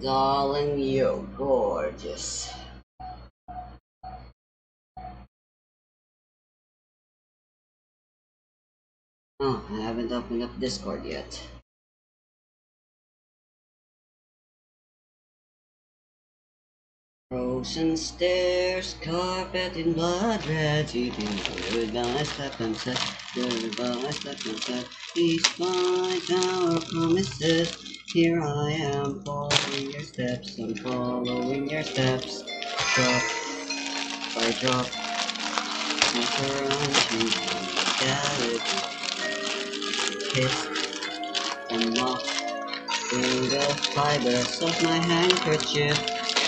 Darling, you're gorgeous. Oh, I haven't opened up Discord yet. Frozen stairs, carpet in blood red, eating goodbye, step and set, goodbye, step and set. Despite our promises, here I am following your steps, I'm following your steps. Drop by drop, never unto reality. Kiss and mock through the fibers of my handkerchief.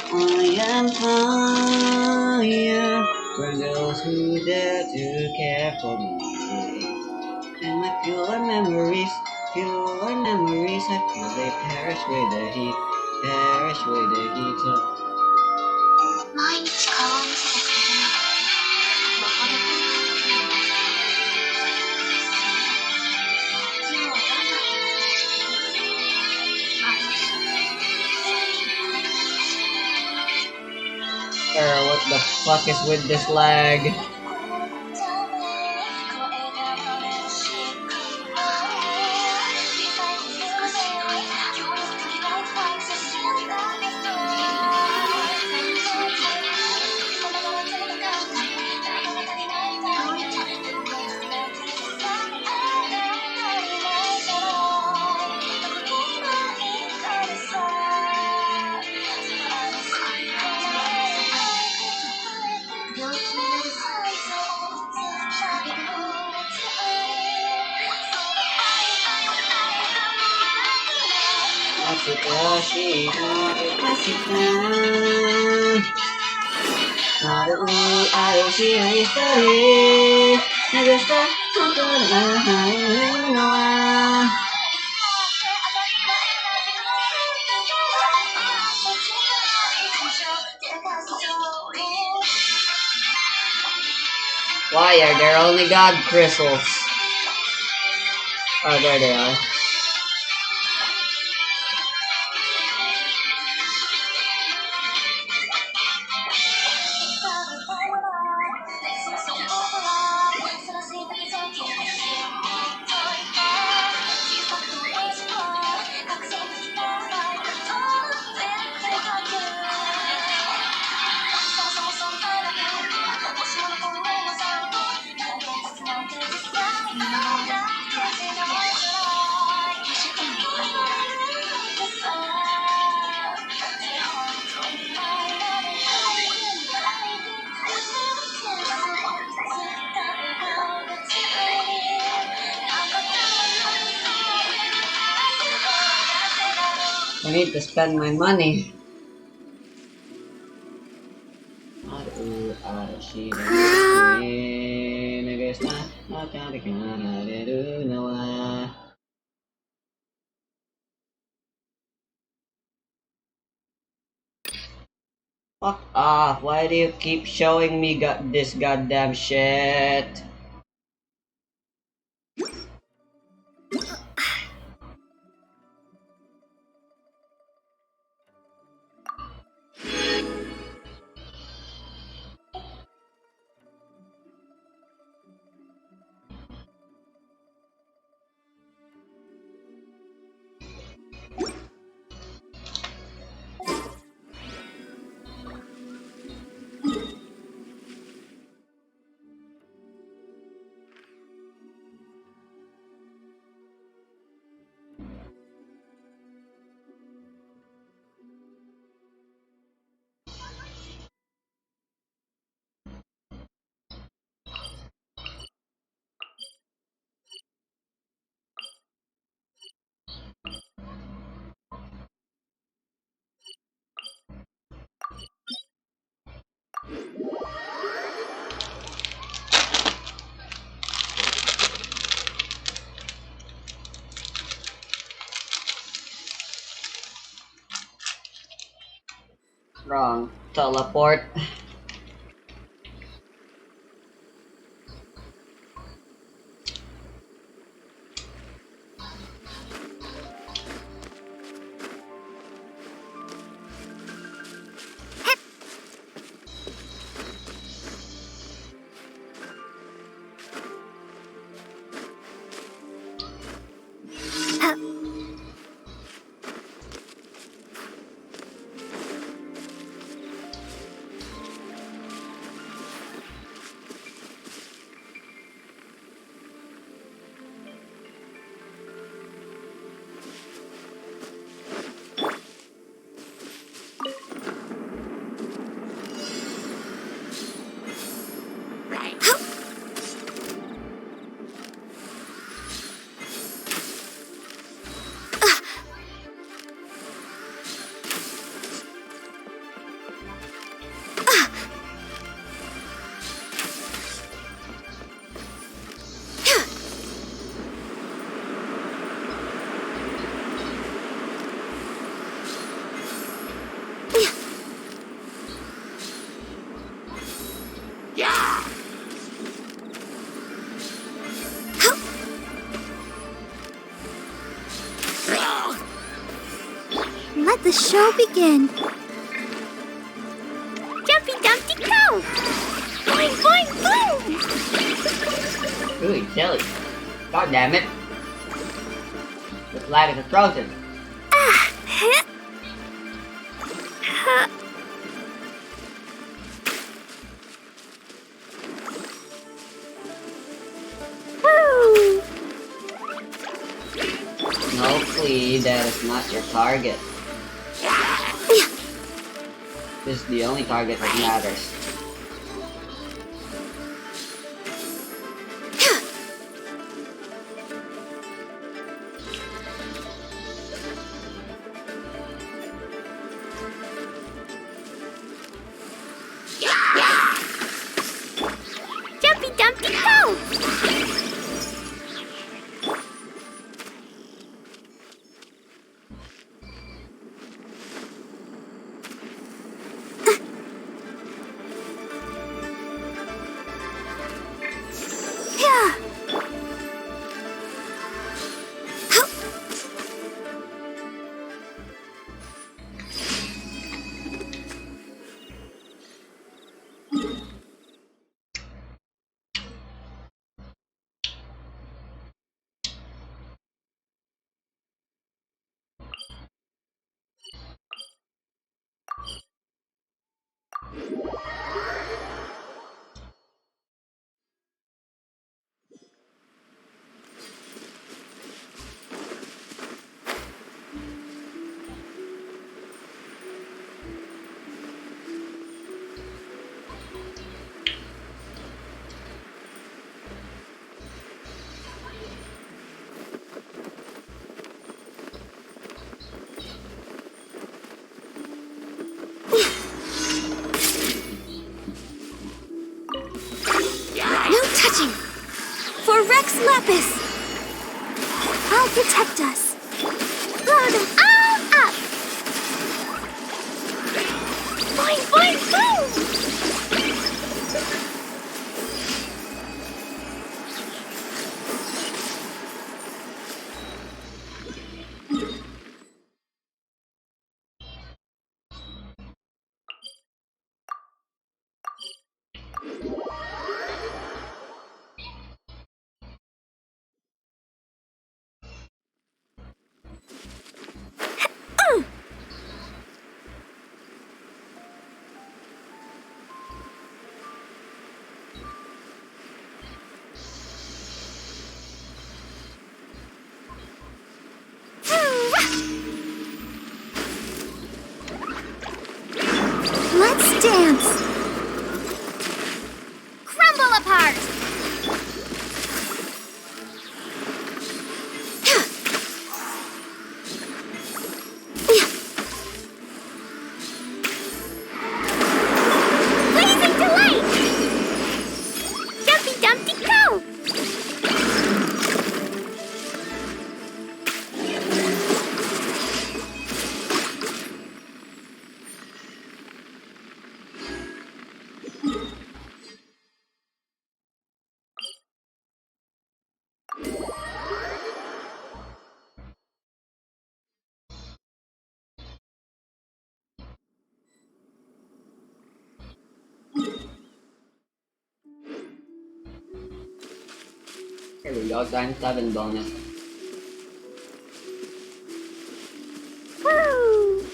I am higher for those who dare to care for me. And my pure memories, I feel they perish with the heat, perish with the heat of. 毎日顔を見せてくれる。 what the fuck is with this lag? Why are there only god crystals? Oh, there they are. I need to spend my money. Fuck off, why do you keep showing me this goddamn shit? Wrong. Teleport. Let the show begin. Jumpy Dumpty go! Boing, boing, boom! Ooh, silly. God damn it. The flag is frozen. Ah! Hit! Huh. Woo! No, Flea, that is not your target. This is the only target that matters. Jumpy Dumpty go! Yeah. No touching! For Rex Lapis! I'll protect us! Blow them all up! Boing, boing, boom! Let's dance! Crumble apart! Blazing delight! Jumpy Dumpty go! Here we go, times 7 bonus. Woo!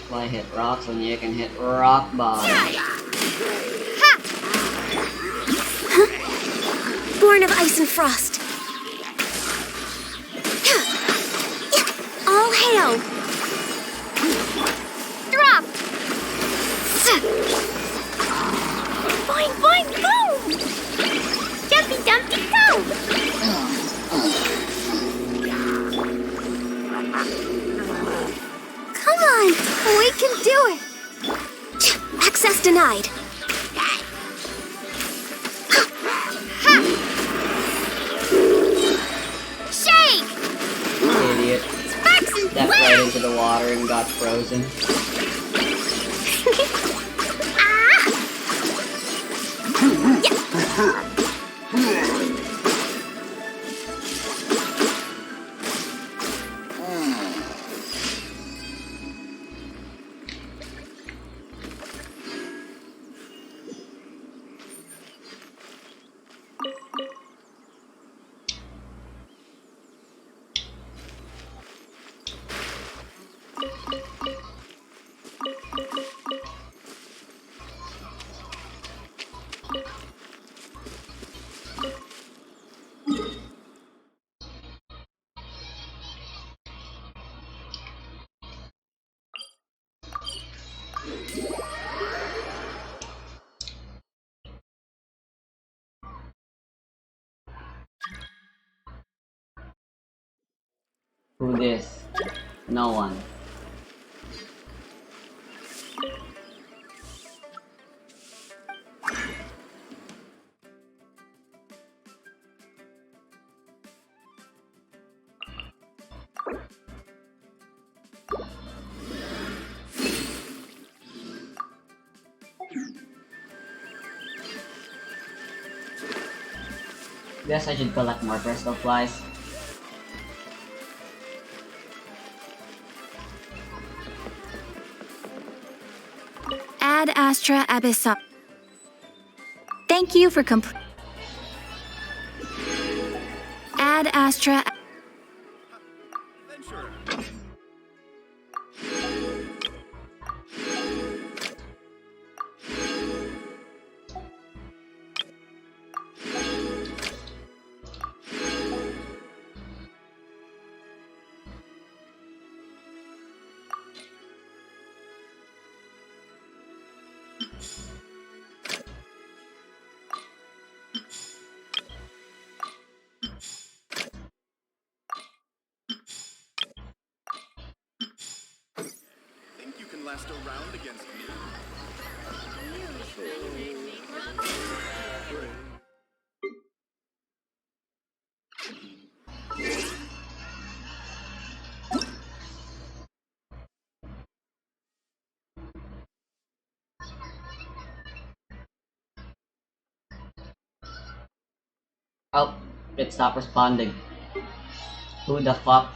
Why hit rocks when you can hit rock bottom? Ha! Born of ice and frost. All hail! Drop! Boing, boing, boom! Jumpy Dumpty go! Come on, we can do it! Access denied. Ha! and got frozen. Who this? No one. Guess I should collect more crystal flies. Ad Astra Abyssal. Thank you for Ad Astra. Think you can last a round against me? Oh, it stopped responding. Who the fuck?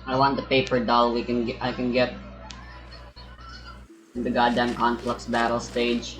I want the paper doll I can get in the goddamn Conflux battle stage.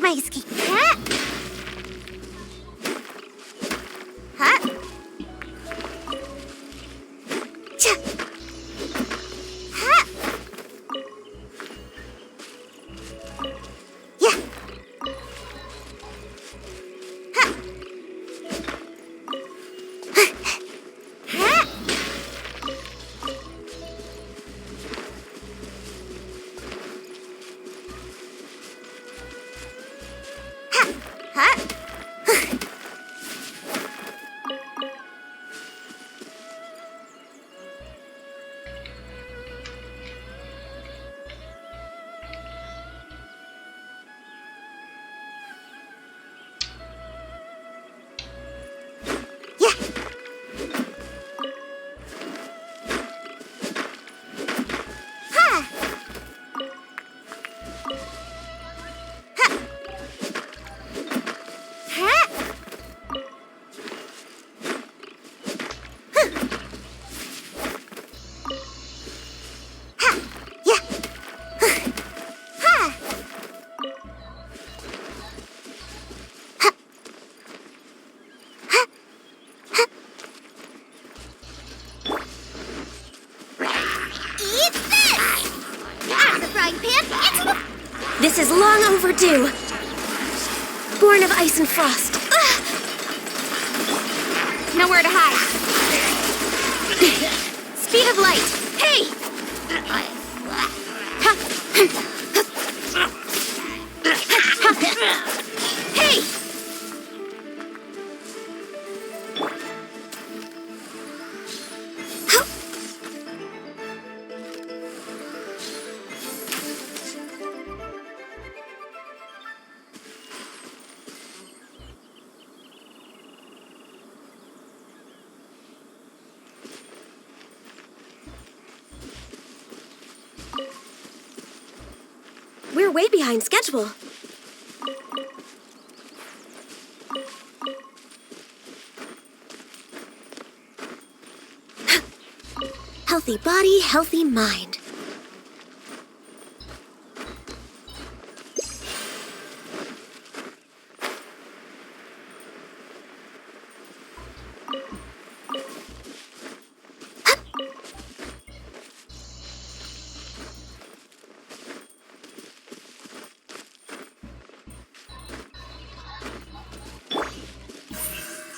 my escape. Huh? Huh? Cha. Huh? Yeah. Huh. Huh? Huh? Yeah. Huh. Huh. Huh? Huh. Yeah. Huh. Eat this! Out of the frying pan, into the... This is long overdue. Born of ice and frost. Nowhere to hide. Speed of light. Hey! Hey! We're way behind schedule. Healthy body, healthy mind.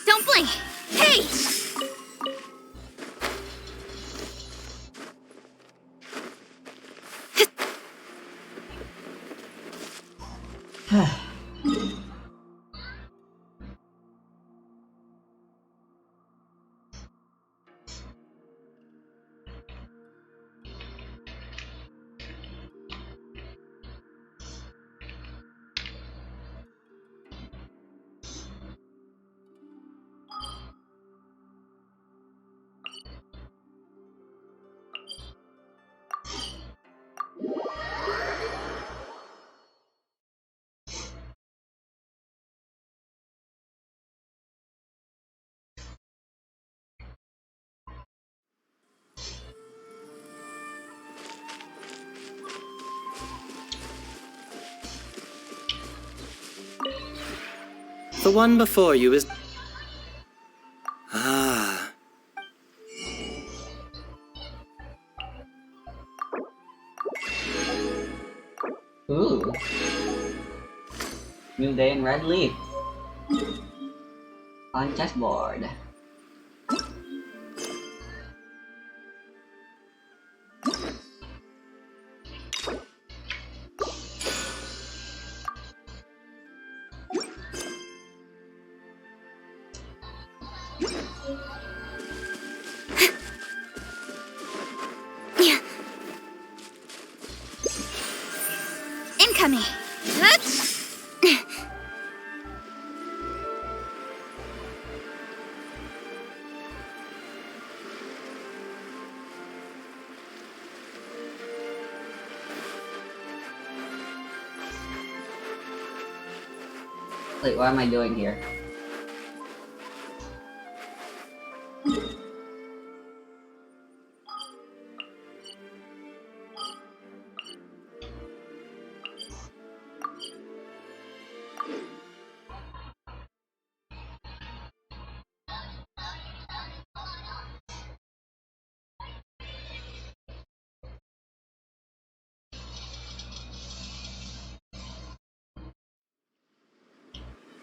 Don't blink! Hey! The one before you is... Ah. Ooh. New day in red leaf. On chessboard. Incoming. Wait, what am I doing here?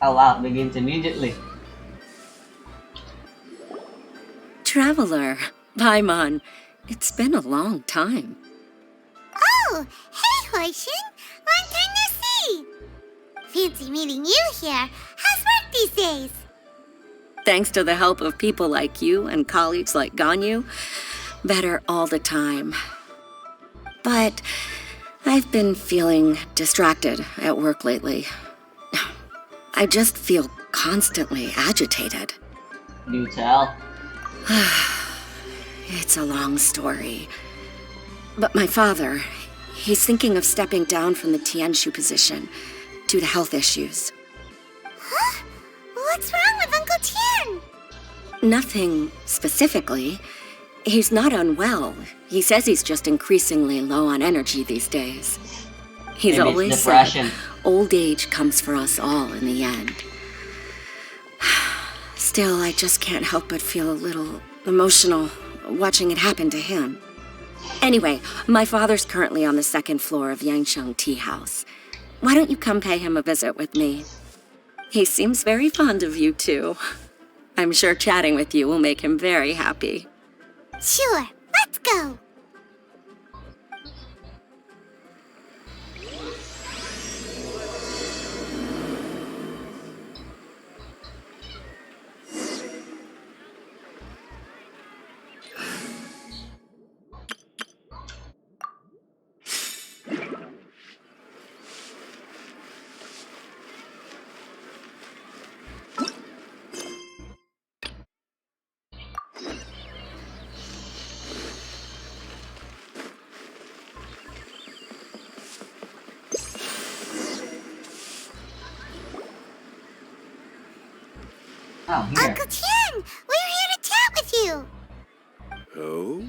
Oh wow, begins immediately. Traveler, Paimon, it's been a long time. Oh, hey, Hoishin. Long time no see. Fancy meeting you here. How's work these days? Thanks to the help of people like you and colleagues like Ganyu, better all the time. But I've been feeling distracted at work lately. I just feel constantly agitated. Do tell. It's a long story. But my father, he's thinking of stepping down from the Tianshu position due to health issues. Huh? What's wrong with Uncle Tian? Nothing specifically. He's not unwell. He says he's just increasingly low on energy these days. He's Maybe it's always depression. said old age comes for us all in the end. Still, I just can't help but feel a little emotional watching it happen to him. Anyway, my father's currently on the second floor of Yangsheng Tea House. Why don't you come pay him a visit with me? He seems very fond of you, too. I'm sure chatting with you will make him very happy. Sure, let's go. Oh, here. Uncle Tian, we're here to chat with you. Oh?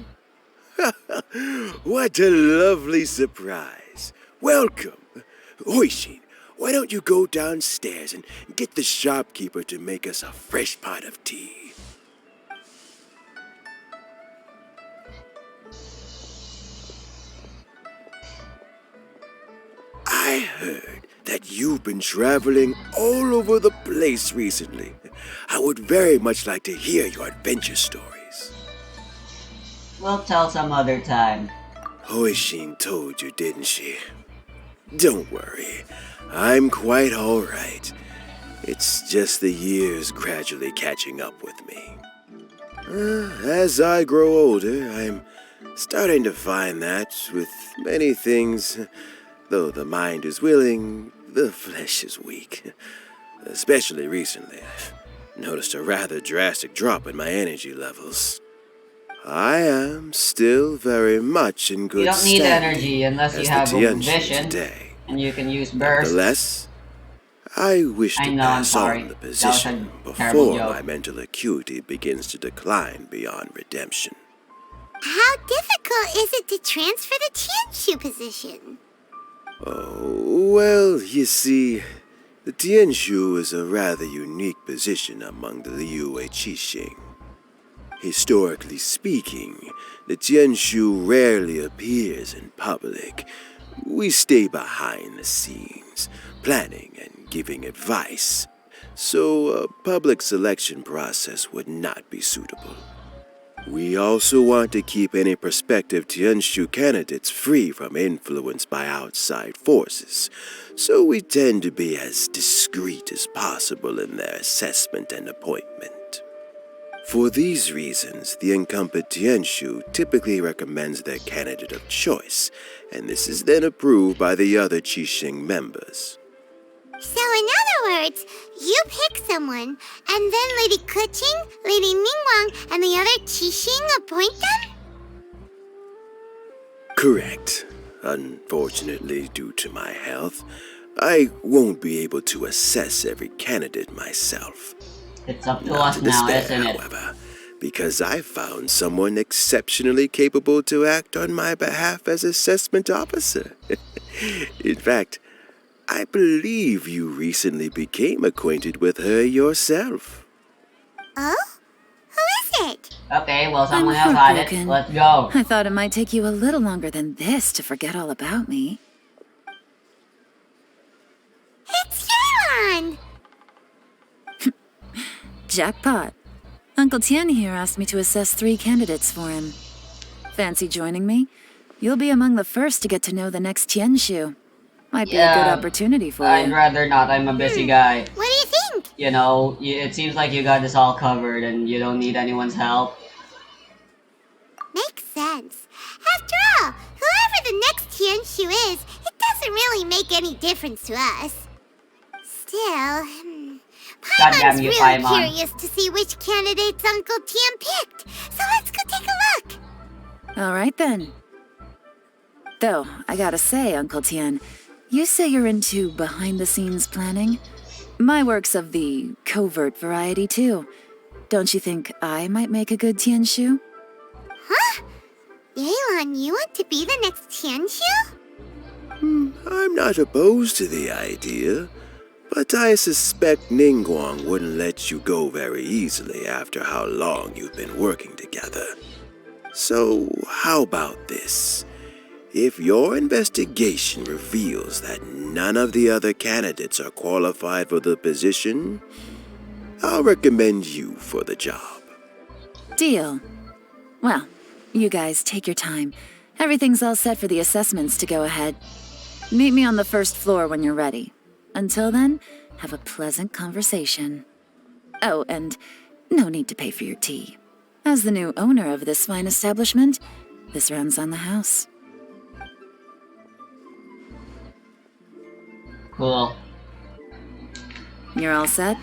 What a lovely surprise. Welcome. Hoishin, why don't you go downstairs and get the shopkeeper to make us a fresh pot of tea? I heard that you've been traveling all over the place recently. I would very much like to hear your adventure stories. We'll tell some other time. Hoishin told you, didn't she? Don't worry, I'm quite all right. It's just the years gradually catching up with me. As I grow older, I'm starting to find that with many things, though the mind is willing, the flesh is weak. Especially recently, I've noticed a rather drastic drop in my energy levels. I am still very much in good You don't need standing energy unless you as have the a Tianjin vision, today. and you can use burst. Nevertheless, I wish I to know, I'm pass sorry. on the That was position a terrible before joke. my mental acuity begins to decline beyond redemption. How difficult is it to transfer the Tianshu position? Oh, well, you see, the Tianshu is a rather unique position among the Liu Qixing. Historically speaking, the Tianshu rarely appears in public. We stay behind the scenes, planning and giving advice, so a public selection process would not be suitable. We also want to keep any prospective Tianshu candidates free from influence by outside forces, so we tend to be as discreet as possible in their assessment and appointment. For these reasons, the incumbent Tianshu typically recommends their candidate of choice, and this is then approved by the other Qixing members. So in other words, you pick someone, and then Lady Keqing, Lady Ningguang, and the other Qixing appoint them? Correct. Unfortunately, due to my health, I won't be able to assess every candidate myself. It's up to Not us to now, despair, isn't it? however, because I found someone exceptionally capable to act on my behalf as assessment officer. In fact, I believe you recently became acquainted with her yourself. Oh? Who is it? Okay, well, I'm someone else had it. heartbroken. Let's go. I thought it might take you a little longer than this to forget all about me. It's Yelan! Jackpot. Uncle Tien here asked me to assess 3 candidates for him. Fancy joining me? You'll be among the first to get to know the next Tianshu. Might be a good opportunity for I'd you. rather not. I'm a busy guy. What do you think? You know, it seems like you got this all covered and you don't need anyone's help. Makes sense. After all, whoever the next Tianshu is, it doesn't really make any difference to us. Still, Paimon's you, really Paimon. curious to see which candidates Uncle Tien picked, so let's go take a look. All right then. Though, I gotta say, Uncle Tien, you say you're into behind-the-scenes planning? My work's of the covert variety, too. Don't you think I might make a good Tianshu? Huh? Yelan, you want to be the next Tianshu? I'm not opposed to the idea, but I suspect Ningguang wouldn't let you go very easily after how long you've been working together. So, how about this? If your investigation reveals that none of the other candidates are qualified for the position, I'll recommend you for the job. Deal. Well, you guys take your time. Everything's all set for the assessments to go ahead. Meet me on the first floor when you're ready. Until then, have a pleasant conversation. Oh, and no need to pay for your tea. As the new owner of this fine establishment, this runs on the house. Cool. You're all set?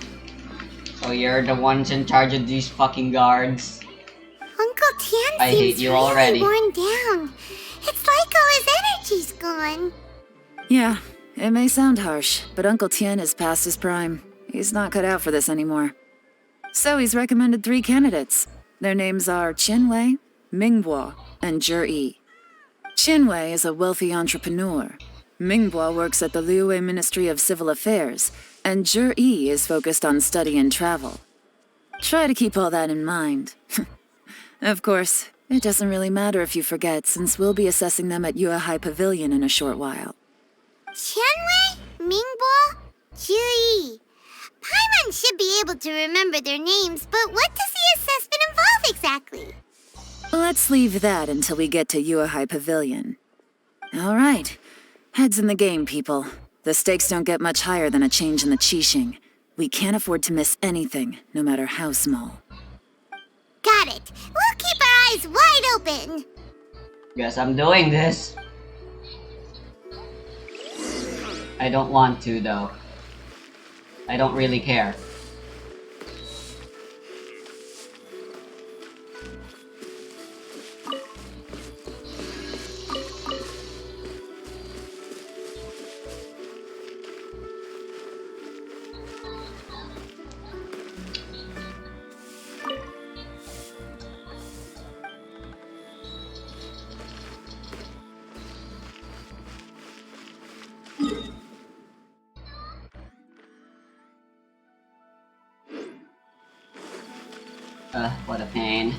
So you're the ones in charge of these fucking guards. Uncle Tien I hate seems you really already. worn down. It's like all his energy's gone. Yeah, it may sound harsh, but Uncle Tien is past his prime. He's not cut out for this anymore. So he's recommended 3 candidates. Their names are Qinwei, Mingbo, and Zhi. Qinwei is a wealthy entrepreneur. Mingbo works at the Liyue Ministry of Civil Affairs, and Zhi is focused on study and travel. Try to keep all that in mind. Of course, it doesn't really matter if you forget, since we'll be assessing them at Yuehai Pavilion in a short while. Qianwei, Mingbo, Zhi. Paimon should be able to remember their names, but what does the assessment involve exactly? Let's leave that until we get to Yuehai Pavilion. All right. Heads in the game, people. The stakes don't get much higher than a change in the Qixing. We can't afford to miss anything, no matter how small. Got it. We'll keep our eyes wide open. Guess I'm doing this. I don't want to, though. I don't really care. What a pain.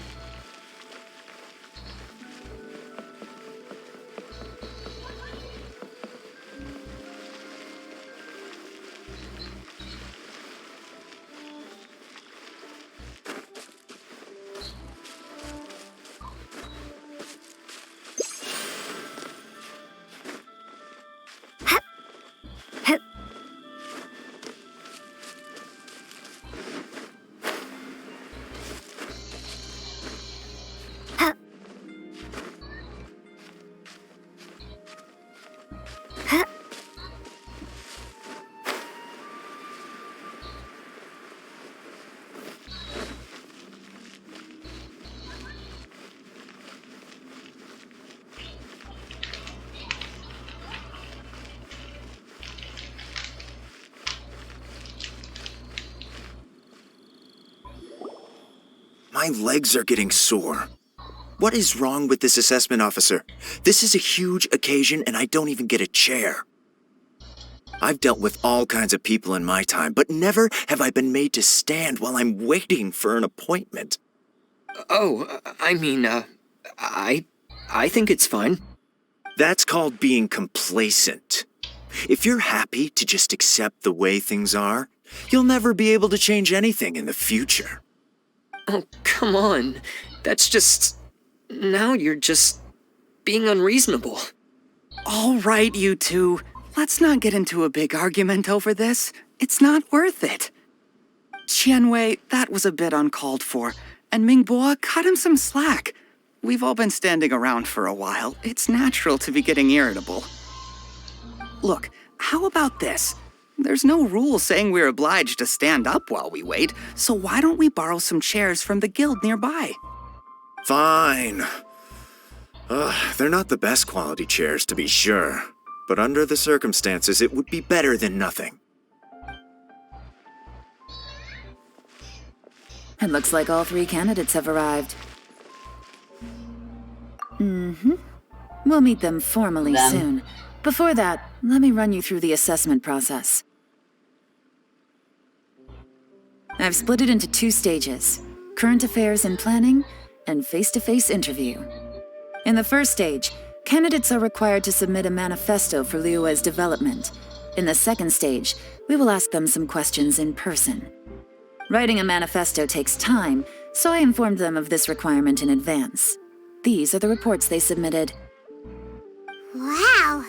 My legs are getting sore. What is wrong with this assessment officer? This is a huge occasion and I don't even get a chair. I've dealt with all kinds of people in my time, but never have I been made to stand while I'm waiting for an appointment. Oh, I think it's fine. That's called being complacent. If you're happy to just accept the way things are, You'll never be able to change anything in the future. Oh, come on. That's just... Now you're just being unreasonable. All right, you two. Let's not get into a big argument over this. It's not worth it. Qianwei, that was a bit uncalled for. And Mingbo, cut him some slack. We've all been standing around for a while. It's natural to be getting irritable. Look, how about this? There's no rule saying we're obliged to stand up while we wait, so why don't we borrow some chairs from the guild nearby? Fine. They're not the best quality chairs, to be sure. But under the circumstances, it would be better than nothing. It looks like all 3 candidates have arrived. We'll meet them formally soon. Before that, let me run you through the assessment process. I've split it into 2 stages: current affairs and planning, and face-to-face interview. In the first stage, candidates are required to submit a manifesto for Liyue's development. In the second stage, we will ask them some questions in person. Writing a manifesto takes time, so I informed them of this requirement in advance. These are the reports they submitted. Wow,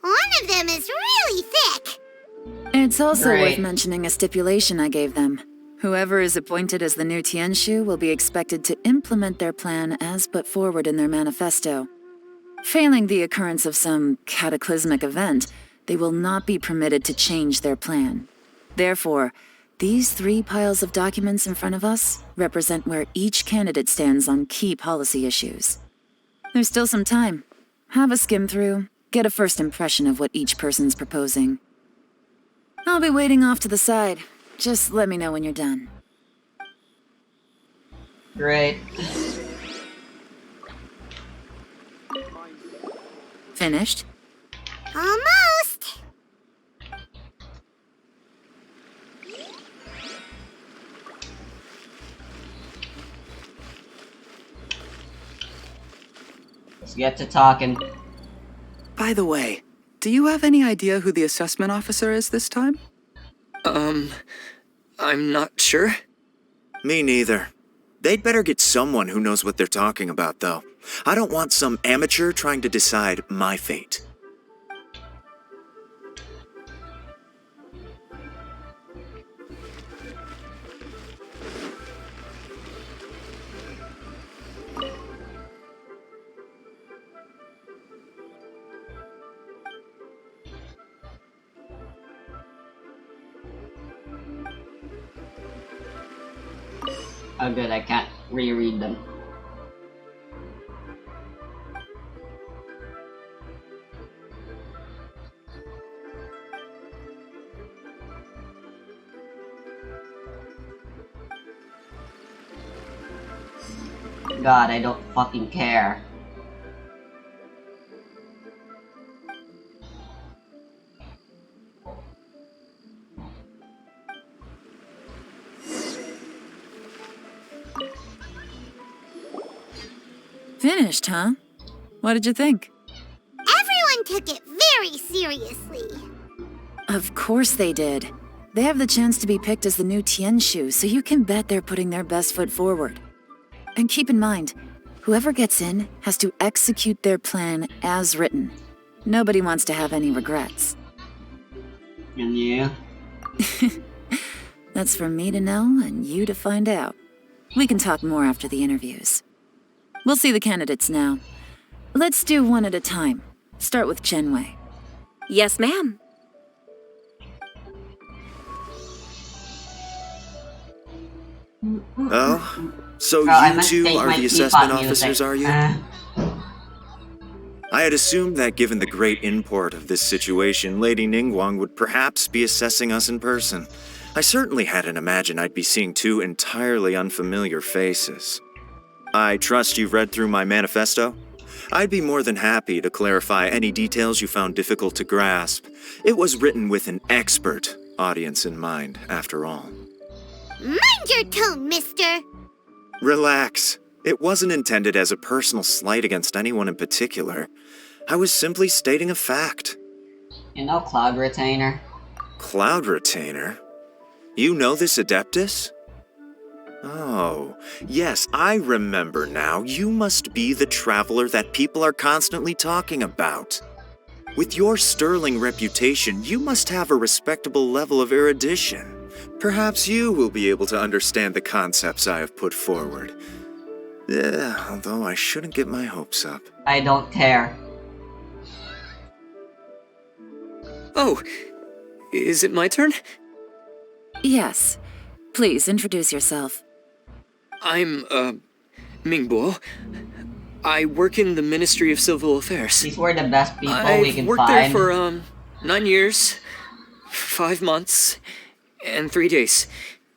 one of them is really thick. It's also Great. worth mentioning a stipulation I gave them. Whoever is appointed as the new Tianshu will be expected to implement their plan as put forward in their manifesto. Failing the occurrence of some cataclysmic event, they will not be permitted to change their plan. Therefore, these 3 piles of documents in front of us represent where each candidate stands on key policy issues. There's still some time. Have a skim through, get a first impression of what each person's proposing. I'll be waiting off to the side. Just let me know when you're done. Great. Finished? Almost. Let's get to talking. By the way, do you have any idea who the assessment officer is this time? I'm not sure. Me neither. They'd better get someone who knows what they're talking about, though. I don't want some amateur trying to decide my fate. Oh good, I can't reread them. God, I don't fucking care. Finished, huh? What did you think? Everyone took it very seriously. Of course they did. They have the chance to be picked as the new Tianshu, so you can bet they're putting their best foot forward. And keep in mind, whoever gets in has to execute their plan as written. Nobody wants to have any regrets. And you? That's for me to know and you to find out. We can talk more after the interviews. We'll see the candidates now. Let's do one at a time. Start with Chenwei. Yes, ma'am. Oh? So I you must two take are my the teapot assessment music. officers, are you? I had assumed that given the great import of this situation, Lady Ningguang would perhaps be assessing us in person. I certainly hadn't imagined I'd be seeing 2 entirely unfamiliar faces. I trust you've read through my manifesto? I'd be more than happy to clarify any details you found difficult to grasp. It was written with an expert audience in mind, after all. Mind your tone, mister. Relax. It wasn't intended as a personal slight against anyone in particular. I was simply stating a fact. You know Cloud Retainer? Cloud Retainer? You know this Adeptus? Oh, yes, I remember now. You must be the traveler that people are constantly talking about. With your sterling reputation, you must have a respectable level of erudition. Perhaps you will be able to understand the concepts I have put forward. Although I shouldn't get my hopes up. I don't care. Oh, is it my turn? Yes. Please introduce yourself. I'm, Mingbo. I work in the Ministry of Civil Affairs. These were the best people we I've can worked find. there for, 9 years, 5 months, and 3 days.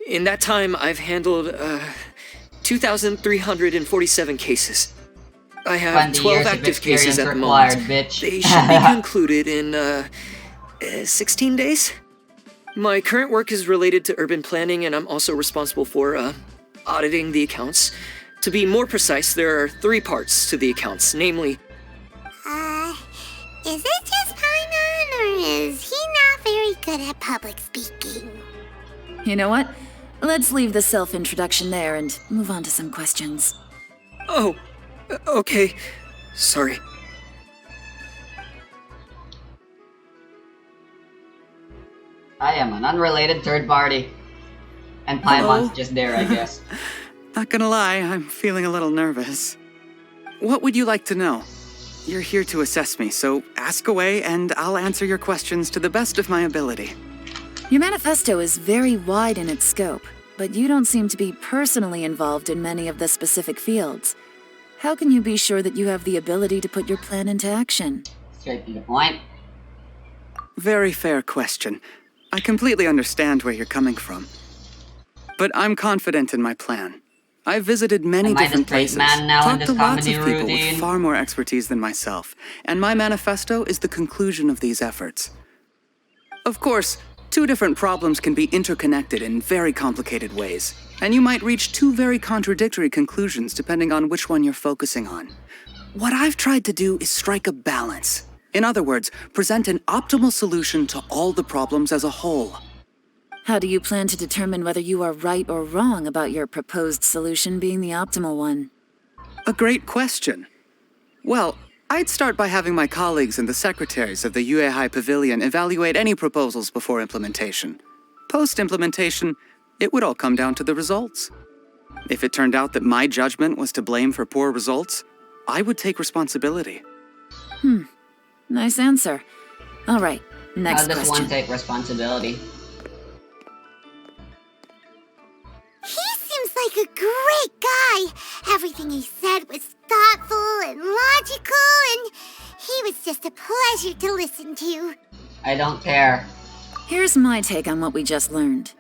In that time, I've handled, 2,347 cases. I have 20 12 years of active cases at the required, moment. bitch. They should be concluded in, 16 days? My current work is related to urban planning, and I'm also responsible for, auditing the accounts. To be more precise, there are 3 parts to the accounts, namely... Is it just Paimon, or is he not very good at public speaking? You know what? Let's leave the self-introduction there and move on to some questions. Oh, okay. Sorry. I am an unrelated third party. And Paimon's just there, I guess. Not gonna lie, I'm feeling a little nervous. What would you like to know? You're here to assess me, so ask away and I'll answer your questions to the best of my ability. Your manifesto is very wide in its scope, but you don't seem to be personally involved in many of the specific fields. How can you be sure that you have the ability to put your plan into action? Straight to the point. Very fair question. I completely understand where you're coming from. But I'm confident in my plan. I've visited many Am I the different straight places, man now in talked this to lots of comedy people routine? with far more expertise than myself, and my manifesto is the conclusion of these efforts. Of course, 2 different problems can be interconnected in very complicated ways, and you might reach 2 very contradictory conclusions depending on which one you're focusing on. What I've tried to do is strike a balance. In other words, present an optimal solution to all the problems as a whole. How do you plan to determine whether you are right or wrong about your proposed solution being the optimal one? A great question. Well, I'd start by having my colleagues and the secretaries of the Yuehai Pavilion evaluate any proposals before implementation. Post-implementation, it would all come down to the results. If it turned out that my judgment was to blame for poor results, I would take responsibility. Nice answer. All right, next How does question. one take responsibility? He seems like a great guy. Everything he said was thoughtful and logical, and he was just a pleasure to listen to. I don't care. Here's my take on what we just learned.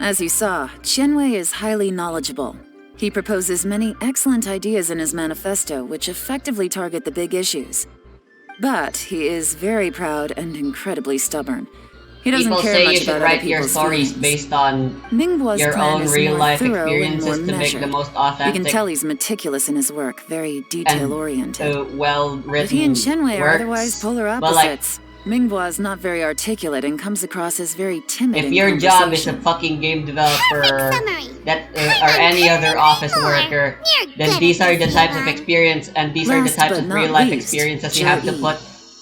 As you saw, Qianwei is highly knowledgeable. He proposes many excellent ideas in his manifesto which effectively target the big issues. But he is very proud and incredibly stubborn. He doesn't People care say much you should about write other your people's stories feelings. based on Mingbo's your plan own is real more life thorough and experiences more to make measured. the most You authentic can tell he's meticulous in his work, very and detail-oriented. well-written But he and Qianwei are works. otherwise polar But, like, opposites. Mingbo is not very articulate and comes across as very timid if in your job is a conversation. fucking game developer Summary. that or any other office worker, You're then good these at are the this, types of Yelan. experience and these are the Last types but of not real life least, experiences you have to Zhou put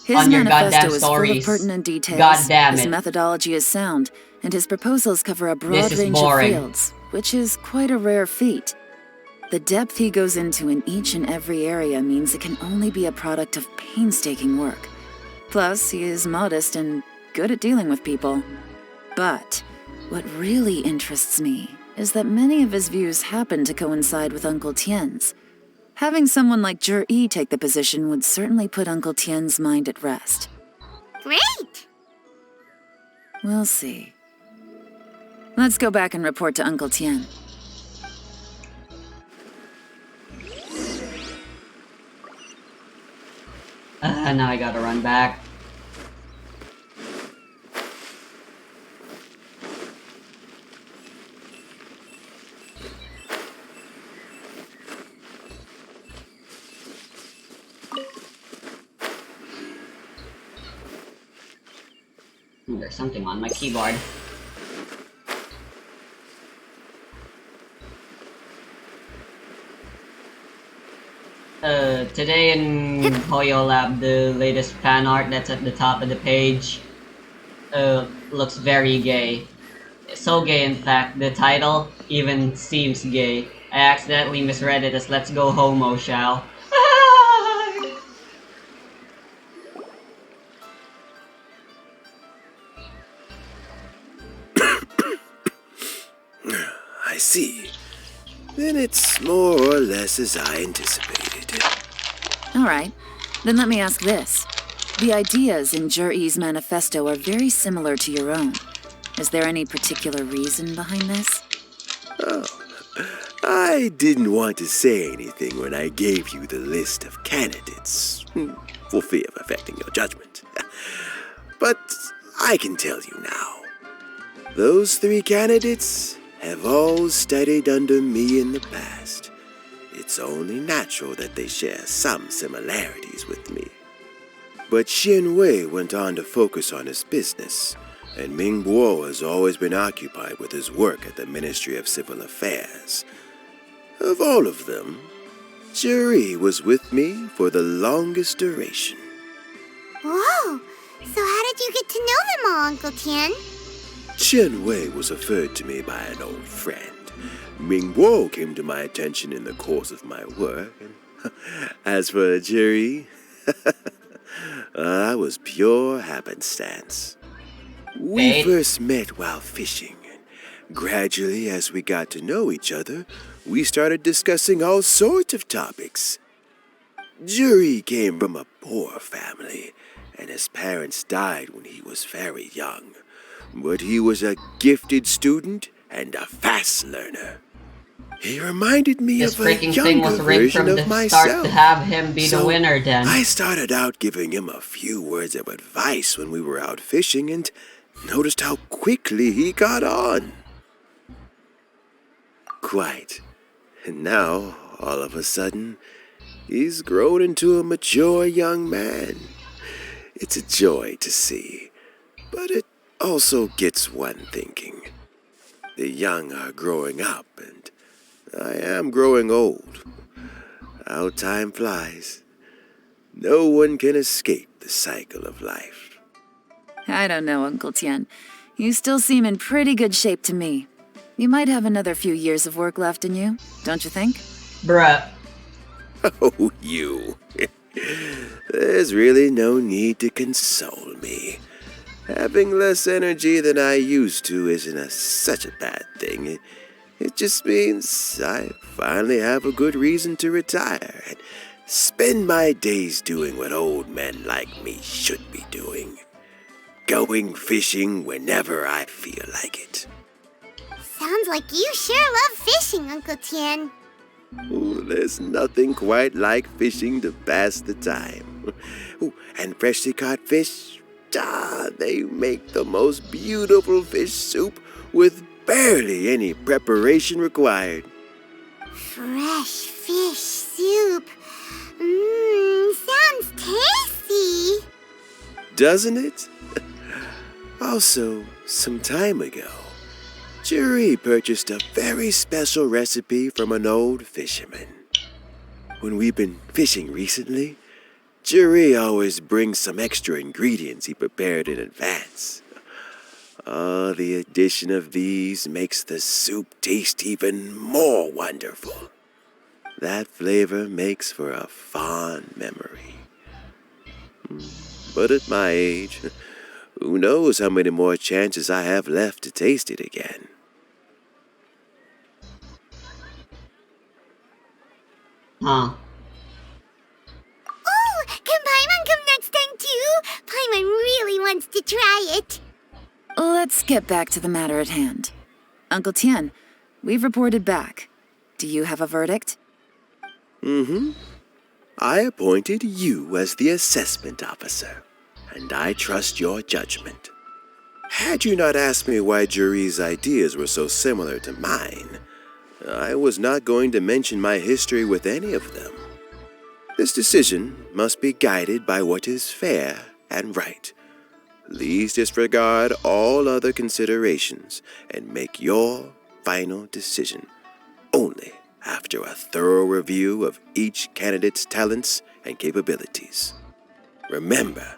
His on your manifesto goddamn is stories. full of pertinent details. God damn His it. methodology is sound, and his proposals cover a broad This is range boring. of fields, which is quite a rare feat. The depth he goes into in each and every area means it can only be a product of painstaking work. Plus, he is modest and good at dealing with people. But what really interests me is that many of his views happen to coincide with Uncle Tien's. Having someone like Yi take the position would certainly put Uncle Tien's mind at rest. Great! We'll see. Let's go back and report to Uncle Tien. Now I gotta run back. There's something on my keyboard. Today in Hoyo Lab, the latest fan art that's at the top of the page, looks very gay. So gay, in fact, the title even seems gay. I accidentally misread it as "Let's Go Homo, Shall." I see. Then it's more or less as I anticipated. All right, then let me ask this. The ideas in Jur-E's manifesto are very similar to your own. Is there any particular reason behind this? Oh, I didn't want to say anything when I gave you the list of candidates, for fear of affecting your judgment. But I can tell you now. Those 3 candidates have all studied under me in the past. It's only natural that they share some similarities with me. But Xin Wei went on to focus on his business, and Ming Guo has always been occupied with his work at the Ministry of Civil Affairs. Of all of them, Juri was with me for the longest duration. Whoa! So how did you get to know them all, Uncle Tian? Chen Wei was referred to me by an old friend. Ming Guo came to my attention in the course of my work. And as for Juri, I was pure happenstance. We first met while fishing, and gradually, as we got to know each other, we started discussing all sorts of topics. Juri came from a poor family, and his parents died when he was very young. But he was a gifted student and a fast learner. He reminded me This of a freaking thing was younger rigged from version the of myself. start to have him be the winner, then. I started out giving him a few words of advice when we were out fishing and noticed how quickly he got on. Quite. And now, all of a sudden, he's grown into a mature young man. It's a joy to see, but it also gets one thinking. The young are growing up, and I am growing old. How time flies. No one can escape the cycle of life. I don't know, Uncle Tian. You still seem in pretty good shape to me. You might have another few years of work left in you, don't you think? Bruh. Oh, you. There's really no need to console me. Having less energy than I used to isn't such a bad thing. It just means I finally have a good reason to retire and spend my days doing what old men like me should be doing. Going fishing whenever I feel like it. Sounds like you sure love fishing, Uncle Tian. Ooh, there's nothing quite like fishing to pass the time. Ooh, and freshly caught fish, they make the most beautiful fish soup with barely any preparation required. Fresh fish soup. Sounds tasty. Doesn't it? Also, some time ago, Juri purchased a very special recipe from an old fisherman. When we've been fishing recently, Juri always brings some extra ingredients he prepared in advance. The addition of these makes the soup taste even more wonderful. That flavor makes for a fond memory. But at my age, who knows how many more chances I have left to taste it again. Huh. Oh, can Paimon come next time too? Paimon really wants to try it. Let's get back to the matter at hand. Uncle Tian, we've reported back. Do you have a verdict? I appointed you as the assessment officer, and I trust your judgment. Had you not asked me why Juri's ideas were so similar to mine, I was not going to mention my history with any of them. This decision must be guided by what is fair and right. Please disregard all other considerations and make your final decision only after a thorough review of each candidate's talents and capabilities. Remember,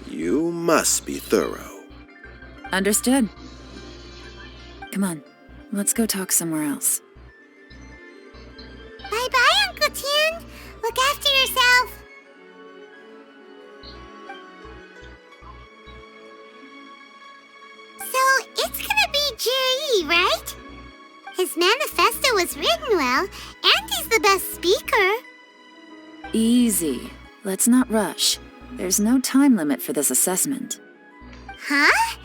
you must be thorough. Understood. Come on, let's go talk somewhere else. Bye-bye, Uncle Tien. Look after yourself. So, it's gonna be Jerry, right? His manifesto was written well, and he's the best speaker. Easy. Let's not rush. There's no time limit for this assessment. Huh?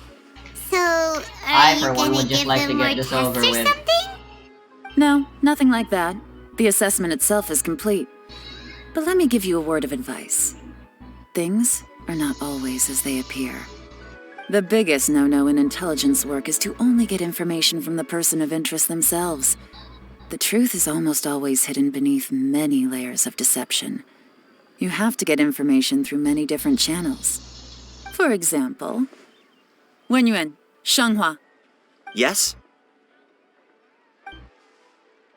So, I, are for you one, gonna would just give like them to more get this tests over or with. something? No, nothing like that. The assessment itself is complete. But let me give you a word of advice. Things are not always as they appear. The biggest no-no in intelligence work is to only get information from the person of interest themselves. The truth is almost always hidden beneath many layers of deception. You have to get information through many different channels. For example, Wenyuan, Shanghua. Yes?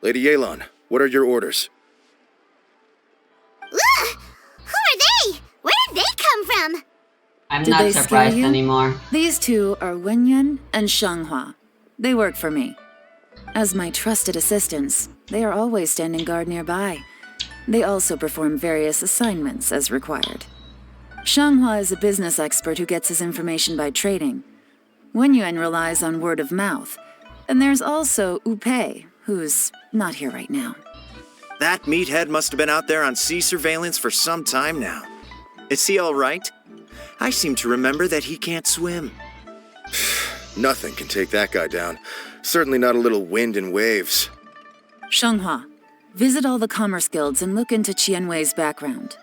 Lady Yelan, what are your orders? Ugh! Who are they? Where did they come from? I'm Did not they scare surprised you? anymore. These two are Wenyuan and Shanghua. They work for me. As my trusted assistants, they are always standing guard nearby. They also perform various assignments as required. Shanghua is a business expert who gets his information by trading. Wenyuan relies on word of mouth. And there's also Upei, who's not here right now. That meathead must have been out there on sea surveillance for some time now. Is he all right? I seem to remember that he can't swim. Nothing can take that guy down. Certainly not a little wind and waves. Shanghua, visit all the commerce guilds and look into Qianwei's background.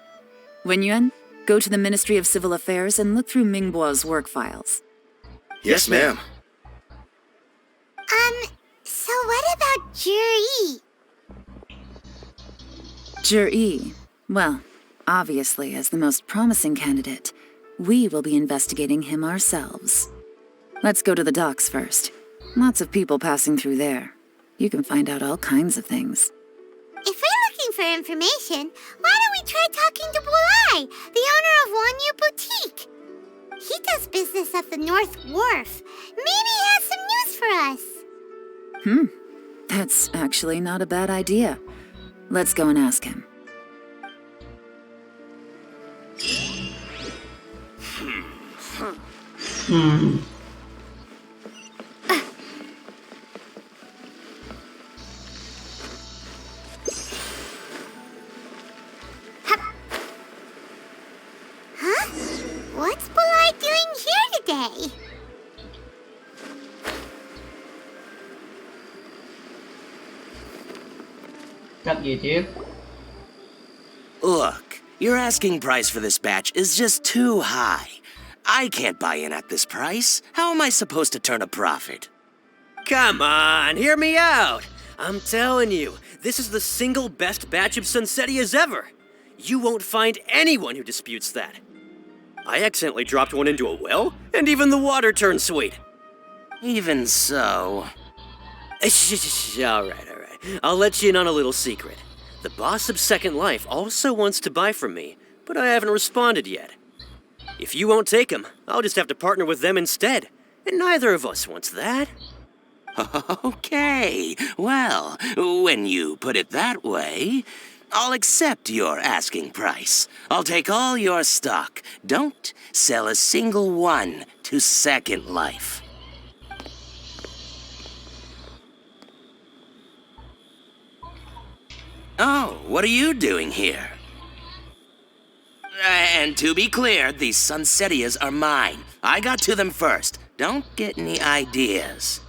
Wenyuan, go to the Ministry of Civil Affairs and look through Mingbo's work files. Yes, ma'am. So what about Jerry? Zhi, well, obviously, as the most promising candidate, we will be investigating him ourselves. Let's go to the docks first. Lots of people passing through there. You can find out all kinds of things. If we're looking for information, why don't we try talking to Bulai, the owner of Wanyu Boutique? He does business at the North Wharf. Maybe he has some news for us. That's actually not a bad idea. Let's go and ask him. Huh? What's Bulai doing here today? What's up, YouTube? Look, your asking price for this batch is just too high. I can't buy in at this price. How am I supposed to turn a profit? Come on, hear me out. I'm telling you, this is the single best batch of Sunsettias ever. You won't find anyone who disputes that. I accidentally dropped one into a well, and even the water turned sweet. Even so... All right. I'll let you in on a little secret. The boss of Second Life also wants to buy from me, but I haven't responded yet. If you won't take him, I'll just have to partner with them instead, and neither of us wants that. Okay, well, when you put it that way, I'll accept your asking price. I'll take all your stock. Don't sell a single one to Second Life. Oh, what are you doing here? And to be clear, these Sunsettias are mine. I got to them first. Don't get any ideas.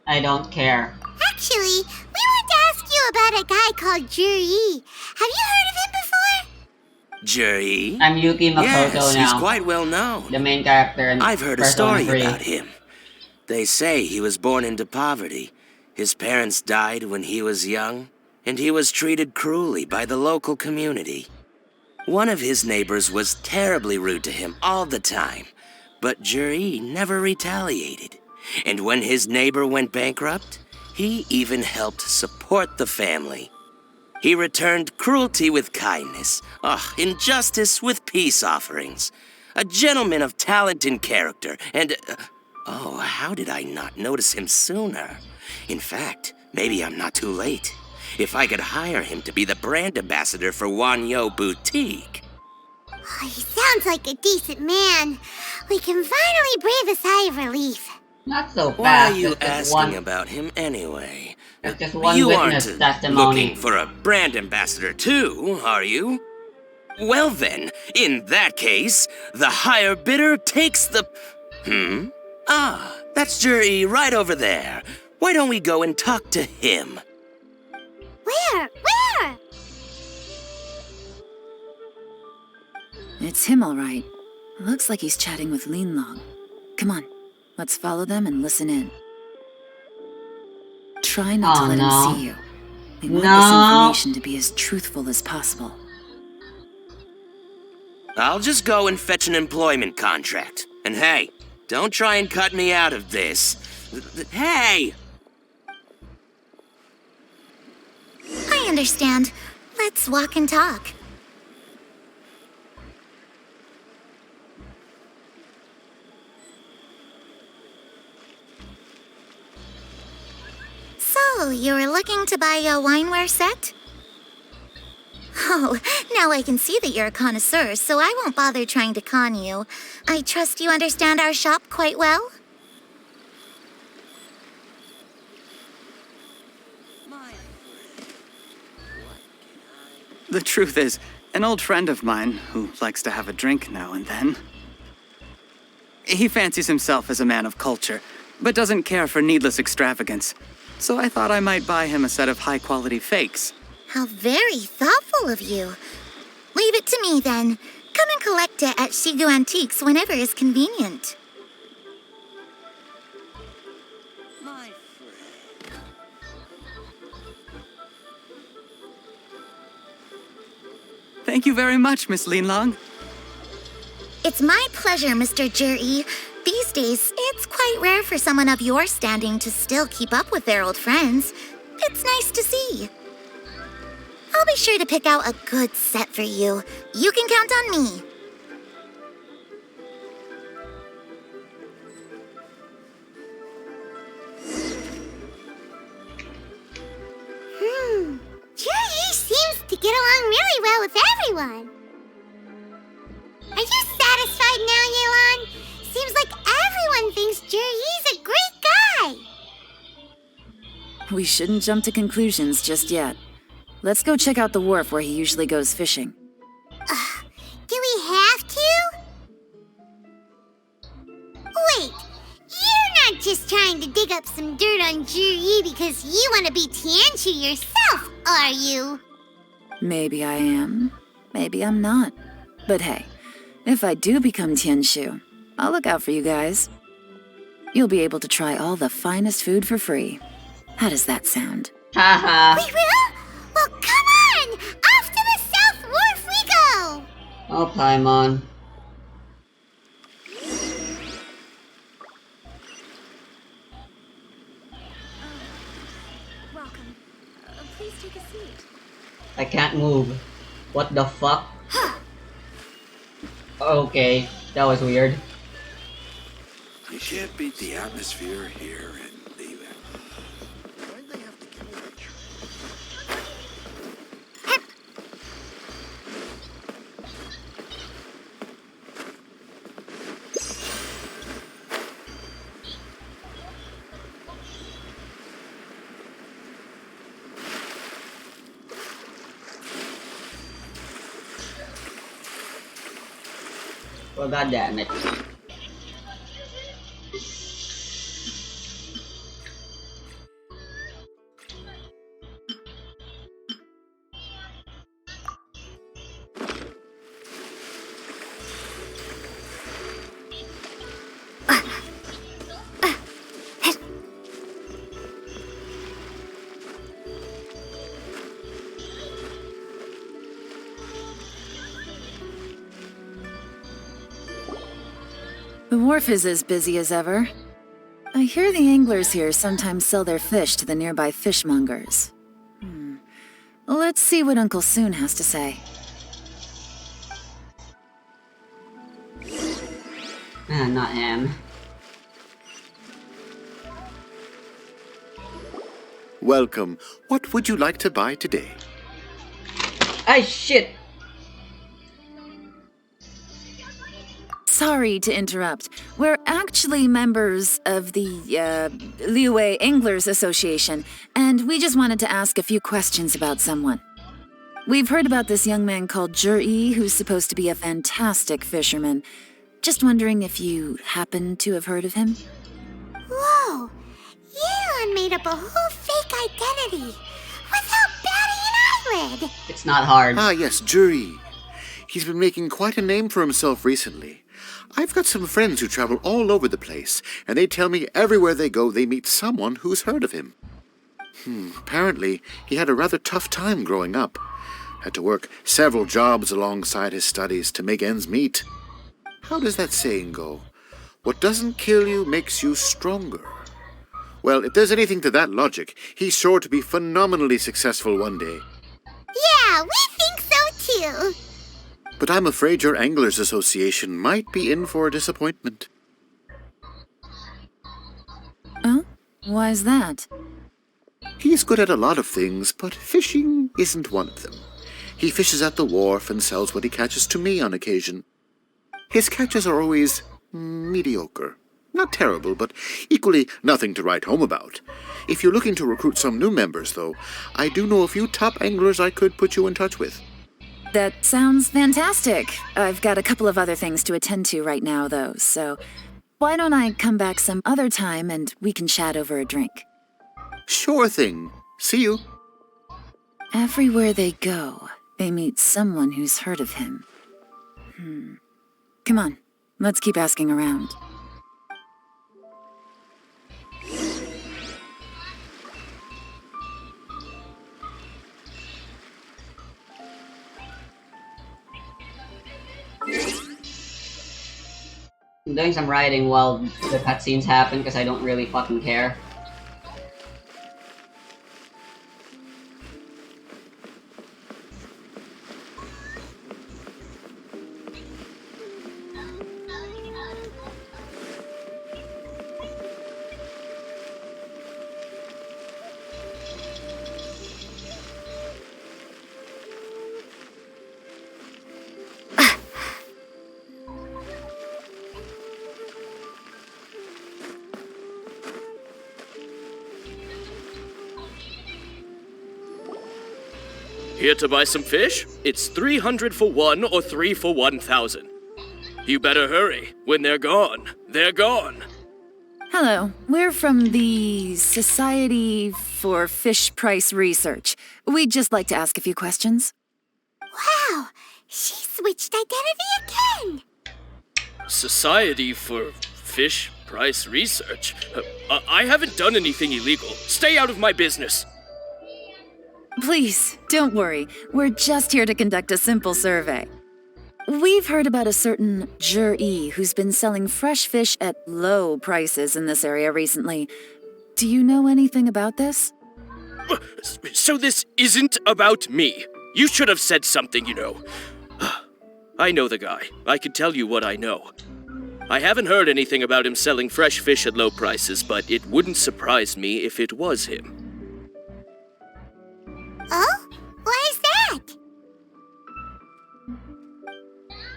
I don't care. Actually, we want to ask you about a guy called Jerry. Have you heard of him before? Jerry? I'm Yuki Makoto Yes, now. he's quite well known. The main character in I've heard a Persona story 3. about him. They say he was born into poverty. His parents died when he was young, and he was treated cruelly by the local community. One of his neighbors was terribly rude to him all the time, but Jerry never retaliated. And when his neighbor went bankrupt, He even helped support the family. He returned cruelty with kindness, injustice with peace offerings. A gentleman of talent and character, and... how did I not notice him sooner? In fact, maybe I'm not too late. If I could hire him to be the brand ambassador for Wanyo Boutique. Oh, he sounds like a decent man. We can finally breathe a sigh of relief. Not so fast. Why are you That's just asking one, about him anyway? that's just one You witness aren't testimony. looking for a brand ambassador too, are you? Well then, in that case, the higher bidder takes the... that's Juri right over there. Why don't we go and talk to him? Where? Where? It's him, all right. Looks like he's chatting with Yelan. Come on, let's follow them and listen in. Try not to let him see you. We want this information to be as truthful as possible. I'll just go and fetch an employment contract. And hey, don't try and cut me out of this. Hey! I understand. Let's walk and talk. So, you were looking to buy a wineware set? Oh, now I can see that you're a connoisseur, so I won't bother trying to con you. I trust you understand our shop quite well? The truth is, an old friend of mine who likes to have a drink now and then. He fancies himself as a man of culture, but doesn't care for needless extravagance. So I thought I might buy him a set of high-quality fakes. How very thoughtful of you. Leave it to me, then. Come and collect it at Shigu Antiques whenever is convenient. Thank you very much, Miss Yelan. It's my pleasure, Mr. Juri. These days, it's quite rare for someone of your standing to still keep up with their old friends. It's nice to see. I'll be sure to pick out a good set for you. You can count on me. Juri seems to get along really well with everyone. Are you satisfied now, Yelan? Seems like everyone thinks Juri's a great guy. We shouldn't jump to conclusions just yet. Let's go check out the wharf where he usually goes fishing. Do we have to? Wait, you're not just trying to dig up some dirt on Juri because you want to be Tianshu yourself, are you? Maybe I am, maybe I'm not. But hey, if I do become Tianshu, I'll look out for you guys. You'll be able to try all the finest food for free. How does that sound? Haha. We will? Well, come on! Off to the South Wharf we go! Oh, Paimon. Welcome. Please take a seat. I can't move. What the fuck? Okay, that was weird. You can't beat the atmosphere here and leave it. Why'd they have to give me the Well, god damn it. The wharf is as busy as ever. I hear the anglers here sometimes sell their fish to the nearby fishmongers. Let's see what Uncle Soon has to say. Not him. Welcome. What would you like to buy today? Ah, shit! Sorry to interrupt. We're actually members of the, Liuwei Anglers Association, and we just wanted to ask a few questions about someone. We've heard about this young man called Zhi, who's supposed to be a fantastic fisherman. Just wondering if you happen to have heard of him? Whoa! Yelan made up a whole fake identity without batting an eyelid! It's not hard. Ah, yes, Zhi. He's been making quite a name for himself recently. I've got some friends who travel all over the place, and they tell me everywhere they go they meet someone who's heard of him. Apparently, he had a rather tough time growing up. Had to work several jobs alongside his studies to make ends meet. How does that saying go? What doesn't kill you makes you stronger. Well, if there's anything to that logic, he's sure to be phenomenally successful one day. Yeah, we think so too. But I'm afraid your Anglers Association might be in for a disappointment. Oh? Why's that? He's good at a lot of things, but fishing isn't one of them. He fishes at the wharf and sells what he catches to me on occasion. His catches are always mediocre. Not terrible, but equally nothing to write home about. If you're looking to recruit some new members, though, I do know a few top anglers I could put you in touch with. That sounds fantastic. I've got a couple of other things to attend to right now, though, so why don't I come back some other time and we can chat over a drink? Sure thing. See you. Everywhere they go, they meet someone who's heard of him. Come on, let's keep asking around. I'm doing some writing while the cutscenes happen because I don't really fucking care. Here to buy some fish? It's 300 for one or 3 for 1,000. You better hurry. When they're gone, they're gone. Hello, we're from the Society for Fish Price Research. We'd just like to ask a few questions. Wow, she switched identity again! Society for Fish Price Research? I haven't done anything illegal. Stay out of my business. Please, don't worry. We're just here to conduct a simple survey. We've heard about a certain Zhi who's been selling fresh fish at low prices in this area recently. Do you know anything about this? So this isn't about me. You should have said something, you know. I know the guy. I can tell you what I know. I haven't heard anything about him selling fresh fish at low prices, but it wouldn't surprise me if it was him. Oh? Why is that?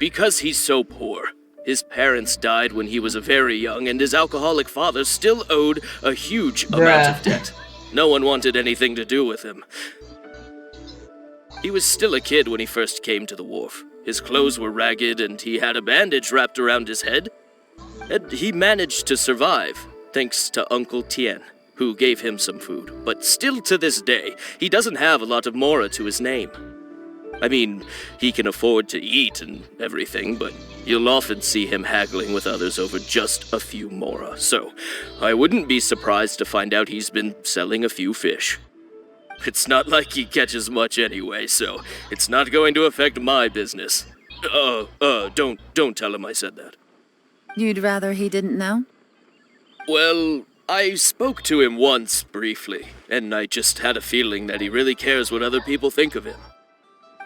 Because he's so poor. His parents died when he was very young, and his alcoholic father still owed a huge amount of debt. No one wanted anything to do with him. He was still a kid when he first came to the wharf. His clothes were ragged, and he had a bandage wrapped around his head. And he managed to survive, thanks to Uncle Tien, who gave him some food. But still to this day, he doesn't have a lot of mora to his name. I mean, he can afford to eat and everything, but you'll often see him haggling with others over just a few mora. So, I wouldn't be surprised to find out he's been selling a few fish. It's not like he catches much anyway, so it's not going to affect my business. Don't tell him I said that. You'd rather he didn't know? Well, I spoke to him once, briefly, and I just had a feeling that he really cares what other people think of him.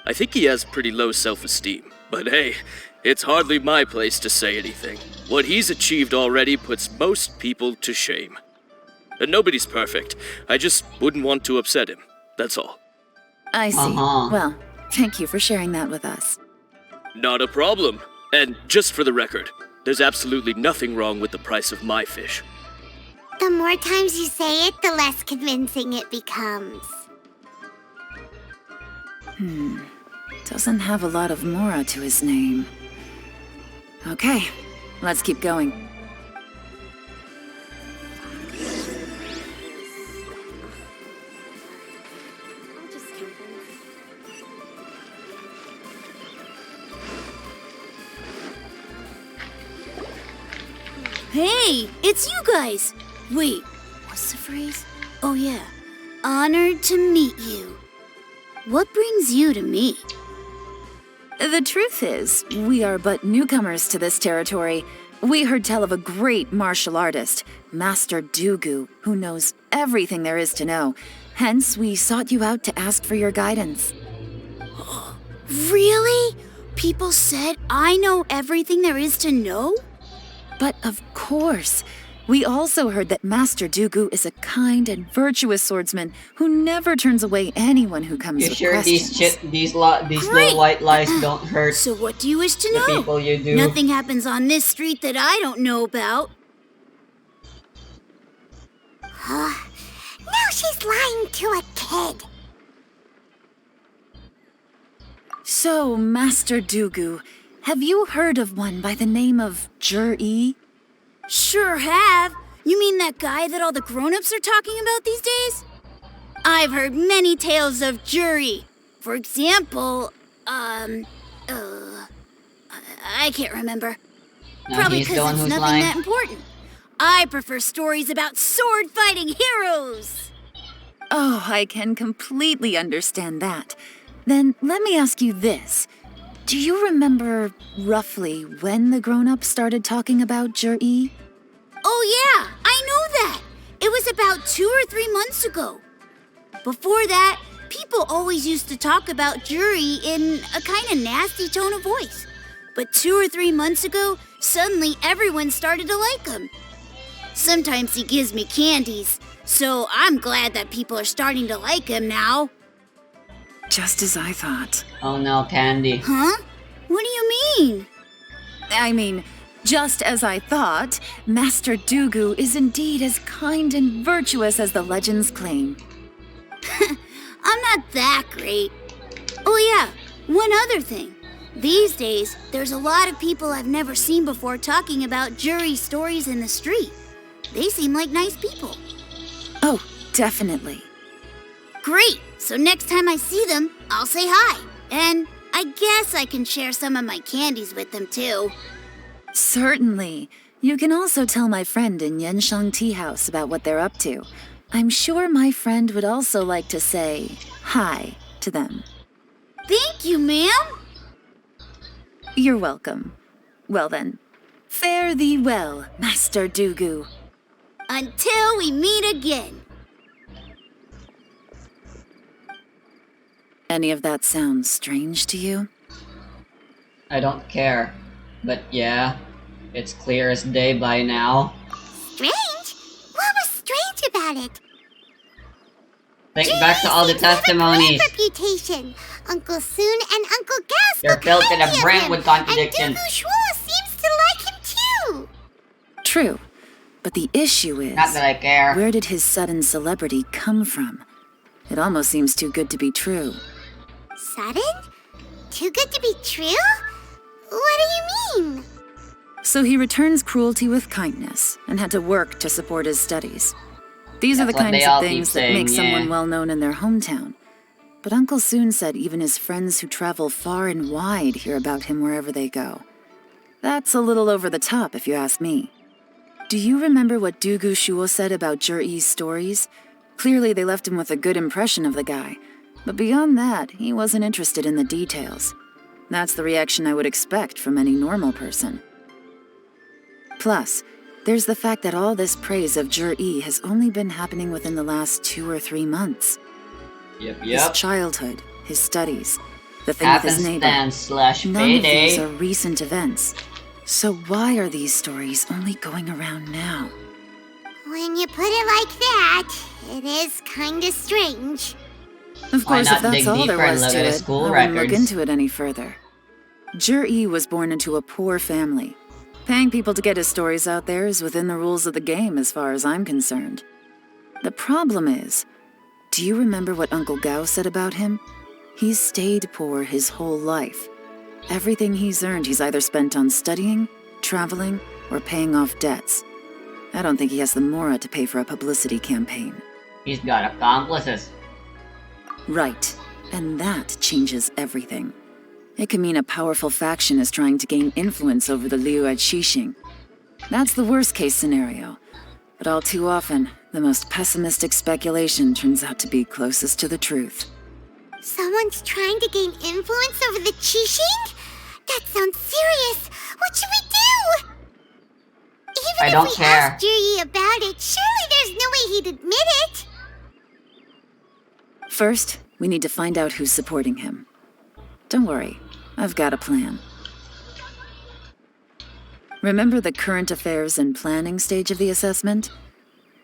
I think he has pretty low self-esteem, but hey, it's hardly my place to say anything. What he's achieved already puts most people to shame. And nobody's perfect. I just wouldn't want to upset him. That's all. I see. Well, thank you for sharing that with us. Not a problem. And just for the record, there's absolutely nothing wrong with the price of my fish. The more times you say it, the less convincing it becomes. Doesn't have a lot of mora to his name. Okay, let's keep going. Hey, it's you guys! Wait, what's the phrase? Oh yeah, honored to meet you. What brings you to me? The truth is, we are but newcomers to this territory. We heard tell of a great martial artist, Master Dugu, who knows everything there is to know. Hence, we sought you out to ask for your guidance. Really? People said I know everything there is to know? But of course, we also heard that Master Dugu is a kind and virtuous swordsman who never turns away anyone who comes with questions. These little white lies don't hurt? So what do you wish to the know? People you do. Nothing happens on this street that I don't know about. Now she's lying to a kid. So, Master Dugu, have you heard of one by the name of Jur-E? Sure have. You mean that guy that all the grown-ups are talking about these days? I've heard many tales of Jur-E. For example, I can't remember. No, Probably he's the because one it's who's nothing lying. that important. I prefer stories about sword-fighting heroes. Oh, I can completely understand that. Then let me ask you this. Do you remember roughly when the grown-ups started talking about Jur-E? Oh yeah, I know that. It was about 2 or 3 months ago. Before that, people always used to talk about Jur-E in a kind of nasty tone of voice. But 2 or 3 months ago, suddenly everyone started to like him. Sometimes he gives me candies, so I'm glad that people are starting to like him now. Just as I thought. Oh no, candy. Huh? What do you mean? I mean, just as I thought, Master Dugu is indeed as kind and virtuous as the legends claim. I'm not that great. Oh yeah, one other thing. These days, there's a lot of people I've never seen before talking about Jur-E stories in the street. They seem like nice people. Oh, definitely. Great! So next time I see them, I'll say hi. And I guess I can share some of my candies with them too. Certainly. You can also tell my friend in Yenshang Tea House about what they're up to. I'm sure my friend would also like to say hi to them. Thank you, ma'am. You're welcome. Well then, fare thee well, Master Dugu. Until we meet again. Any of that sound strange to you? I don't care. But yeah, it's clear as day by now. Strange? What was strange about it? Think back to all the testimonies. Reputation. Uncle Soon and Uncle Gas You're filled to the highly of brim him, with contradictions. And Dugu Shuo seems to like him too. True. But the issue is, Not that I care. where did his sudden celebrity come from? It almost seems too good to be true. Sudden? Too good to be true? What do you mean? So he returns cruelty with kindness and had to work to support his studies. These are the That's what kinds they all of keep things that saying, make someone yeah. well known in their hometown. But Uncle Soon said even his friends who travel far and wide hear about him wherever they go. That's a little over the top, if you ask me. Do you remember what Dugu Shuo said about Jur-E's stories? Clearly they left him with a good impression of the guy. But beyond that, he wasn't interested in the details. That's the reaction I would expect from any normal person. Plus, there's the fact that all this praise of Jur-E has only been happening within the last 2 or 3 months. His childhood, his studies, the thing with his neighbor. Happenstance / None of these payday. are recent events. So why are these stories only going around now? When you put it like that, it is kinda strange. Of Why course, not if that's dig all there deeper and was look to at it, his school I wouldn't look records? into it any further. Jur-E was born into a poor family. Paying people to get his stories out there is within the rules of the game as far as I'm concerned. The problem is, do you remember what Uncle Gao said about him? He's stayed poor his whole life. Everything he's earned he's either spent on studying, traveling, or paying off debts. I don't think he has the mora to pay for a publicity campaign. He's got accomplices. Right, and that changes everything. It can mean a powerful faction is trying to gain influence over the Liu at Xixing. That's the worst case scenario. But all too often, the most pessimistic speculation turns out to be closest to the truth. Someone's trying to gain influence over the Qixing? That sounds serious. What should we do? I Even don't if we care. asked Juri about it, surely there's no way he'd admit it. First, we need to find out who's supporting him. Don't worry, I've got a plan. Remember the current affairs and planning stage of the assessment?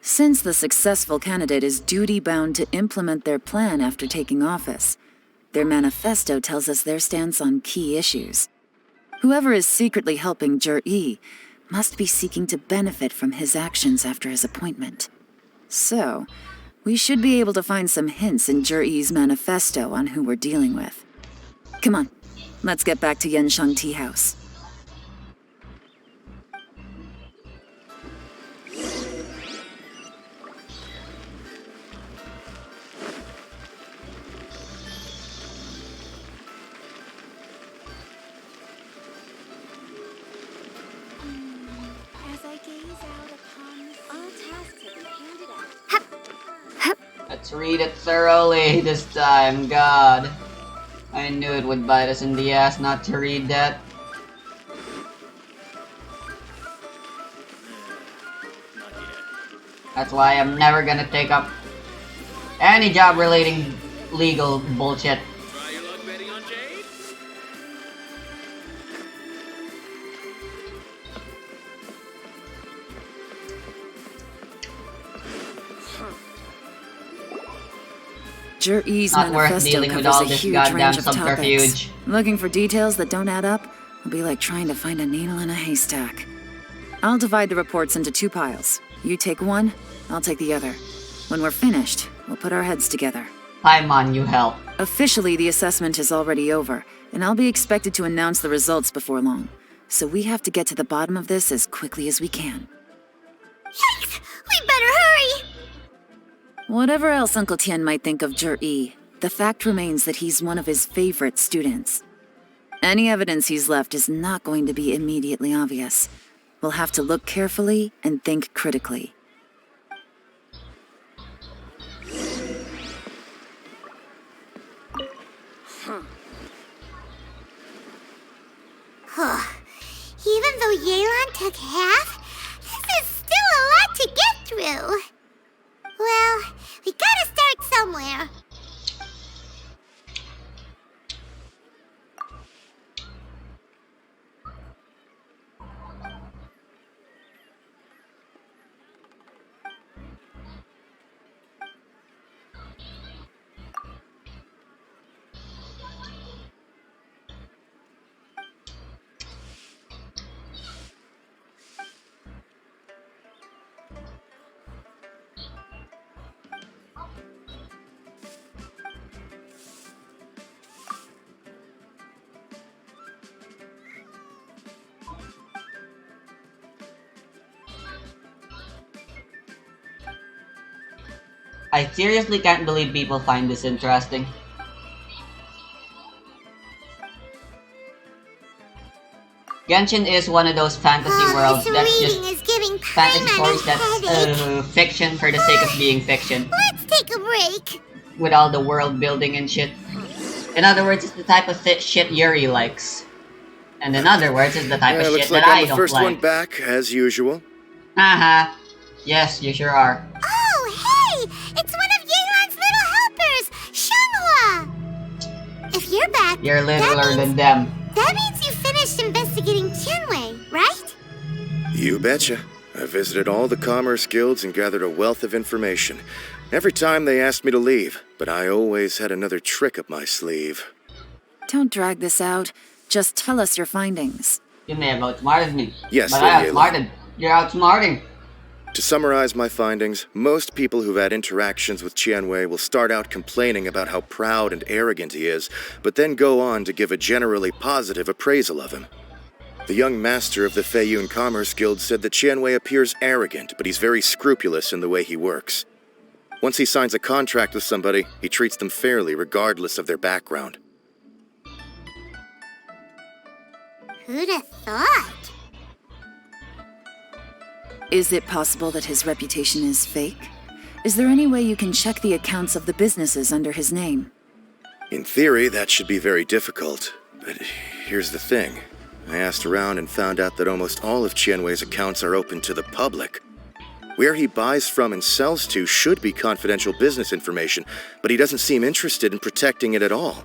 Since the successful candidate is duty-bound to implement their plan after taking office, their manifesto tells us their stance on key issues. Whoever is secretly helping Jur-E must be seeking to benefit from his actions after his appointment. So, we should be able to find some hints in Jur-E's manifesto on who we're dealing with. Come on, let's get back to Yenshang Tea House. As I gaze out upon all tasks have been handed out. Let's read it thoroughly this time, God. I knew it would bite us in the ass not to read that. That's why I'm never gonna take up any job relating legal bullshit. Try your luck betting on Jade? Jur-E's Not worth manifesto dealing with covers all a this huge goddamn range of subterfuge. topics. Looking for details that don't add up will be like trying to find a needle in a haystack. I'll divide the reports into 2 piles. You take one, I'll take the other. When we're finished, we'll put our heads together. Paimon, you help. Officially, the assessment is already over, and I'll be expected to announce the results before long. So we have to get to the bottom of this as quickly as we can. Yikes! We better hurry! Whatever else Uncle Tian might think of Jur-E, the fact remains that he's one of his favorite students. Any evidence he's left is not going to be immediately obvious. We'll have to look carefully and think critically. Even though Yelan took half, this is still a lot to get through. Well, we gotta start somewhere. I seriously can't believe people find this interesting. Genshin is one of those fantasy worlds This that's reading just is giving fantasy Paimon stories a that's headache. fiction for the sake of being fiction, Let's take a break. with all the world building and shit. In other words, it's the type of shit Yuri likes. And in other words, it's the type of Looks shit like that I'm I the don't first like. one back, as usual. Haha. Yes, you sure are. Oh, hey! It's one of Yelan's little helpers, Shanghua! If you're back, You're littler than them. that means you finished investigating Qianwei, right? You betcha. I visited all the commerce guilds and gathered a wealth of information. Every time they asked me to leave, but I always had another trick up my sleeve. Don't drag this out. Just tell us your findings. You may have outsmarted me. Yes, but I Lady Yelan. outsmarted. You're outsmarting. To summarize my findings, most people who've had interactions with Qianwei will start out complaining about how proud and arrogant he is, but then go on to give a generally positive appraisal of him. The young master of the Feiyun Commerce Guild said that Qianwei appears arrogant, but he's very scrupulous in the way he works. Once he signs a contract with somebody, he treats them fairly regardless of their background. Who'd have thought? Is it possible that his reputation is fake? Is there any way you can check the accounts of the businesses under his name? In theory, that should be very difficult, but here's the thing. I asked around and found out that almost all of Qianwei's accounts are open to the public. Where he buys from and sells to should be confidential business information, but he doesn't seem interested in protecting it at all.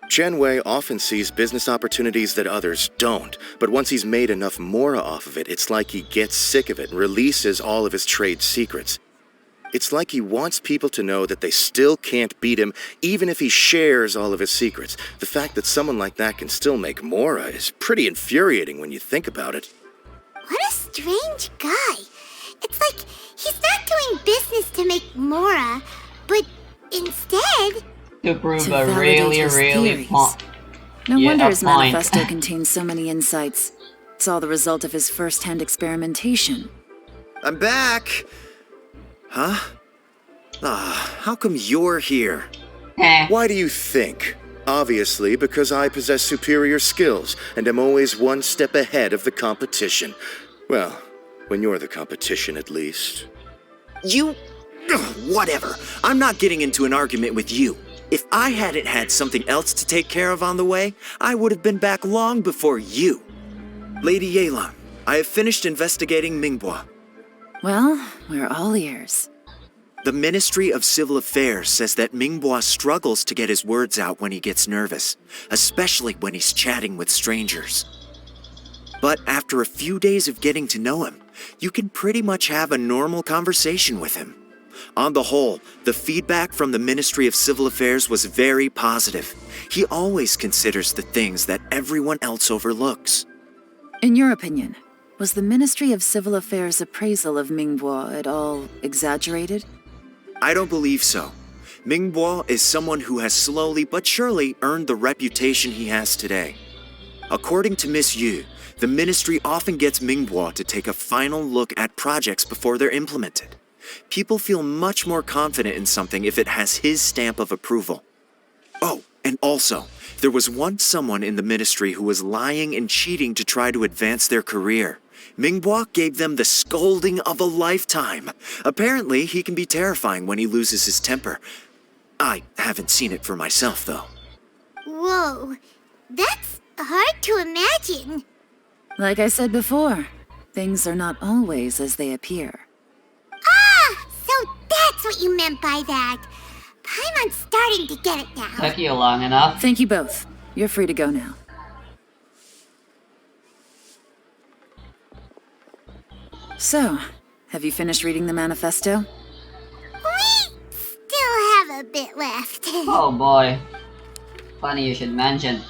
Qianwei often sees business opportunities that others don't, but once he's made enough mora off of it, it's like he gets sick of it and releases all of his trade secrets. It's like he wants people to know that they still can't beat him, even if he shares all of his secrets. The fact that someone like that can still make mora is pretty infuriating when you think about it. What a strange guy. It's like he's not doing business to make mora, but instead... To prove To a validate really, his really theories. point. No Yeah, wonder a his point. manifesto contains so many insights. It's all the result of his first-hand experimentation. I'm back! Huh? How come you're here? Why do you think? Obviously, because I possess superior skills and am always one step ahead of the competition. Well, when you're the competition, at least. You... Ugh, whatever. I'm not getting into an argument with you. If I hadn't had something else to take care of on the way, I would have been back long before you. Lady Yelan, I have finished investigating Mingbo. Well, we're all ears. The Ministry of Civil Affairs says that Mingbo struggles to get his words out when he gets nervous, especially when he's chatting with strangers. But after a few days of getting to know him, you can pretty much have a normal conversation with him. On the whole, the feedback from the Ministry of Civil Affairs was very positive. He always considers the things that everyone else overlooks. In your opinion, was the Ministry of Civil Affairs' appraisal of Mingbo at all exaggerated? I don't believe so. Mingbo is someone who has slowly but surely earned the reputation he has today. According to Miss Yu, the ministry often gets Mingbo to take a final look at projects before they're implemented. People feel much more confident in something if it has his stamp of approval. Oh, and also, there was once someone in the ministry who was lying and cheating to try to advance their career. Mingbo gave them the scolding of a lifetime. Apparently, he can be terrifying when he loses his temper. I haven't seen it for myself, though. Whoa, that's hard to imagine. Like I said before, things are not always as they appear. Ah, so that's what you meant by that. Paimon's starting to get it now. Took you long enough. Thank you both. You're free to go now. So, have you finished reading the manifesto? We still have a bit left. Oh boy. Funny you should mention.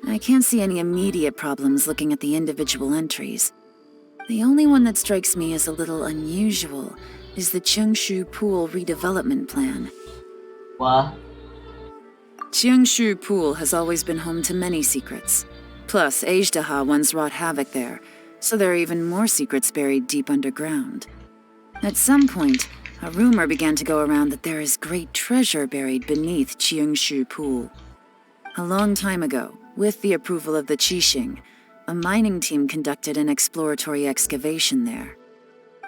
I can't see any immediate problems looking at the individual entries. The only one that strikes me as a little unusual is the Cheungshu Pool redevelopment plan. What? Cheungshu Pool has always been home to many secrets. Plus, Ajdaha once wrought havoc there, so there are even more secrets buried deep underground. At some point, a rumor began to go around that there is great treasure buried beneath Cheungshu Pool. A long time ago, with the approval of the Qixing, a mining team conducted an exploratory excavation there.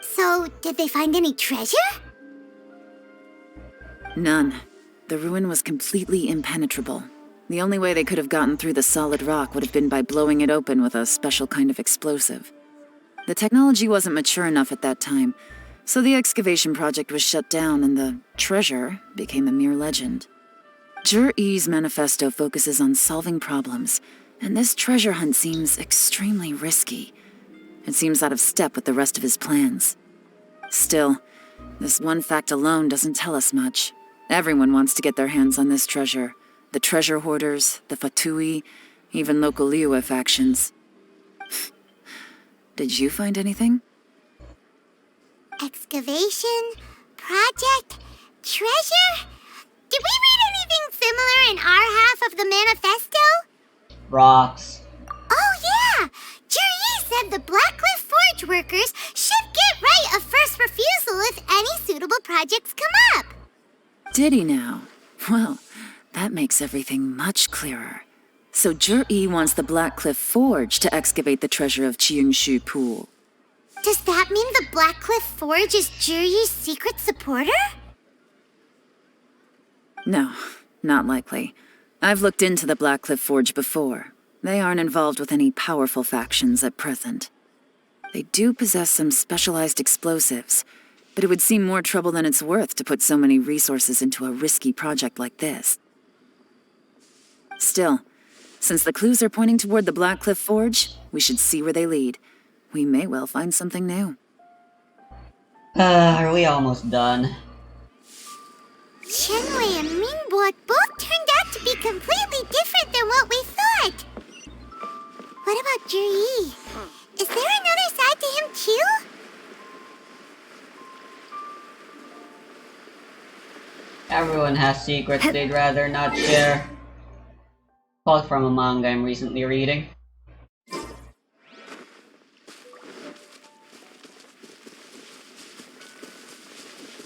So, did they find any treasure? None. The ruin was completely impenetrable. The only way they could have gotten through the solid rock would have been by blowing it open with a special kind of explosive. The technology wasn't mature enough at that time, so the excavation project was shut down and the treasure became a mere legend. Jur-E's manifesto focuses on solving problems, and this treasure hunt seems extremely risky. It seems out of step with the rest of his plans. Still, this one fact alone doesn't tell us much. Everyone wants to get their hands on this treasure. The treasure hoarders, the Fatui, even local Liyue factions. Did you find anything? Excavation, project, treasure? Did we read anything similar in our half of the manifesto? Rocks. Oh yeah! Juri said the Blackcliff Forge workers should get right of first refusal if any suitable projects come up. Did he now? Well, that makes everything much clearer. So Jur-E wants the Blackcliff Forge to excavate the treasure of Qiangshu Pool. Does that mean the Blackcliff Forge is Juri's secret supporter? No, not likely. I've looked into the Blackcliff Forge before. They aren't involved with any powerful factions at present. They do possess some specialized explosives, but it would seem more trouble than it's worth to put so many resources into a risky project like this. Still, since the clues are pointing toward the Blackcliff Forge, we should see where they lead. We may well find something new. Are we almost done? Qianwei and Mingbo both turned out to be completely different than what we thought. What about Juri? Is there another side to him too? Everyone has secrets they'd rather not share. Quote from a manga I'm recently reading.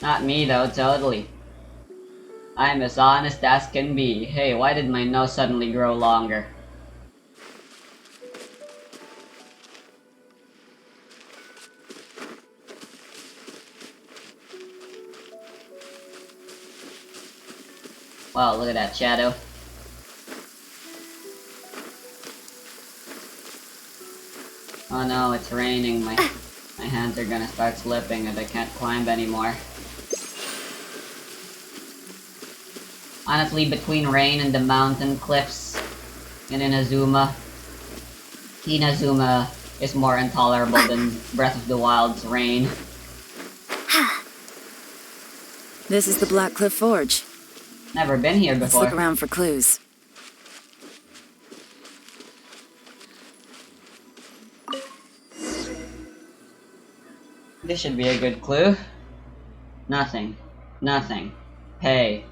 Not me though, totally. I'm as honest as can be. Hey, why did my nose suddenly grow longer? Wow, look at that shadow. Oh no, it's raining. My hands are gonna start slipping and I can't climb anymore. Honestly, between rain and the mountain cliffs in Inazuma is more intolerable than Breath of the Wild's rain. This is the Blackcliff Forge. Never been here Let's before. look around for clues. This should be a good clue. Nothing. Nothing. Hey.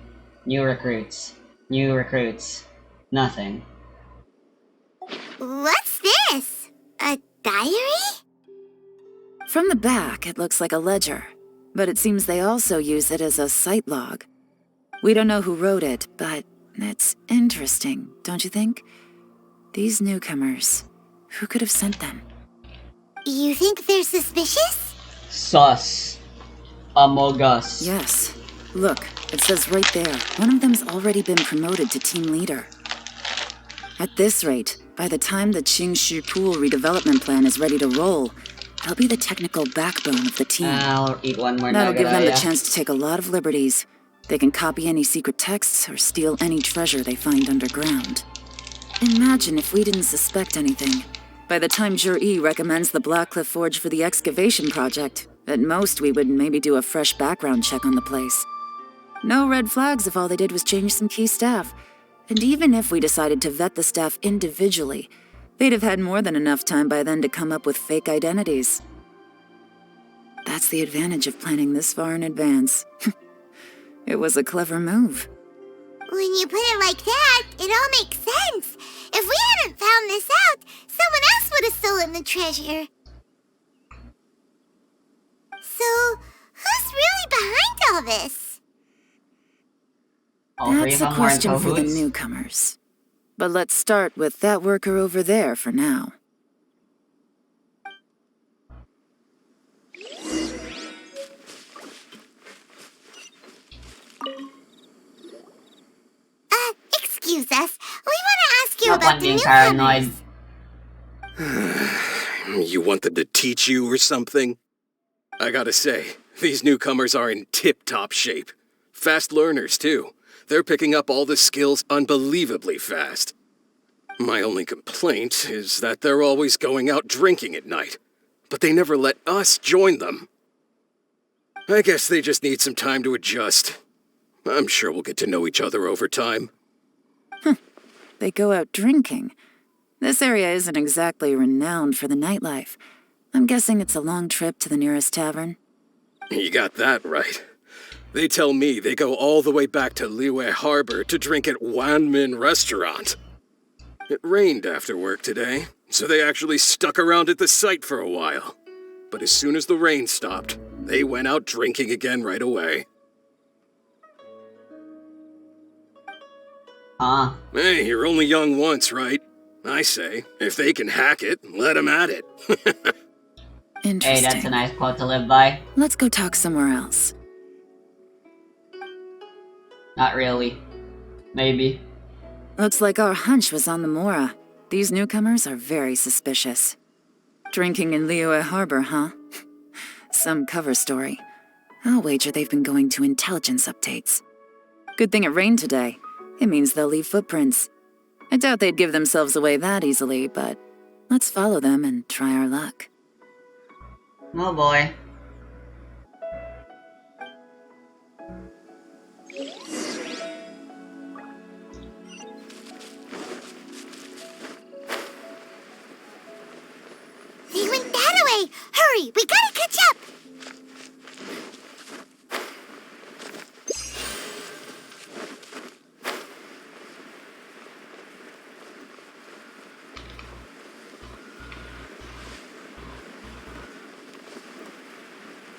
New recruits. New recruits. Nothing. What's this? A diary? From the back, it looks like a ledger, but it seems they also use it as a site log. We don't know who wrote it, but it's interesting, don't you think? These newcomers, who could have sent them? You think they're suspicious? Sus. Among Us. Yes. Look, it says right there, one of them's already been promoted to team leader. At this rate, by the time the Qiangshu Pool redevelopment plan is ready to roll, they'll be the technical backbone of the team. I'll eat one more That'll nugget, give them the yeah. chance to take a lot of liberties. They can copy any secret texts or steal any treasure they find underground. Imagine if we didn't suspect anything. By the time Jur-E recommends the Blackcliff Forge for the excavation project, at most we would maybe do a fresh background check on the place. No red flags if all they did was change some key staff. And even if we decided to vet the staff individually, they'd have had more than enough time by then to come up with fake identities. That's the advantage of planning this far in advance. It was a clever move. When you put it like that, it all makes sense. If we hadn't found this out, someone else would have stolen the treasure. So, who's really behind all this? All three That's of a them were in question for the cahoots? newcomers. But let's start with that worker over there for now. Excuse us. you Up about on the being newcomers. paranoid. You want them to teach you or something? I gotta say, these newcomers are in tip-top shape. Fast learners, too. They're picking up all the skills unbelievably fast. My only complaint is that they're always going out drinking at night, but they never let us join them. I guess they just need some time to adjust. I'm sure we'll get to know each other over time. They go out drinking. This area isn't exactly renowned for the nightlife. I'm guessing it's a long trip to the nearest tavern. You got that right. They tell me they go all the way back to Liyue Harbor to drink at Wanmin Restaurant. It rained after work today, so they actually stuck around at the site for a while. But as soon as the rain stopped, they went out drinking again right away. Hey, you're only young once, right? I say, if they can hack it, let them at it. Interesting. Hey, that's a nice quote to live by. Let's go talk somewhere else. Not really. Maybe. Looks like our hunch was on the Mora. These newcomers are very suspicious. Drinking in Liyue Harbor, huh? Some cover story. I'll wager they've been going to intelligence updates. Good thing it rained today. It means they'll leave footprints. I doubt they'd give themselves away that easily, but let's follow them and try our luck. Oh boy. They went that way! Hurry, we gotta catch up!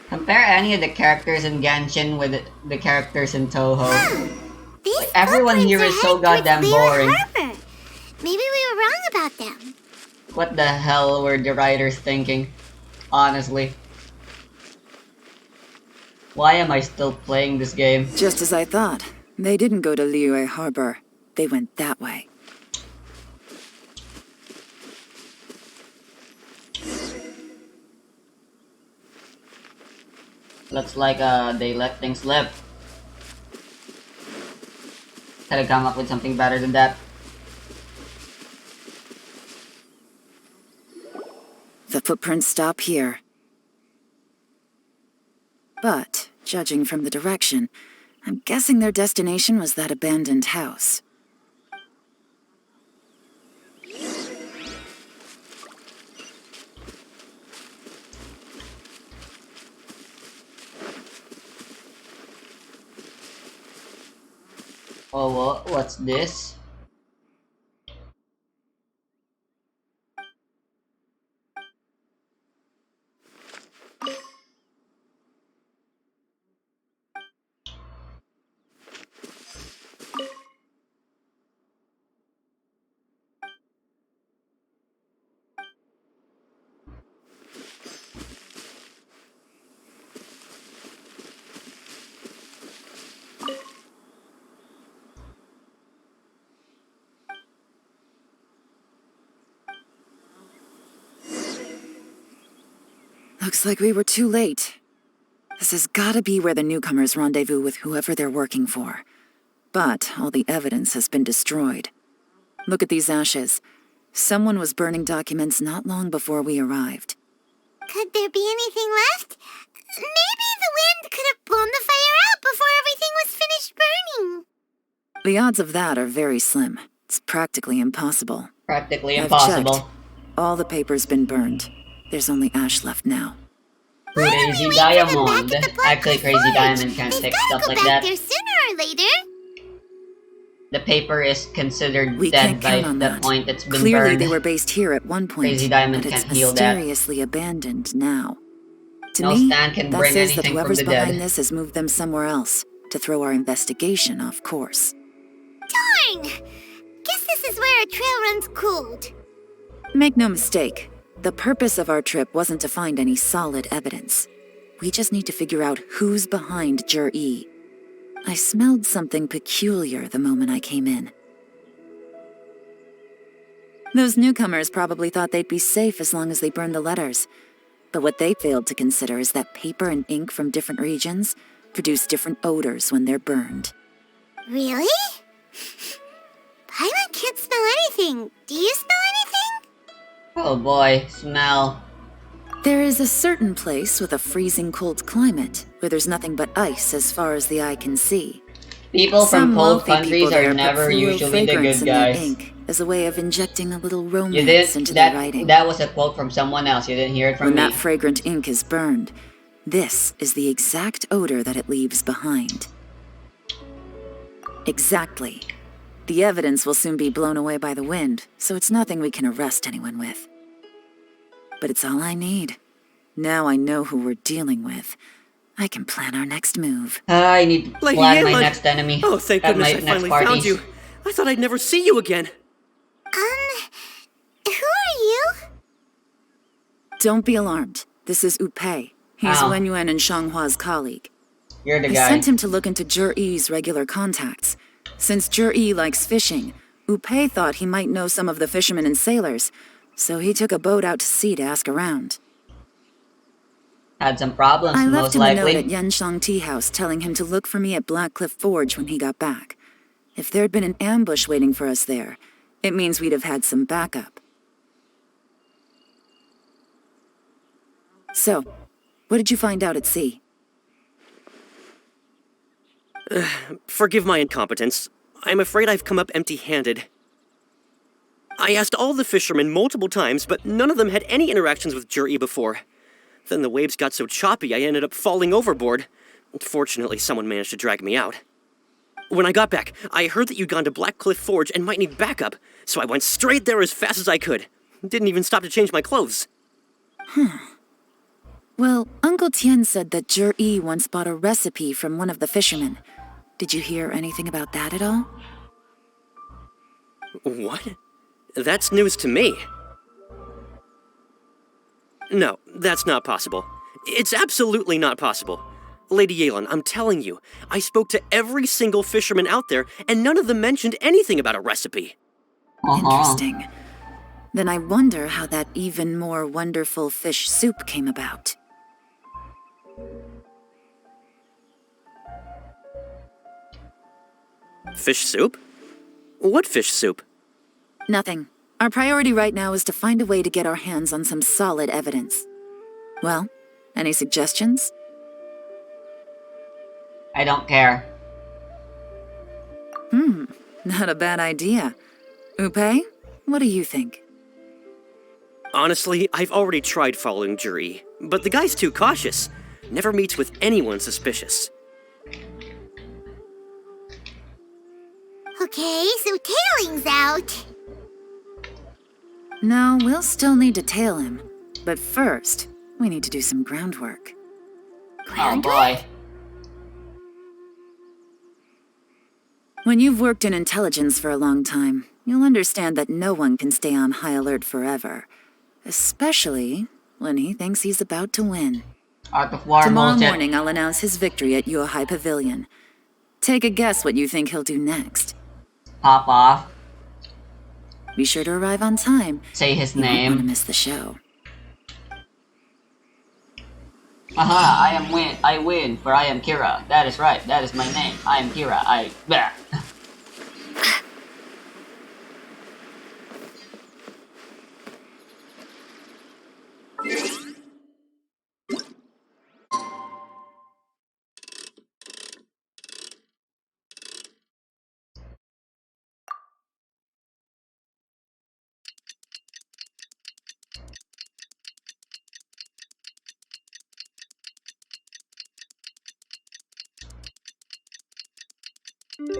Compare any of the characters in Genshin with the characters in Toho. These Like, everyone here is so goddamn boring. Harbor. Maybe we were wrong about them. What the hell were the writers thinking? Honestly. Why am I still playing this game? Just as I thought. They didn't go to Liyue Harbor. They went that way. Looks like they let things slip. Gotta come up with something better than that. The footprints stop here. But, judging from the direction, I'm guessing their destination was that abandoned house. Oh, what's this? Looks like we were too late. This has gotta be where the newcomers rendezvous with whoever they're working for. But all the evidence has been destroyed. Look at these ashes. Someone was burning documents not long before we arrived. Could there be anything left? Maybe the wind could have blown the fire out before everything was finished burning. The odds of that are very slim. It's practically impossible. Practically I've impossible. checked. All the paper's been burned. There's only ash left now. Crazy Diamond. Actually, Crazy Diamond can't fix stuff like that. There sooner or later. The paper is considered We dead can't by count on the that. point it's been Clearly burned. they were based here at one point, Crazy Diamond but it's can't heal that. mysteriously abandoned now. To No me, Stan can that bring says that anything from whoever's the behind dead. this has moved them somewhere else to throw our investigation off course. Darn! Guess this is where our trail runs cold. Make no mistake, the purpose of our trip wasn't to find any solid evidence. We just need to figure out who's behind Jur-E. I smelled something peculiar the moment I came in. Those newcomers probably thought they'd be safe as long as they burned the letters. But what they failed to consider is that paper and ink from different regions produce different odors when they're burned. Really? Paimon can't smell anything. Do you smell anything? Oh boy, smell. There is a certain place with a freezing cold climate where there's nothing but ice as far as the eye can see. People from Some cold wealthy countries people are there never put floral usually the fragrance good in their guys. ink as a way of injecting a little You romance did into their that. writing. That was a quote from someone else. You didn't hear it from When me. that fragrant ink is burned, this is the exact odor that it leaves behind. Exactly. The evidence will soon be blown away by the wind, so it's nothing we can arrest anyone with. But it's all I need. Now I know who we're dealing with. I can plan our next move. I need to Lady plan my Yelan! next enemy. Oh, thank at goodness my I next finally parties. found you. I thought I'd never see you again. Who are you? Don't be alarmed. This is Upei. He's Ow. Wenyuan and Shanghua's colleague. You're the I guy. sent him to look into Zhi-Yi's regular contacts. Since Zhi-Yi likes fishing, Upei thought he might know some of the fishermen and sailors, so he took a boat out to sea to ask around. Had some problems, I left most him a note likely. at Yanshang Tea House telling him to look for me at Blackcliff Forge when he got back. If there'd been an ambush waiting for us there, it means we'd have had some backup. So, what did you find out at sea? Forgive my incompetence. I'm afraid I've come up empty-handed. I asked all the fishermen multiple times, but none of them had any interactions with Zhi-Yi before. Then the waves got so choppy I ended up falling overboard. Fortunately, someone managed to drag me out. When I got back, I heard that you'd gone to Blackcliff Forge and might need backup, so I went straight there as fast as I could. Didn't even stop to change my clothes. Well, Uncle Tien said that Zhi-Yi once bought a recipe from one of the fishermen. Did you hear anything about that at all? What? That's news to me. No, that's not possible. It's absolutely not possible. Lady Yelan, I'm telling you, I spoke to every single fisherman out there, and none of them mentioned anything about a recipe. Interesting. Then I wonder how that even more wonderful fish soup came about. Fish soup? What fish soup? Nothing. Our priority right now is to find a way to get our hands on some solid evidence. Well, any suggestions? I don't care. Not a bad idea. Upei, what do you think? Honestly, I've already tried following Zhi-Yi, but the guy's too cautious. Never meets with anyone suspicious. Okay, so tailing's out. No, we'll still need to tail him. But first, we need to do some groundwork. Oh boy. When you've worked in intelligence for a long time, you'll understand that no one can stay on high alert forever. Especially when he thinks he's about to win. Art of War Tomorrow bullshit. morning, I'll announce his victory at Yuehai Pavilion. Take a guess what you think he'll do next. Pop off. Be sure to arrive on time. Say his You won't want to name. miss the show. Aha, I win, for I am Kira. That is right, that is my name. I am Kira, Bah.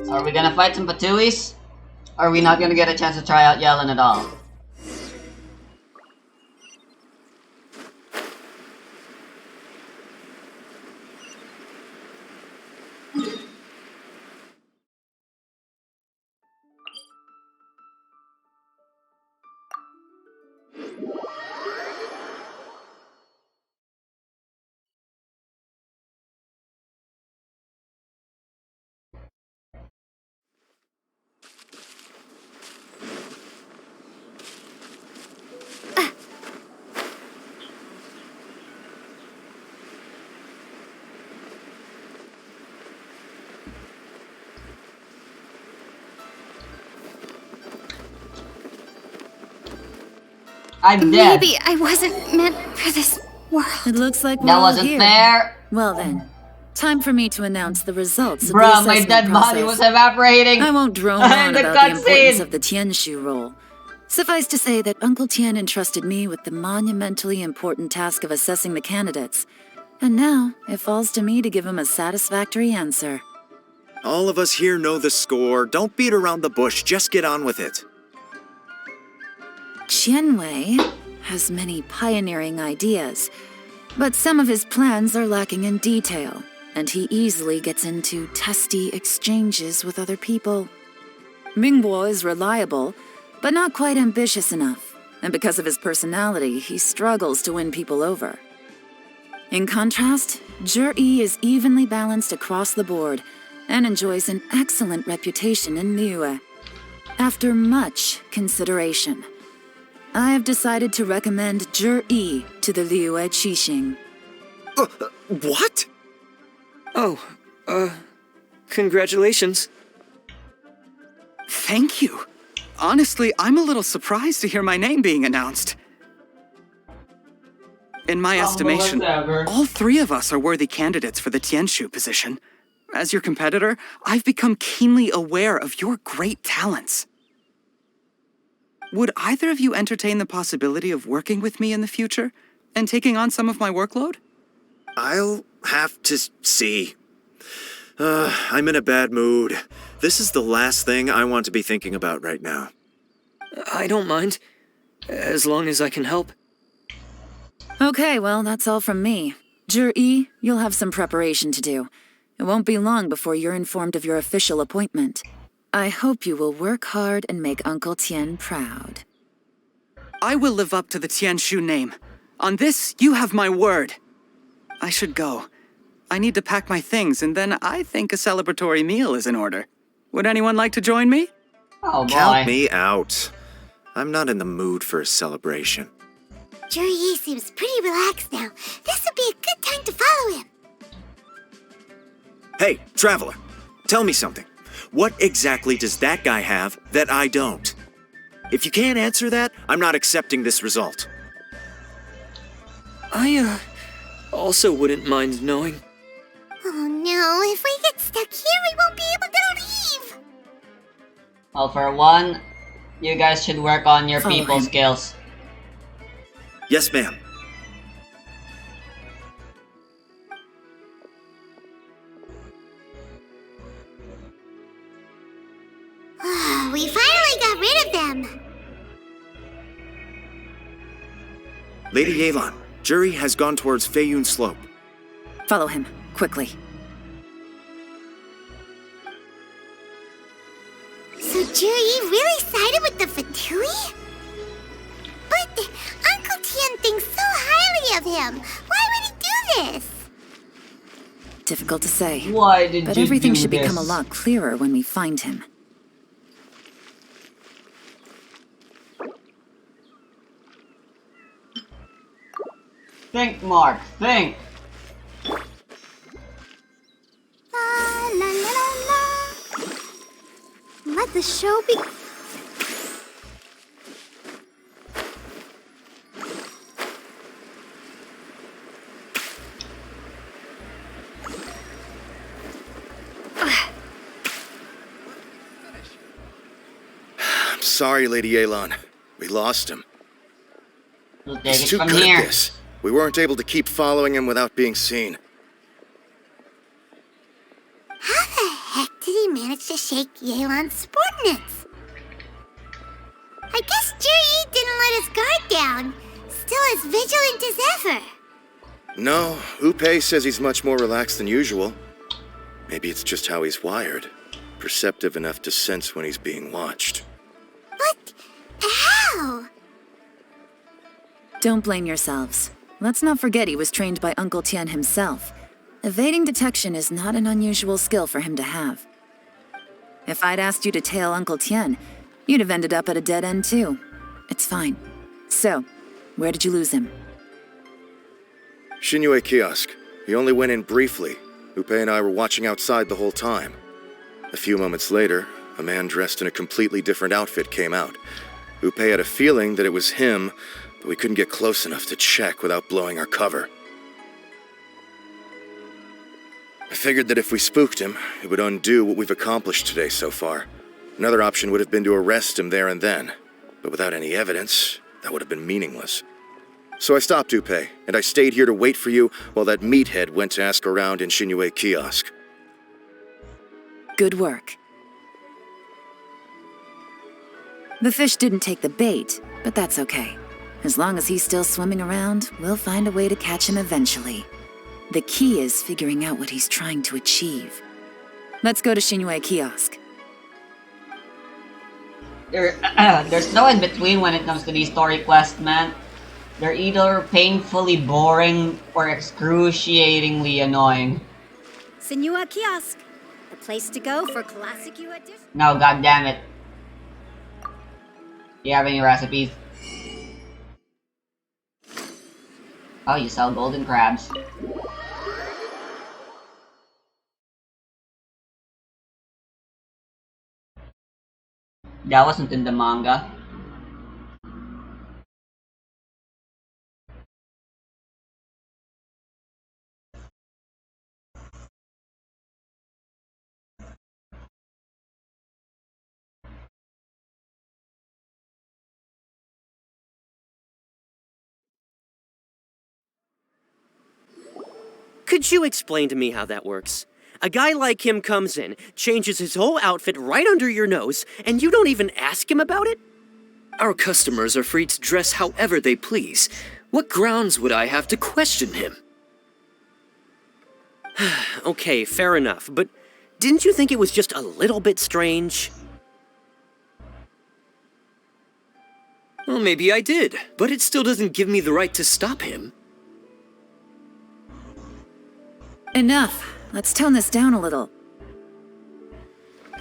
Are we gonna fight some Patuis? Or are we not gonna get a chance to try out Yelan at all? I'm dead. Maybe I wasn't meant for this world. It looks like we're That all wasn't here. fair. Well then, time for me to announce the results of the Bruh, my assessment dead process. body was evaporating. I won't drone on The about the importance cutscene. of the Tianshu role. Suffice to say that Uncle Tian entrusted me with the monumentally important task of assessing the candidates. And now, it falls to me to give him a satisfactory answer. All of us here know the score. Don't beat around the bush, just get on with it. Qianwei has many pioneering ideas, but some of his plans are lacking in detail, and he easily gets into testy exchanges with other people. Mingbo is reliable, but not quite ambitious enough, and because of his personality, he struggles to win people over. In contrast, Zhi is evenly balanced across the board and enjoys an excellent reputation in Liyue. After much consideration, I have decided to recommend Zhi to the Liyue Qixing. What? Oh, congratulations. Thank you. Honestly, I'm a little surprised to hear my name being announced. In my estimation, whatever. all three of us are worthy candidates for the Tianshu position. As your competitor, I've become keenly aware of your great talents. Would either of you entertain the possibility of working with me in the future and taking on some of my workload? I'll have to see. I'm in a bad mood. This is the last thing I want to be thinking about right now. I don't mind, as long as I can help. Okay, well, that's all from me. Zhi, you'll have some preparation to do. It won't be long before you're informed of your official appointment. I hope you will work hard and make Uncle Tian proud. I will live up to the Tianshu name. On this, you have my word. I should go. I need to pack my things, and then I think a celebratory meal is in order. Would anyone like to join me? Oh boy. Count me out. I'm not in the mood for a celebration. Zhi seems pretty relaxed now. This would be a good time to follow him. Hey, traveler, tell me something. What exactly does that guy have that I don't? If you can't answer that, I'm not accepting this result. I, also wouldn't mind knowing. Oh no, if we get stuck here, we won't be able to leave. Well, for one, you guys should work on your Follow people him. skills. Yes, ma'am. We finally got rid of them. Lady Yelan, Zhi has gone towards Feiyun Slope. Follow him, quickly. So Zhi really sided with the Fatui? But Uncle Tian thinks so highly of him. Why would he do this? Difficult to say. Why did But you everything do should become a this? lot clearer when we find him. Think, Mark, think. La la la la la. Let the show be. I'm sorry, Lady Yelan. We lost him. We'll take He's it too from good here. at this. We weren't able to keep following him without being seen. How the heck did he manage to shake Yelan's subordinates? I guess Zhi didn't let his guard down. Still as vigilant as ever. No, Upei says he's much more relaxed than usual. Maybe it's just how he's wired. Perceptive enough to sense when he's being watched. But how? Don't blame yourselves. Let's not forget he was trained by Uncle Tian himself. Evading detection is not an unusual skill for him to have. If I'd asked you to tail Uncle Tian, you'd have ended up at a dead end too. It's fine. So, where did you lose him? Shinyue kiosk. He only went in briefly. Upei and I were watching outside the whole time. A few moments later, a man dressed in a completely different outfit came out. Upei had a feeling that it was him, but we couldn't get close enough to check without blowing our cover. I figured that if we spooked him, it would undo what we've accomplished today so far. Another option would have been to arrest him there and then, but without any evidence, that would have been meaningless. So I stopped Upe, and I stayed here to wait for you while that meathead went to ask around in Shinyue Kiosk. Good work. The fish didn't take the bait, but that's okay. As long as he's still swimming around, we'll find a way to catch him eventually. The key is figuring out what he's trying to achieve. Let's go to Shinyue Kiosk. There's no in between when it comes to these story quests, man. They're either painfully boring or excruciatingly annoying. Senua Kiosk, the place to go for classic U edition. No, goddammit. Do you have any recipes? Oh, you sell golden crabs. That wasn't in the manga. Could you explain to me how that works? A guy like him comes in, changes his whole outfit right under your nose, and you don't even ask him about it? Our customers are free to dress however they please. What grounds would I have to question him? Okay, fair enough, but didn't you think it was just a little bit strange? Well, maybe I did, but it still doesn't give me the right to stop him. Enough. Let's tone this down a little.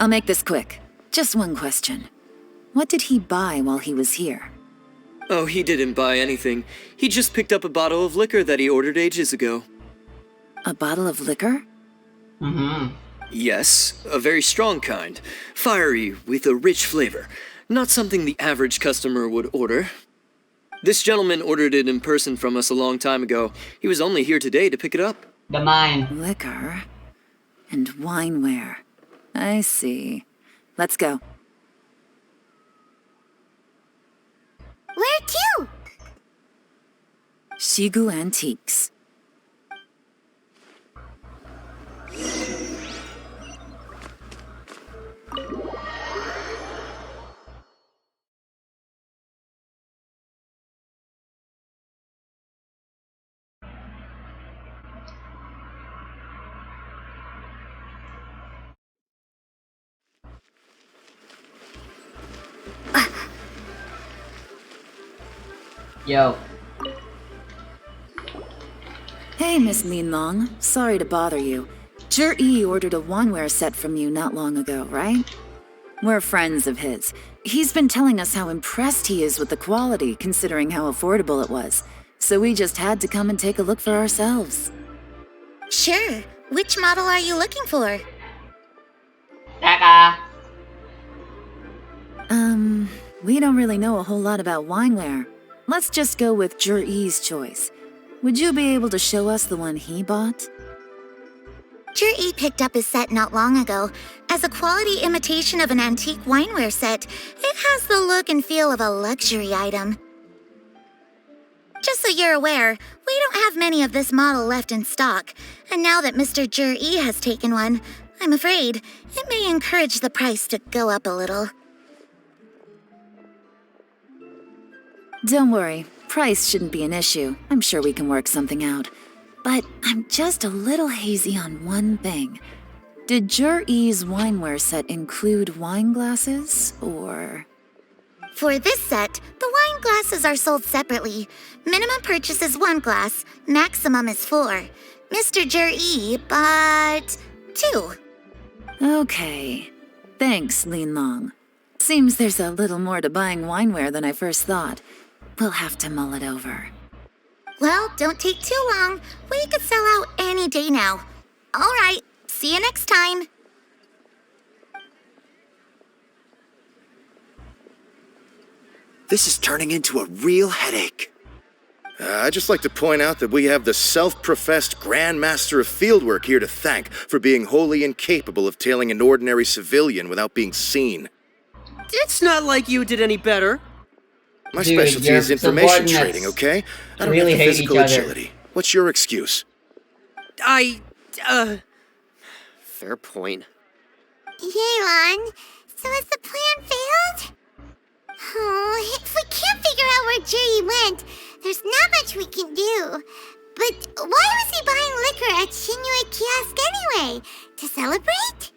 I'll make this quick. Just one question. What did he buy while he was here? Oh, he didn't buy anything. He just picked up a bottle of liquor that he ordered ages ago. A bottle of liquor? Mm-hmm. Yes, a very strong kind. Fiery, with a rich flavor. Not something the average customer would order. This gentleman ordered it in person from us a long time ago. He was only here today to pick it up. The mine. Liquor and wineware. I see. Let's go. Where to? Shigu Antiques. Yo. Hey, Miss Linlong. Sorry to bother you. Jur-E ordered a wineware set from you not long ago, right? We're friends of his. He's been telling us how impressed he is with the quality, considering how affordable it was. So we just had to come and take a look for ourselves. Sure. Which model are you looking for? Taka. We don't really know a whole lot about wineware. Let's just go with Jur-E's choice. Would you be able to show us the one he bought? Jur-E picked up his set not long ago. As a quality imitation of an antique wineware set, it has the look and feel of a luxury item. Just so you're aware, we don't have many of this model left in stock, and now that Mr. Jur-E has taken one, I'm afraid it may encourage the price to go up a little. Don't worry, price shouldn't be an issue. I'm sure we can work something out. But I'm just a little hazy on one thing. Did Jur-E's wineware set include wine glasses, or...? For this set, the wine glasses are sold separately. Minimum purchase is 1 glass, maximum is 4. Mr. Jur-E bought 2. Okay. Thanks, Linlong. Seems there's a little more to buying wineware than I first thought. We'll have to mull it over. Well, don't take too long. We could sell out any day now. All right, see you next time. This is turning into a real headache. I'd just like to point out that we have the self-professed Grand Master of Fieldwork here to thank for being wholly incapable of tailing an ordinary civilian without being seen. It's not like you did any better. My Dude, specialty your is information subordinates trading, okay? I don't really have the hate physical each other. agility. What's your excuse? Fair point. Yelan, so has the plan failed? Oh, if we can't figure out where Jerry went, there's not much we can do. But why was he buying liquor at Shinue Kiosk anyway? To celebrate?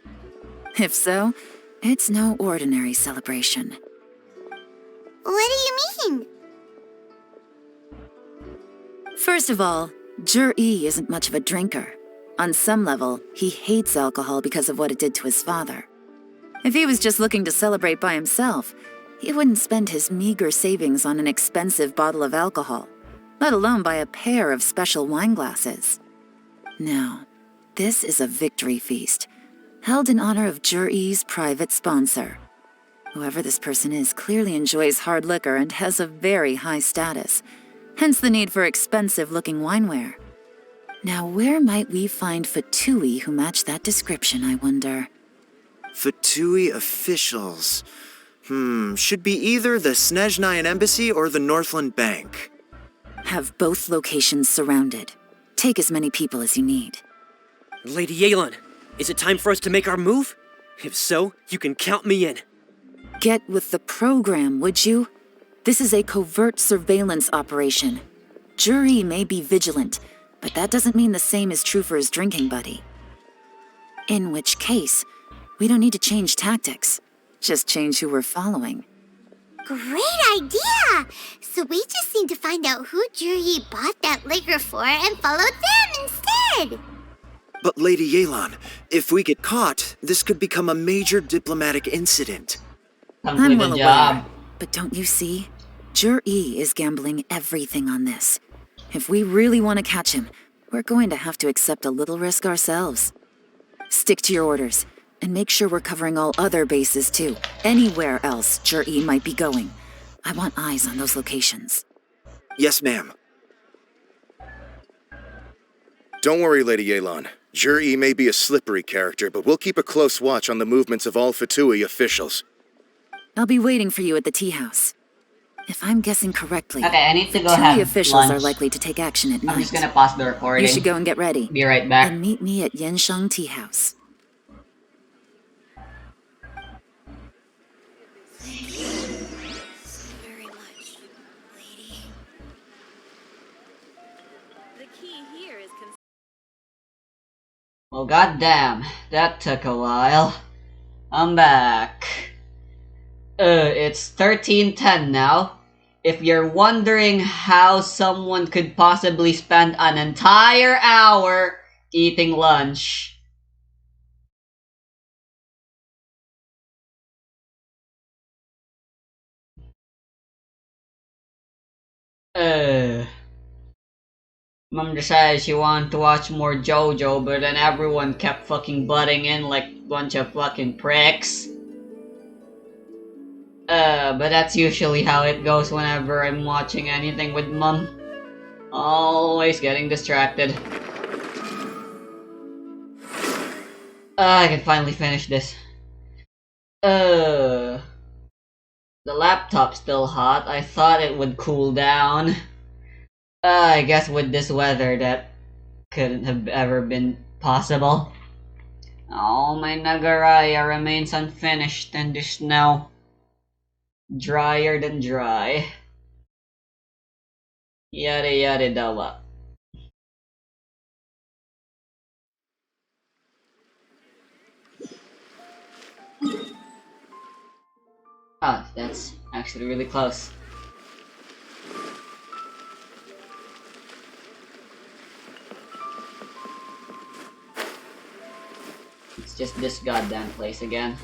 If so, it's no ordinary celebration. What do you mean? First of all, Jur-E isn't much of a drinker. On some level, he hates alcohol because of what it did to his father. If he was just looking to celebrate by himself, he wouldn't spend his meager savings on an expensive bottle of alcohol, let alone buy a pair of special wine glasses. No, this is a victory feast, held in honor of Jur-E's private sponsor. Whoever this person is clearly enjoys hard liquor and has a very high status, hence the need for expensive-looking wineware. Now, where might we find Fatui who match that description, I wonder? Fatui officials. Should be either the Snezhnayan Embassy or the Northland Bank. Have both locations surrounded. Take as many people as you need. Lady Yelan, is it time for us to make our move? If so, you can count me in. Get with the program, would you? This is a covert surveillance operation. Jur-E may be vigilant, but that doesn't mean the same is true for his drinking buddy. In which case, we don't need to change tactics. Just change who we're following. Great idea! So we just need to find out who Jur-E bought that liquor for and follow them instead! But Lady Yelan, if we get caught, this could become a major diplomatic incident. I'm well aware, but don't you see? Jur-E is gambling everything on this. If we really want to catch him, we're going to have to accept a little risk ourselves. Stick to your orders, and make sure we're covering all other bases too. Anywhere else Jur-E might be going. I want eyes on those locations. Yes, ma'am. Don't worry, Lady Yelan. Jur-E may be a slippery character, but we'll keep a close watch on the movements of all Fatui officials. I'll be waiting for you at the tea house. If I'm guessing correctly, Okay, I need to go Fatui have officials lunch. are likely to take action at night. I'm just gonna pause the recording. You should go and get ready. Be right back. And meet me at Yenshang Tea House. Very much, lady. The key here is Well, goddamn, that took a while. I'm back. It's 13:10 now. If you're wondering how someone could possibly spend an entire hour eating lunch, Mom decided she wanted to watch more JoJo, but then everyone kept fucking butting in like a bunch of fucking pricks. But that's usually how it goes whenever I'm watching anything with Mom. Always getting distracted. I can finally finish this. The laptop's still hot. I thought it would cool down. I guess with this weather that couldn't have ever been possible. Oh, my Nagaraya remains unfinished in the snow. Drier than dry. Yada yada dawa. Ah, that's actually really close. It's just this goddamn place again.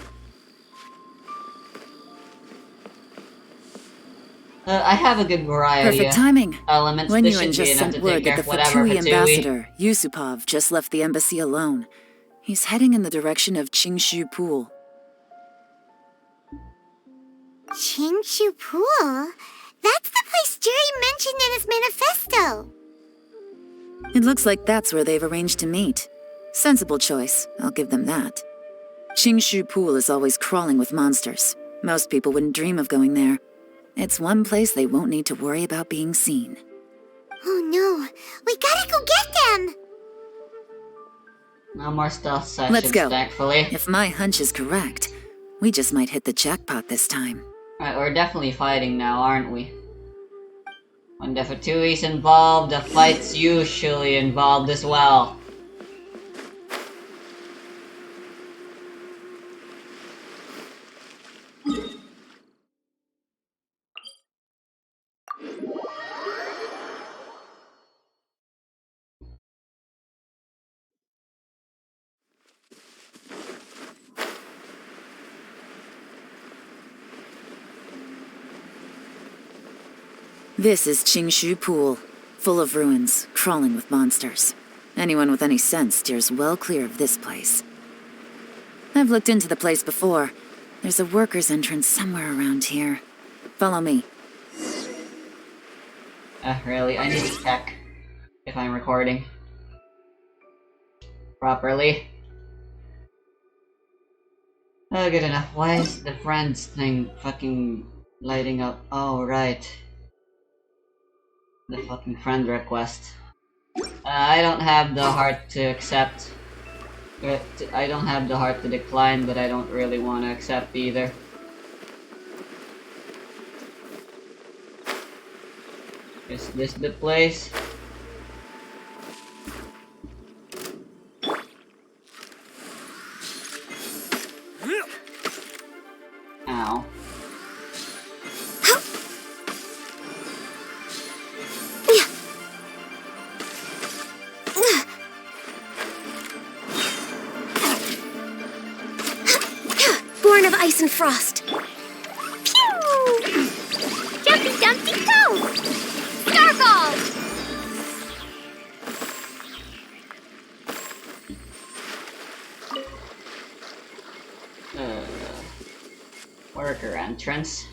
I have a good variety Perfect of timing. elements. When This Yuan should be just enough to sent take word care that of the whatever Fatui Fatui. ambassador, Yusupov, just left the embassy alone. He's heading in the direction of Qingshu Pool. Qingshu Pool? That's the place Jerry mentioned in his manifesto. It looks like that's where they've arranged to meet. Sensible choice, I'll give them that. Qingshu Pool is always crawling with monsters. Most people wouldn't dream of going there. It's one place they won't need to worry about being seen. Oh no, we gotta go get them! No more stealth sessions, Let's go. thankfully. If my hunch is correct, we just might hit the jackpot this time. Alright, we're definitely fighting now, aren't we? When the Fatui's involved, the fight's usually involved as well. This is Qingshu Pool, full of ruins, crawling with monsters. Anyone with any sense steers well clear of this place. I've looked into the place before. There's a worker's entrance somewhere around here. Follow me. Really? I need to check if I'm recording properly. Oh, good enough. Why is the friends thing fucking lighting up? Oh, right. The fucking friend request. I don't have the heart to accept. I don't have the heart to decline, but I don't really want to accept either. Is this the place? Ow. Born of ice and frost. Pew! Jumpy Dumpty Go! Starball! Worker entrance.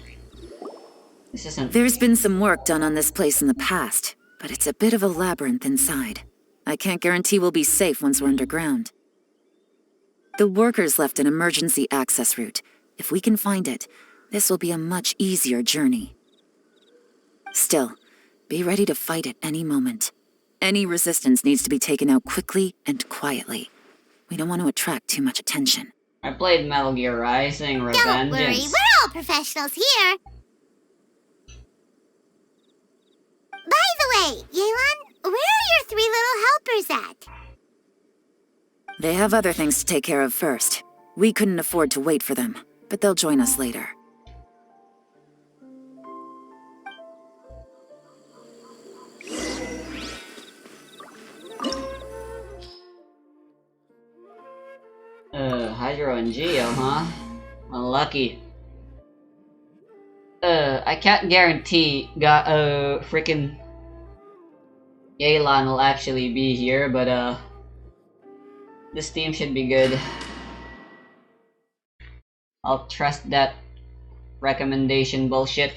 This isn't. There's been some work done on this place in the past, but it's a bit of a labyrinth inside. I can't guarantee we'll be safe once we're underground. The workers left an emergency access route. If we can find it, this will be a much easier journey. Still, be ready to fight at any moment. Any resistance needs to be taken out quickly and quietly. We don't want to attract too much attention. I played Metal Gear Rising, Don't Revengeance. worry, we're all professionals here. By the way, Yelan, where are your three little helpers at? They have other things to take care of first. We couldn't afford to wait for them, but they'll join us later. Hydro and Geo, huh? Unlucky. I can't guarantee freaking Yelan will actually be here, but this team should be good. I'll trust that recommendation bullshit.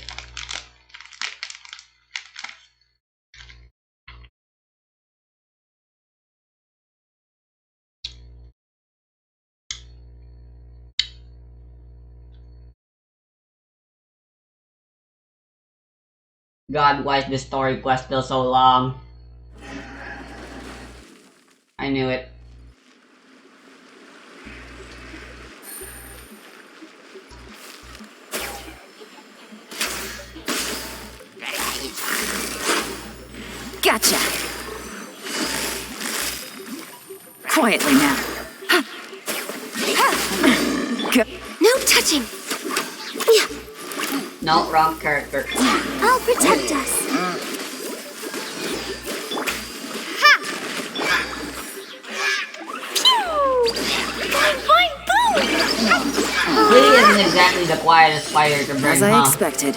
God, why is this story quest still so long? I knew it. Gotcha! Quietly now. No touching! No, wrong character. I'll protect us. He isn't exactly the quietest fighter to bring, As I expected,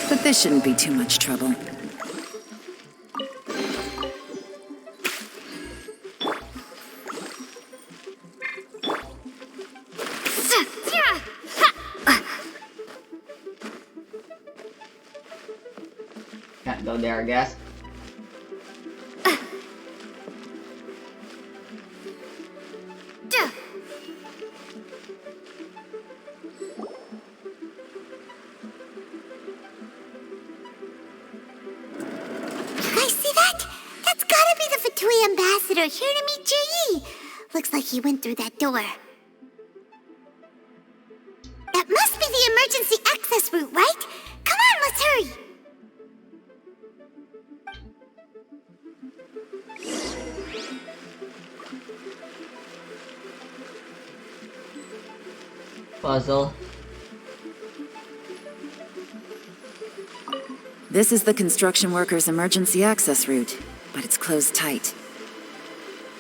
but this shouldn't be too much trouble. go there, I guess. Ambassador here to meet Ji. Looks like he went through that door. That must be the emergency access route, right? Come on, let's hurry. Puzzle. This is the construction workers' emergency access route, but it's closed tight.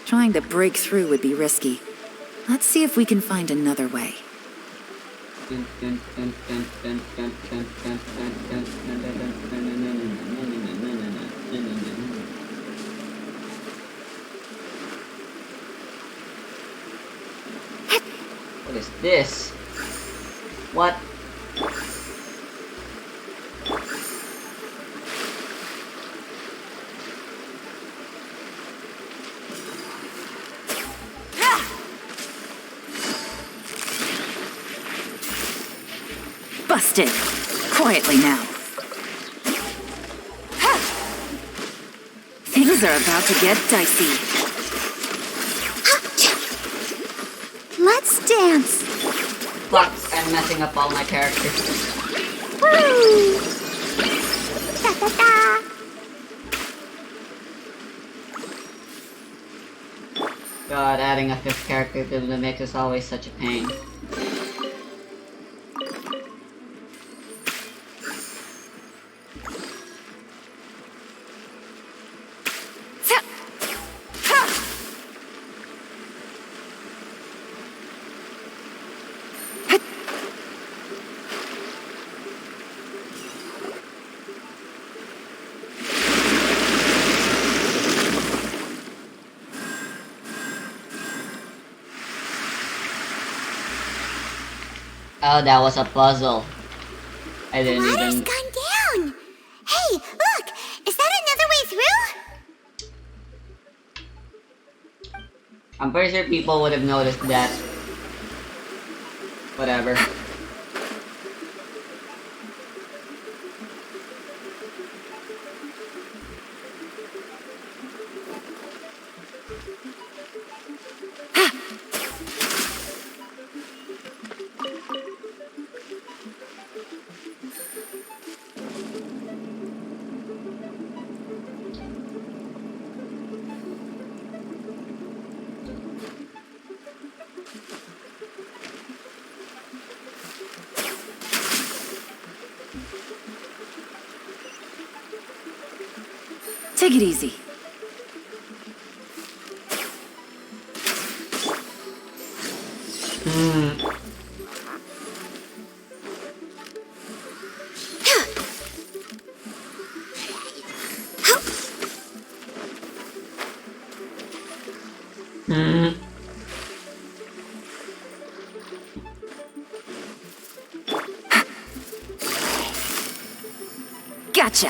Trying to break through would be risky. Let's see if we can find another way. What is this? What? Busted! Quietly now. Things are about to get dicey. Let's dance. Fuck, I'm messing up all my characters. Woo! Da da da! God, adding a fifth character to the mix is always such a pain. Oh, that was a puzzle. I didn't The water's even... gone down. Hey, look! Is that another way through? I'm pretty sure people would have noticed that. Whatever. Take it easy. Gotcha.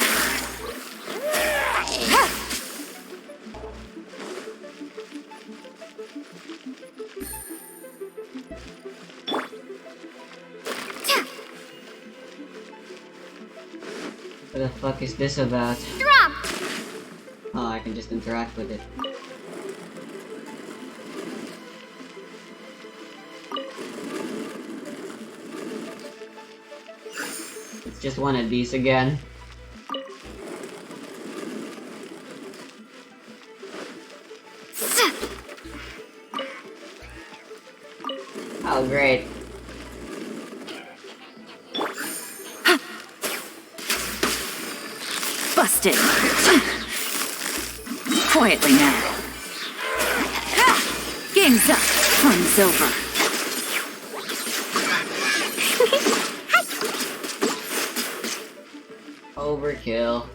What the fuck is this about? Drop! Oh, I can just interact with it. It's just one of these again. Oh, great. Busted. Quietly now. Game's up. Fun's over. Overkill.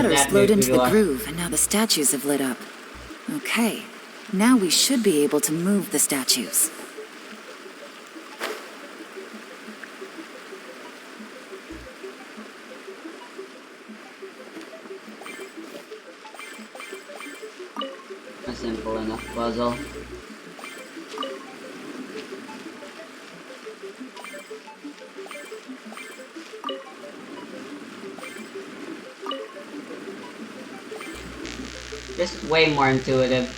shadows that flowed into the before. groove, and now the statues have lit up. Okay, now we should be able to move the statues. A simple enough puzzle. This is way more intuitive.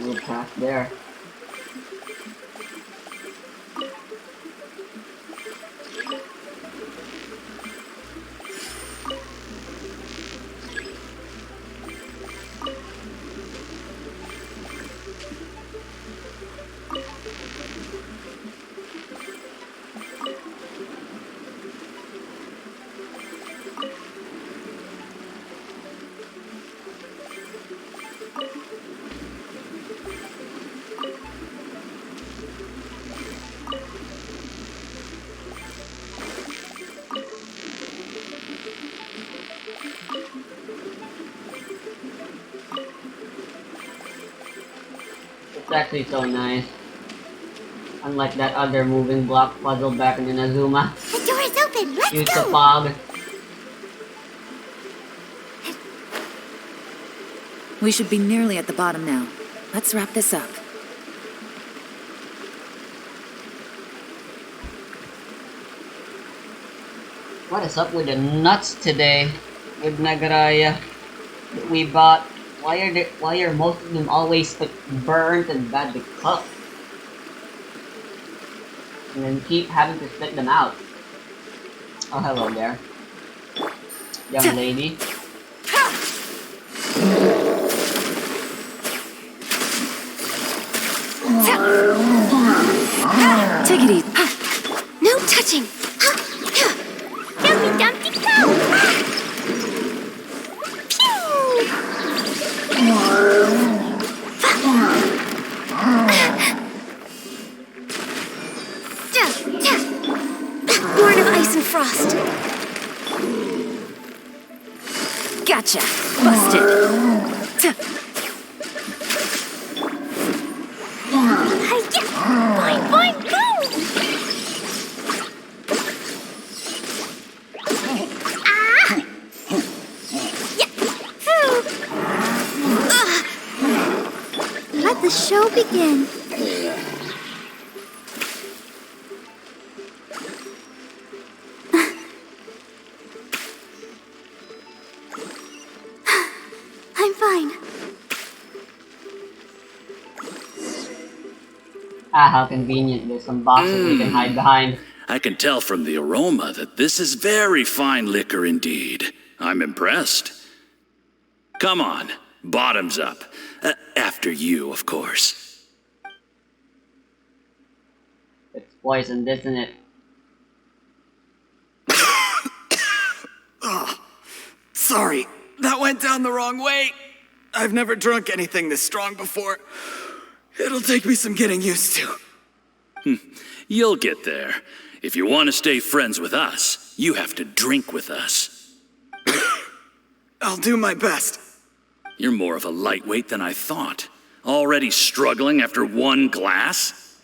Move past there. It's actually so nice. Unlike that other moving block puzzle back in Inazuma. The door is open. Let's Use the go. fog. We should be nearly at the bottom now. Let's wrap this up. What is up with the nuts today? With Nagaraya that we bought. Why are most of them always like burnt and badly cooked? And then keep having to spit them out. Oh, hello there. Young lady. Take it easy. No touching. Dumpty Dumpty go. Born of ice and frost. Gotcha. Busted. Boing, boing, go. Let the show begin. I'm fine. Ah, how convenient. There's some boxes we can hide behind. I can tell from the aroma that this is very fine liquor indeed. I'm impressed. Come on, bottoms up. After you, of course. It's poisoned, isn't it? Oh, sorry, that went down the wrong way. I've never drunk anything this strong before. It'll take me some getting used to. You'll get there. If you want to stay friends with us, you have to drink with us. I'll do my best. You're more of a lightweight than I thought. Already struggling after one glass?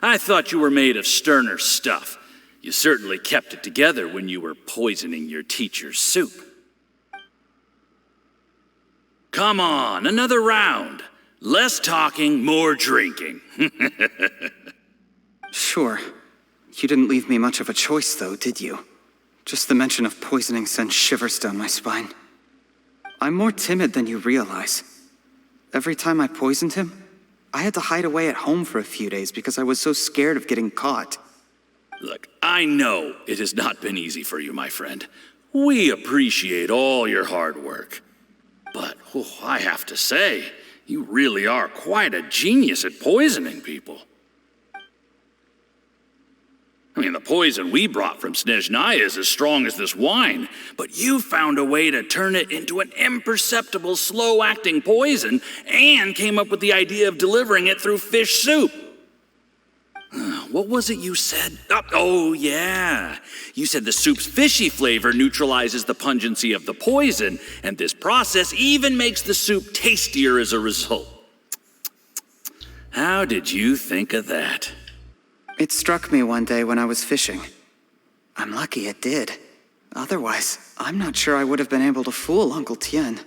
I thought you were made of sterner stuff. You certainly kept it together when you were poisoning your teacher's soup. Come on, another round. Less talking, more drinking. Sure. You didn't leave me much of a choice, though, did you? Just the mention of poisoning sends shivers down my spine. I'm more timid than you realize. Every time I poisoned him, I had to hide away at home for a few days because I was so scared of getting caught. Look, I know it has not been easy for you, my friend. We appreciate all your hard work. But I have to say, you really are quite a genius at poisoning people. I mean, the poison we brought from Snezhnaya is as strong as this wine, but you found a way to turn it into an imperceptible, slow-acting poison and came up with the idea of delivering it through fish soup. What was it you said? Oh, yeah. You said the soup's fishy flavor neutralizes the pungency of the poison, and this process even makes the soup tastier as a result. How did you think of that? It struck me one day when I was fishing. I'm lucky it did. Otherwise, I'm not sure I would have been able to fool Uncle Tien.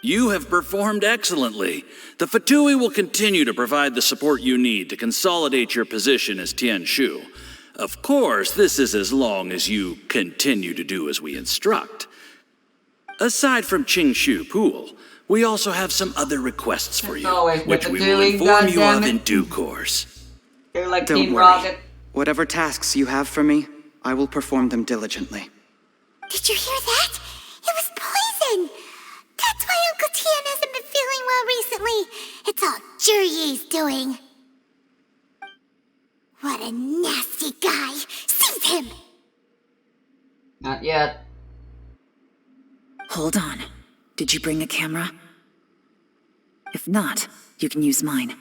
You have performed excellently. The Fatui will continue to provide the support you need to consolidate your position as Tien Shu. Of course, this is as long as you continue to do as we instruct. Aside from Qing Shu Pool, we also have some other requests for you, which we will inform you of in due course. They're like Don't Team worry. Rocket. Whatever tasks you have for me, I will perform them diligently. Did you hear that? It was poison! That's why Uncle Tien hasn't been feeling well recently. It's all Jurye's doing. What a nasty guy! Seize him! Not yet. Hold on. Did you bring a camera? If not, you can use mine.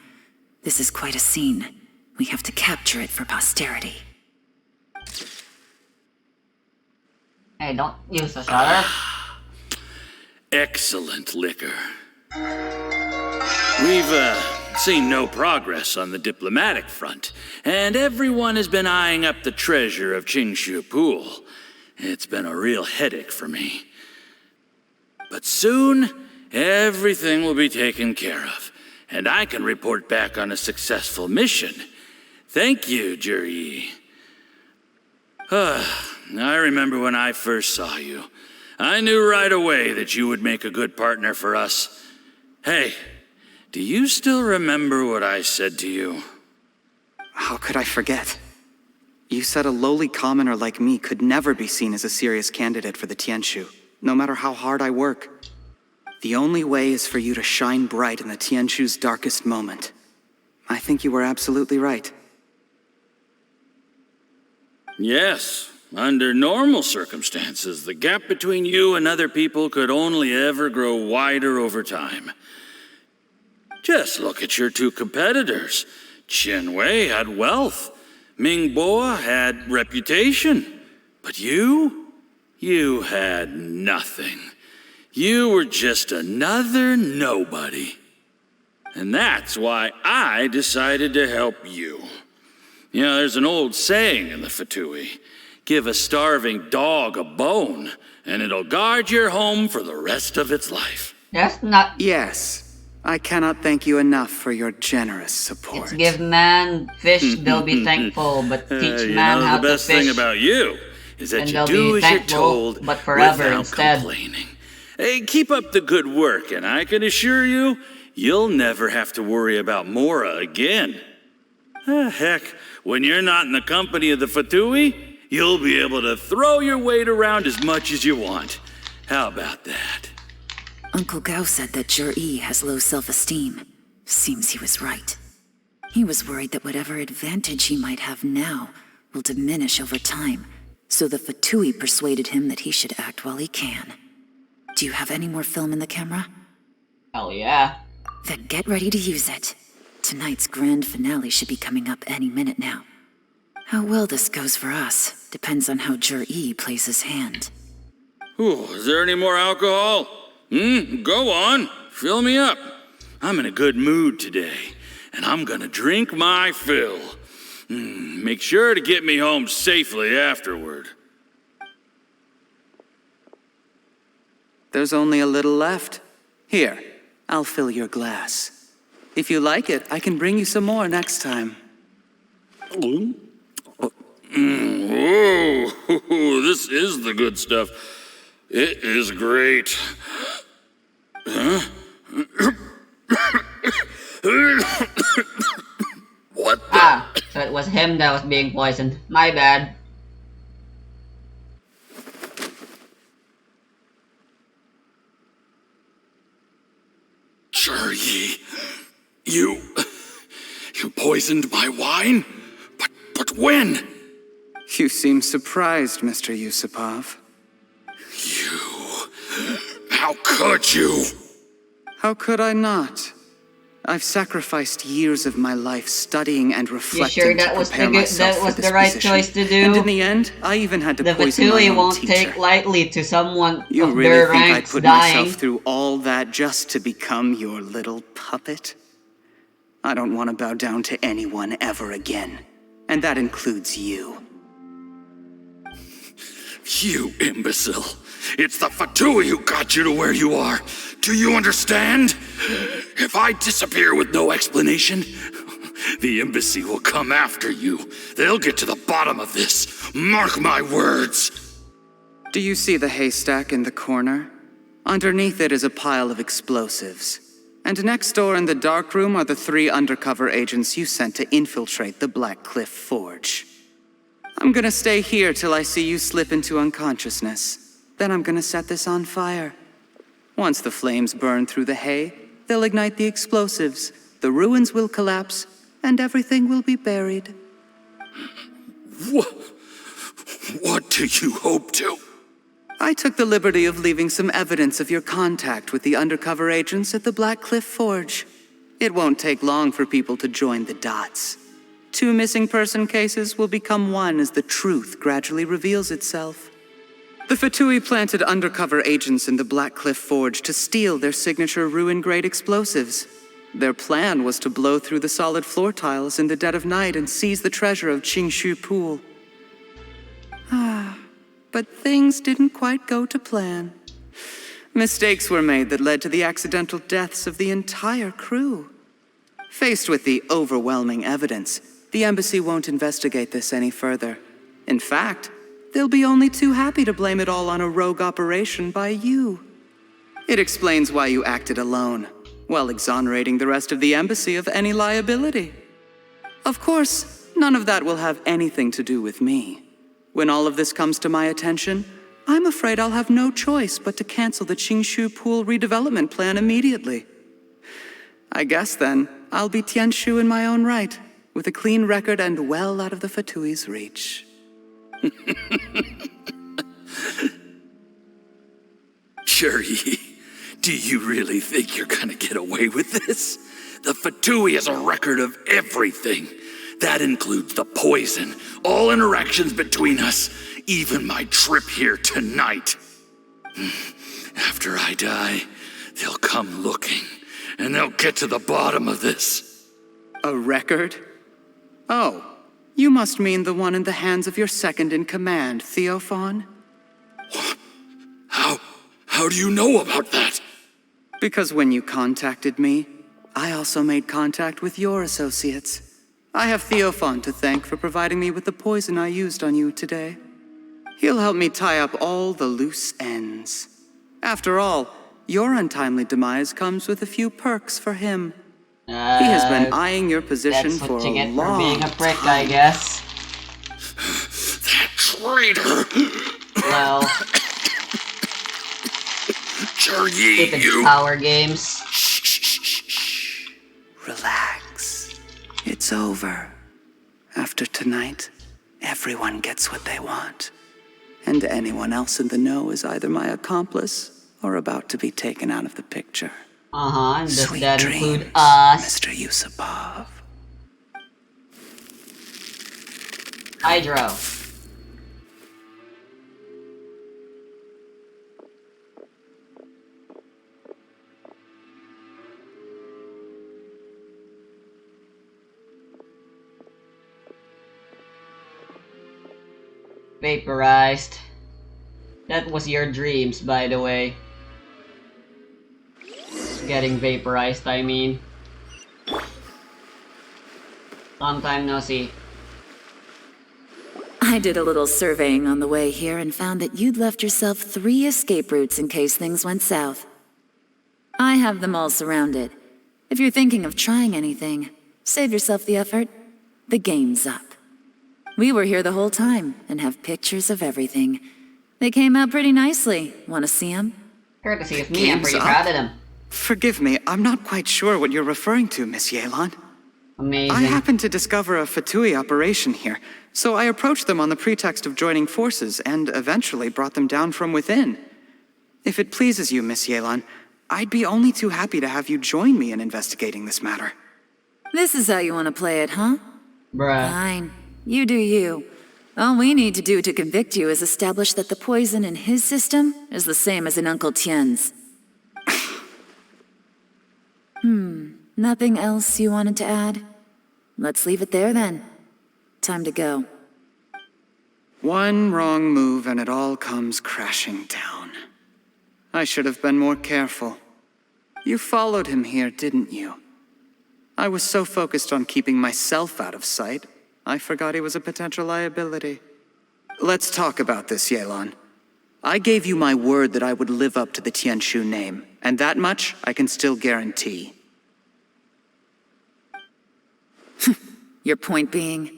This is quite a scene. We have to capture it for posterity. Hey, don't use the shutter. Excellent liquor. We've seen no progress on the diplomatic front, and everyone has been eyeing up the treasure of Qingshu Pool. It's been a real headache for me. But soon, everything will be taken care of, and I can report back on a successful mission. Thank you, Juryi. I remember when I first saw you. I knew right away that you would make a good partner for us. Hey, do you still remember what I said to you? How could I forget? You said a lowly commoner like me could never be seen as a serious candidate for the Tianshu, no matter how hard I work. The only way is for you to shine bright in the Tianshu's darkest moment. I think you were absolutely right. Yes, under normal circumstances, the gap between you and other people could only ever grow wider over time. Just look at your two competitors. Chen Wei had wealth. Ming Boa had reputation. But you had nothing. You were just another nobody. And that's why I decided to help you. You know, there's an old saying in the Fatui. Give a starving dog a bone, and it'll guard your home for the rest of its life. That's not... Yes. I cannot thank you enough for your generous support. It's give man fish, they'll be thankful, but teach man how to fish. The best thing about you is that you do as you're told but forever without instead. complaining. Hey, keep up the good work, and I can assure you, you'll never have to worry about Mora again. Heck, when you're not in the company of the Fatui, you'll be able to throw your weight around as much as you want. How about that? Uncle Gao said that Juryi has low self-esteem. Seems he was right. He was worried that whatever advantage he might have now will diminish over time, so the Fatui persuaded him that he should act while he can. Do you have any more film in the camera? Hell yeah. Then get ready to use it. Tonight's grand finale should be coming up any minute now. How well this goes for us depends on how Juryi plays his hand. Ooh, is there any more alcohol? Go on. Fill me up. I'm in a good mood today, and I'm gonna drink my fill. Make sure to get me home safely afterward. There's only a little left. Here, I'll fill your glass. If you like it, I can bring you some more next time. Whoa, this is the good stuff. It is great. Huh? What the? So it was him that was being poisoned. My bad. Juryi, you poisoned my wine? But when? You seem surprised, Mr. Yusupov. How could you? How could I not? I've sacrificed years of my life studying and reflecting sure that to was prepare myself that was for this the right position. choice to do? And in the end, I even had to The poison my Fatui own won't teacher. take lightly to someone You of really their think I'd ranks put dying. myself through all that just to become your little puppet? I don't want to bow down to anyone ever again. And that includes you. You imbecile. It's the Fatui who got you to where you are. Do you understand? If I disappear with no explanation, the embassy will come after you. They'll get to the bottom of this. Mark my words. Do you see the haystack in the corner? Underneath it is a pile of explosives. And next door in the dark room are the 3 undercover agents you sent to infiltrate the Black Cliff Forge. I'm gonna stay here till I see you slip into unconsciousness. Then I'm gonna set this on fire. Once the flames burn through the hay, they'll ignite the explosives, the ruins will collapse, and everything will be buried. What do you hope to? I took the liberty of leaving some evidence of your contact with the undercover agents at the Black Cliff Forge. It won't take long for people to join the dots. 2 missing person cases will become one as the truth gradually reveals itself. The Fatui planted undercover agents in the Black Cliff Forge to steal their signature ruin-grade explosives. Their plan was to blow through the solid floor tiles in the dead of night and seize the treasure of Qingshu Pool. But things didn't quite go to plan. Mistakes were made that led to the accidental deaths of the entire crew. Faced with the overwhelming evidence, the embassy won't investigate this any further. In fact, they'll be only too happy to blame it all on a rogue operation by you. It explains why you acted alone, while exonerating the rest of the embassy of any liability. Of course, none of that will have anything to do with me. When all of this comes to my attention, I'm afraid I'll have no choice but to cancel the Qingshu Pool redevelopment plan immediately. I guess then, I'll be Tianshu in my own right, with a clean record and well out of the Fatui's reach. Cherry, do you really think you're gonna get away with this? The Fatui has a record of everything. That includes the poison, all interactions between us, even my trip here tonight. After I die, they'll come looking, and they'll get to the bottom of this. A record? Oh, you must mean the one in the hands of your second-in-command, Theophan? How do you know about that? Because when you contacted me, I also made contact with your associates. I have Theophan to thank for providing me with the poison I used on you today. He'll help me tie up all the loose ends. After all, your untimely demise comes with a few perks for him. He has been eyeing your position for a long for being a prick, time. I guess. That traitor! Well, Keep it power games. Relax. It's over. After tonight, everyone gets what they want. And anyone else in the know is either my accomplice or about to be taken out of the picture. And does Sweet that dreams, include us? Mr. Yusupov. Hydro. Vaporized. That was your dreams, by the way. Getting vaporized, I mean. Long time no see. I did a little surveying on the way here and found that you'd left yourself 3 escape routes in case things went south. I have them all surrounded. If you're thinking of trying anything, save yourself the effort. The game's up. We were here the whole time and have pictures of everything. They came out pretty nicely. Want to see them? Courtesy of me, I'm pretty proud of them. Forgive me, I'm not quite sure what you're referring to, Miss Yelan. Amazing. I happened to discover a Fatui operation here, so I approached them on the pretext of joining forces and eventually brought them down from within. If it pleases you, Miss Yelan, I'd be only too happy to have you join me in investigating this matter. This is how you want to play it, huh? Bruh. Fine. You do you. All we need to do to convict you is establish that the poison in his system is the same as in Uncle Tien's. Nothing else you wanted to add? Let's leave it there then. Time to go. One wrong move and it all comes crashing down. I should have been more careful. You followed him here, didn't you? I was so focused on keeping myself out of sight, I forgot he was a potential liability. Let's talk about this, Yelan. I gave you my word that I would live up to the Tianshu name, and that much I can still guarantee. Your point being?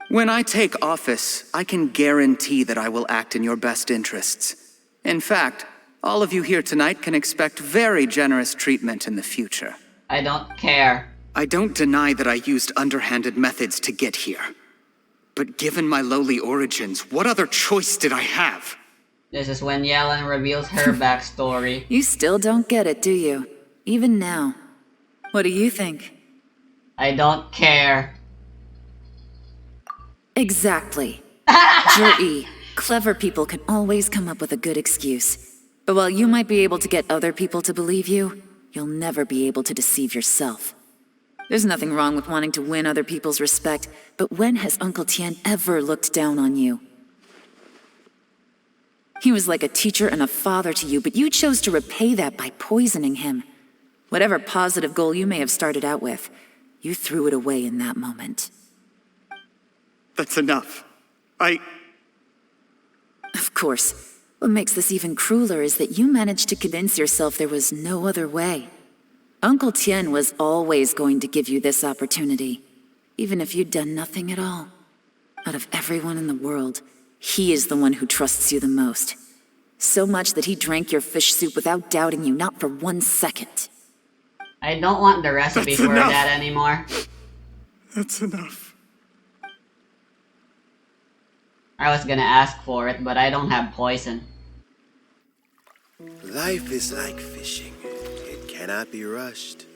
When I take office, I can guarantee that I will act in your best interests. In fact, all of you here tonight can expect very generous treatment in the future. I don't care. I don't deny that I used underhanded methods to get here. But given my lowly origins, what other choice did I have? This is when Yelan reveals her backstory. You still don't get it, do you? Even now. What do you think? I don't care. Exactly. Jur-E, clever people can always come up with a good excuse. But while you might be able to get other people to believe you, you'll never be able to deceive yourself. There's nothing wrong with wanting to win other people's respect, but when has Uncle Tien ever looked down on you? He was like a teacher and a father to you, but you chose to repay that by poisoning him. Whatever positive goal you may have started out with, you threw it away in that moment. That's enough. Of course. What makes this even crueler is that you managed to convince yourself there was no other way. Uncle Tien was always going to give you this opportunity, even if you'd done nothing at all. Out of everyone in the world, he is the one who trusts you the most. So much that he drank your fish soup without doubting you, not for 1 second. I don't want the recipe for that anymore. That's enough. I was gonna ask for it, but I don't have poison. Life is like fishing. It cannot be rushed.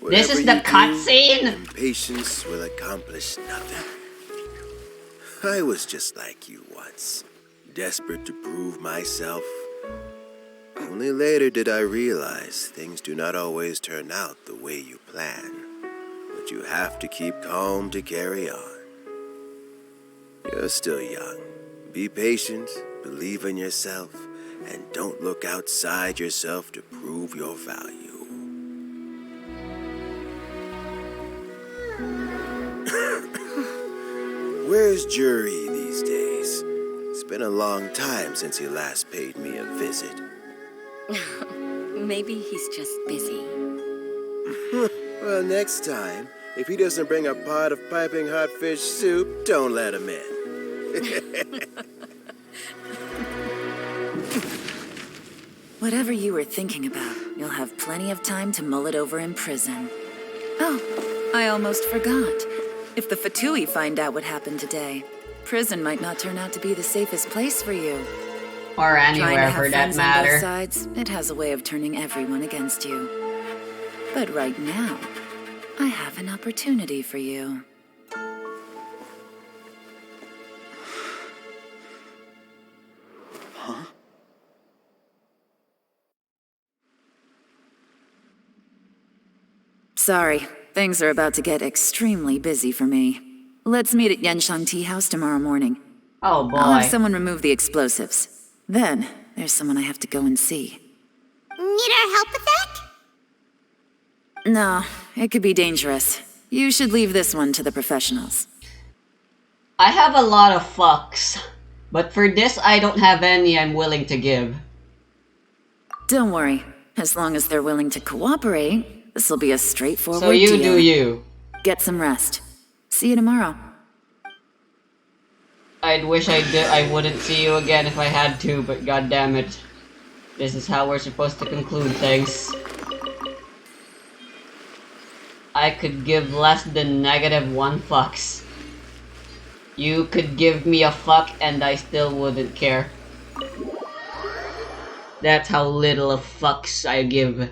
This is the cutscene? Impatience will accomplish nothing. I was just like you once, desperate to prove myself. Only later did I realize things do not always turn out the way you plan, but you have to keep calm to carry on. You're still young. Be patient, believe in yourself, and don't look outside yourself to prove your value. Where's Jur-E these days? It's been a long time since he last paid me a visit. Maybe he's just busy. Well, next time, if he doesn't bring a pot of piping hot fish soup, don't let him in. Whatever you were thinking about, you'll have plenty of time to mull it over in prison. Oh, I almost forgot. If the Fatui find out what happened today, prison might not turn out to be the safest place for you. Or Trying to anywhere have for that friends on matter. both sides, it has a way of turning everyone against you. But right now, I have an opportunity for you. Huh? Sorry, things are about to get extremely busy for me. Let's meet at Yenshang Tea House tomorrow morning. Oh boy. I'll have someone remove the explosives. Then, there's someone I have to go and see. Need our help with that? No, it could be dangerous. You should leave this one to the professionals. I have a lot of fucks, but for this I don't have any I'm willing to give. Don't worry. As long as they're willing to cooperate, this will be a straightforward So you deal. do you. Get some rest. See you tomorrow. I'd wish I wouldn't see you again if I had to, but goddammit. This is how we're supposed to conclude things. I could give less than -1 fucks. You could give me a fuck and I still wouldn't care. That's how little of fucks I give.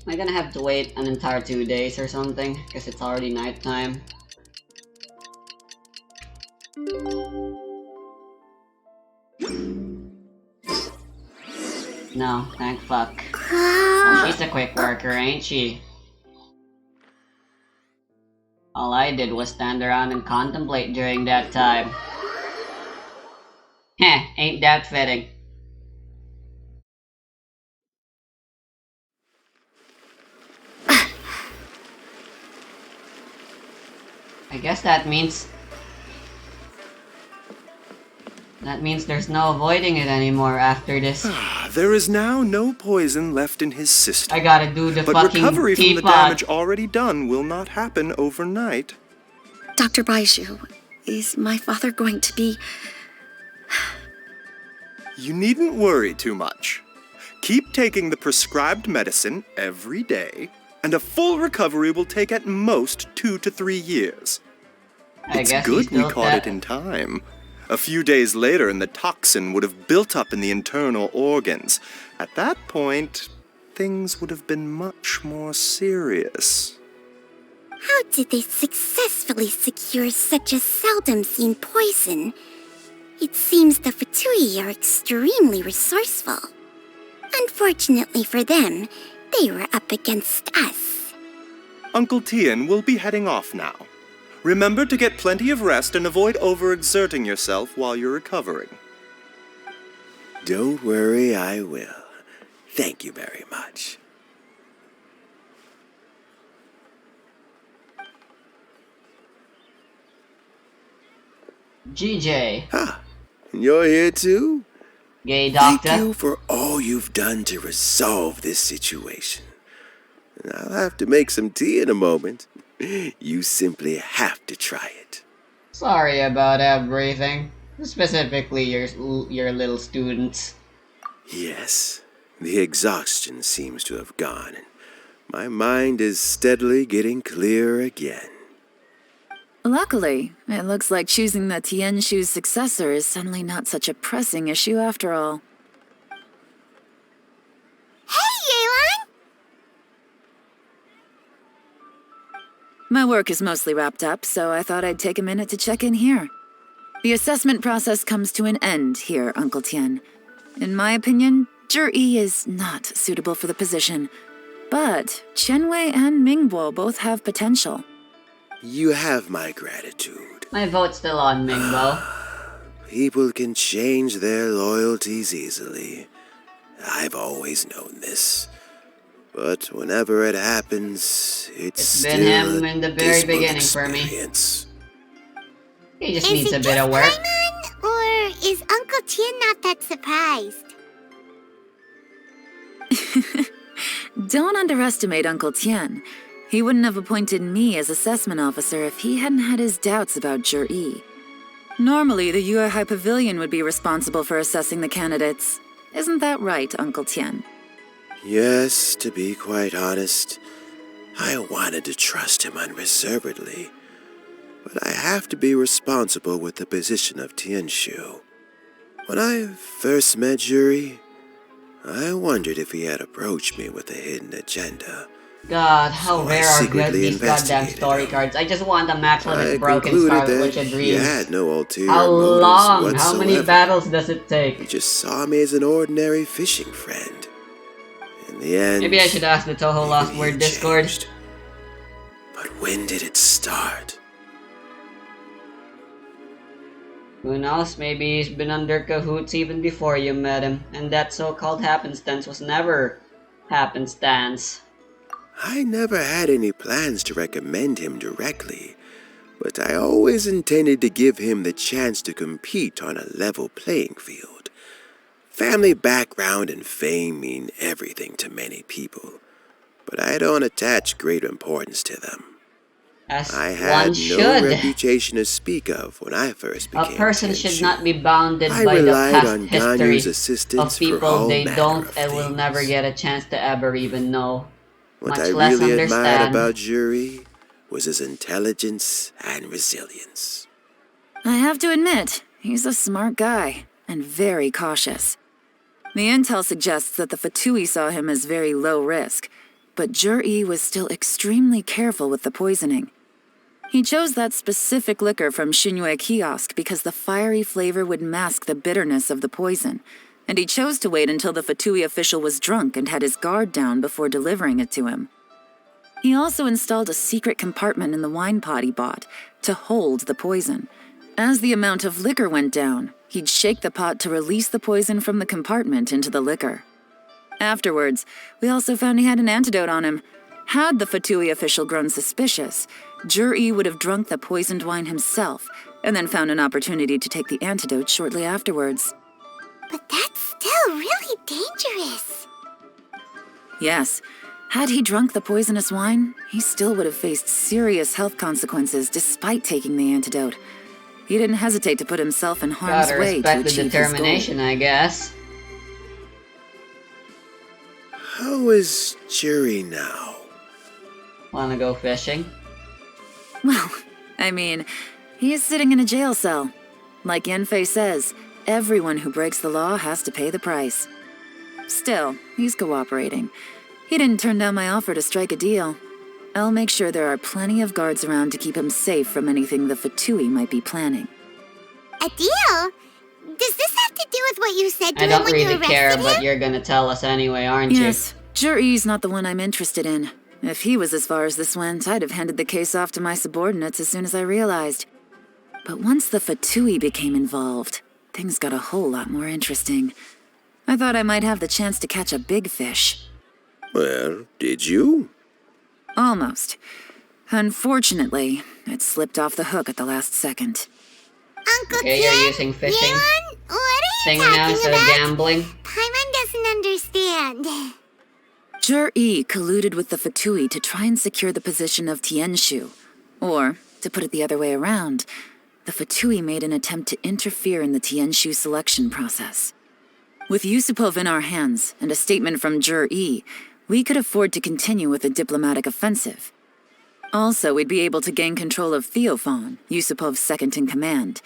Am I gonna have to wait an entire 2 days or something? Because it's already nighttime. No, thank fuck. Well, she's a quick worker, ain't she? All I did was stand around and contemplate during that time. Heh, ain't that fitting. I guess that means there's no avoiding it anymore after this. There is now no poison left in his system. I gotta do the but fucking recovery from the teapot. damage already done will not happen overnight. Dr. Baishu, is my father going to be... You needn't worry too much. Keep taking the prescribed medicine every day, and a full recovery will take at most 2 to 3 years. It's good we caught it in time. A few days later, and the toxin would have built up in the internal organs. At that point, things would have been much more serious. How did they successfully secure such a seldom-seen poison? It seems the Fatui are extremely resourceful. Unfortunately for them, they were up against us. Uncle Tian will be heading off now. Remember to get plenty of rest and avoid overexerting yourself while you're recovering. Don't worry, I will. Thank you very much. GJ. You're here too? Gay doctor. Thank you for all you've done to resolve this situation. I'll have to make some tea in a moment. You simply have to try it. Sorry about everything. Specifically your little students. Yes, the exhaustion seems to have gone, and my mind is steadily getting clearer again. Luckily, it looks like choosing the Tianshu's successor is suddenly not such a pressing issue after all. Hey, Yelan! My work is mostly wrapped up, so I thought I'd take a minute to check in here. The assessment process comes to an end here, Uncle Tian. In my opinion, Zhi is not suitable for the position, but Qianwei and Mingbo both have potential. You have my gratitude. My vote's still on Mingbo. People can change their loyalties easily. I've always known this. But whenever it happens, it's been him in the very beginning for me. He just needs a bit of work. Or is Uncle Tian not that surprised? Don't underestimate Uncle Tian. He wouldn't have appointed me as assessment officer if he hadn't had his doubts about Zhi. Normally, the Yuehai Pavilion would be responsible for assessing the candidates. Isn't that right, Uncle Tian? Yes, to be quite honest, I wanted to trust him unreservedly. But I have to be responsible with the position of Tianshu. When I first met Zhi, I wondered if he had approached me with a hidden agenda. God, how rare are good these goddamn story cards. I just want the max limit broken Scarlet Witch of Dreams. He had no ulterior how motives long? whatsoever. How many battles does it take? He just saw me as an ordinary fishing friend. In the end, maybe I should ask the Toho Lost Word Discord. But when did it start? Who knows, maybe he's been under cahoots even before you met him, and that so-called happenstance was never happenstance. I never had any plans to recommend him directly, but I always intended to give him the chance to compete on a level playing field. Family background and fame mean everything to many people, but I don't attach great importance to them. As I one had no should. reputation to speak of when I first A became person Tianshu. should not be bounded I by the relied past on history Ganyu's of assistance for people all they manner don't of and will things. never get a chance to ever even know, What much I less really admired understand. about Juri was his intelligence and resilience. I have to admit, he's a smart guy, and very cautious. The intel suggests that the Fatui saw him as very low risk, but Jur-E was still extremely careful with the poisoning. He chose that specific liquor from Xingyue Kiosk because the fiery flavor would mask the bitterness of the poison, and he chose to wait until the Fatui official was drunk and had his guard down before delivering it to him. He also installed a secret compartment in the wine pot he bought to hold the poison. As the amount of liquor went down, he'd shake the pot to release the poison from the compartment into the liquor. Afterwards, we also found he had an antidote on him. Had the Fatui official grown suspicious, Jur-E would have drunk the poisoned wine himself, and then found an opportunity to take the antidote shortly afterwards. But that's still really dangerous. Yes, had he drunk the poisonous wine, he still would have faced serious health consequences despite taking the antidote. He didn't hesitate to put himself in harm's Gotta way to respect the achieve his goal. determination, I guess. How is Juri now? Wanna go fishing? Well, I mean, he is sitting in a jail cell. Like Yanfei says, everyone who breaks the law has to pay the price. Still, he's cooperating. He didn't turn down my offer to strike a deal. I'll make sure there are plenty of guards around to keep him safe from anything the Fatui might be planning. A deal? Does this have to do with what you said to I him don't when you really arrested care, him? but you're gonna tell us anyway, aren't you? Yes, Jur-E's not the one I'm interested in. If he was as far as this went, I'd have handed the case off to my subordinates as soon as I realized. But once the Fatui became involved, things got a whole lot more interesting. I thought I might have the chance to catch a big fish. Well, did you? Almost. Unfortunately, it slipped off the hook at the last second. Uncle Okay, Tian, you're using fishing Yelan, what are you thing now talking instead of about? gambling. Paimon doesn't understand. Jur-E colluded with the Fatui to try and secure the position of Tianshu. Or, to put it the other way around, the Fatui made an attempt to interfere in the Tianshu selection process. With Yusupov in our hands and a statement from Jur-E, we could afford to continue with a diplomatic offensive. Also, we'd be able to gain control of Theophan, Yusupov's second-in-command.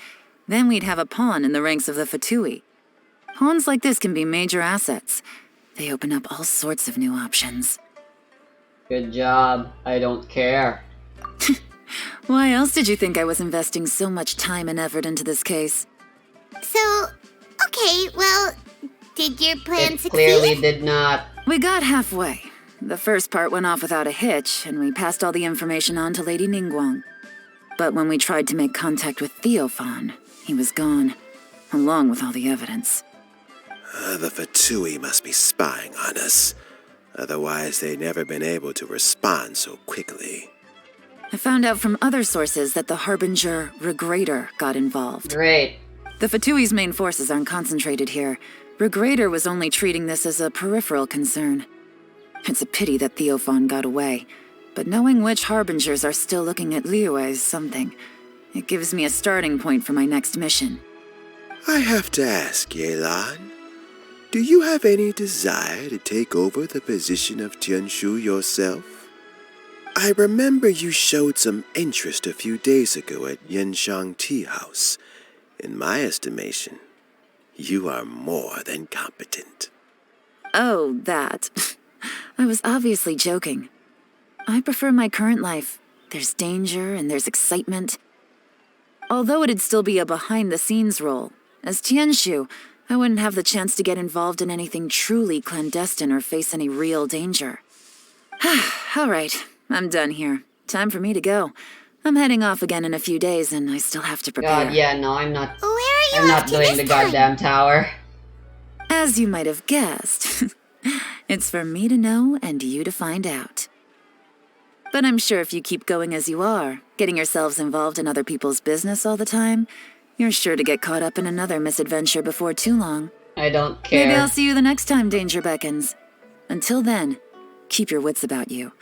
Then we'd have a pawn in the ranks of the Fatui. Pawns like this can be major assets. They open up all sorts of new options. Good job. I don't care. Why else did you think I was investing so much time and effort into this case? So, okay, well, did your plan It succeed? clearly did not. We got halfway. The first part went off without a hitch, and we passed all the information on to Lady Ningguang. But when we tried to make contact with Theophan, he was gone, along with all the evidence. The Fatui must be spying on us. Otherwise, they'd never been able to respond so quickly. I found out from other sources that the Harbinger Regrator got involved. Great. The Fatui's main forces aren't concentrated here. Regrator was only treating this as a peripheral concern. It's a pity that Theophan got away, but knowing which Harbingers are still looking at Liyue is something. It gives me a starting point for my next mission. I have to ask, Yelan, do you have any desire to take over the position of Tianshu yourself? I remember you showed some interest a few days ago at Yenshang Tea House. In my estimation, you are more than competent. Oh, that. I was obviously joking. I prefer my current life. There's danger and there's excitement. Although it'd still be a behind-the-scenes role, as Tianshu, I wouldn't have the chance to get involved in anything truly clandestine or face any real danger. All right, I'm done here. Time for me to go. I'm heading off again in a few days, and I still have to prepare. God, yeah, no, I'm not. Where are you I'm not off to doing this the time? goddamn tower. As you might have guessed, it's for me to know and you to find out. But I'm sure if you keep going as you are, getting yourselves involved in other people's business all the time, you're sure to get caught up in another misadventure before too long. I don't care. Maybe I'll see you the next time danger beckons. Until then, keep your wits about you.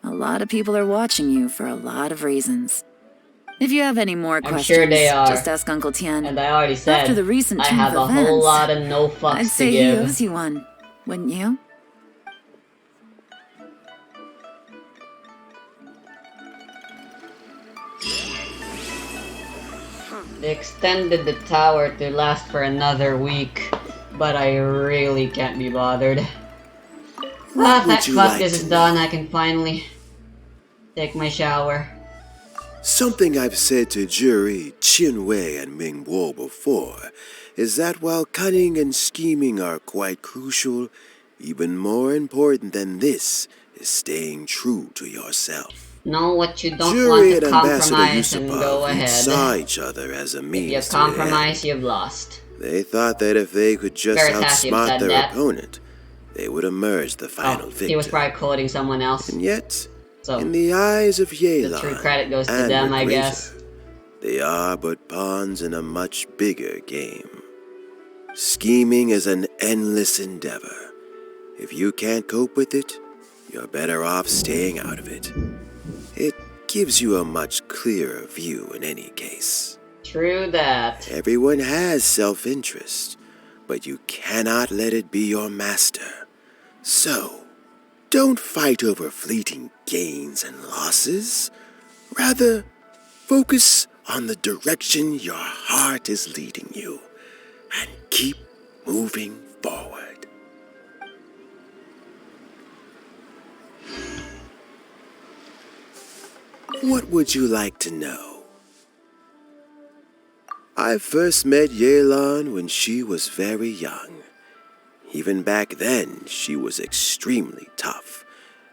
A lot of people are watching you for a lot of reasons. If you have any more questions, sure they are. just ask Uncle Tien. And I already said, After the recent I chain have of a whole events, lot of no fucks I'd to say he give. owes you one, wouldn't you? They extended the tower to last for another week, but I really can't be bothered. Fuck, this is done. I can finally take my shower. Something I've said to Jury, Qinwei, and Mingguo before is that while cunning and scheming are quite crucial, even more important than this is staying true to yourself. Know what you don't Jury want to and Ambassador compromise and go Yusupov ahead. saw each other as a If means you to compromise, the end. you've lost. They thought that if they could just Veritasium outsmart said their that. opponent, they would emerge the final victor. He was probably quoting someone else. And yet, So, in the eyes of Yelan, the true credit goes to and them, the I greater, guess. they are but pawns in a much bigger game. Scheming is an endless endeavor. If you can't cope with it, you're better off staying out of it. It gives you a much clearer view in any case. True that. Everyone has self-interest, but you cannot let it be your master. So, don't fight over fleeting gains and losses. Rather, focus on the direction your heart is leading you, and keep moving forward. What would you like to know? I first met Yelan when she was very young. Even back then, she was extremely tough,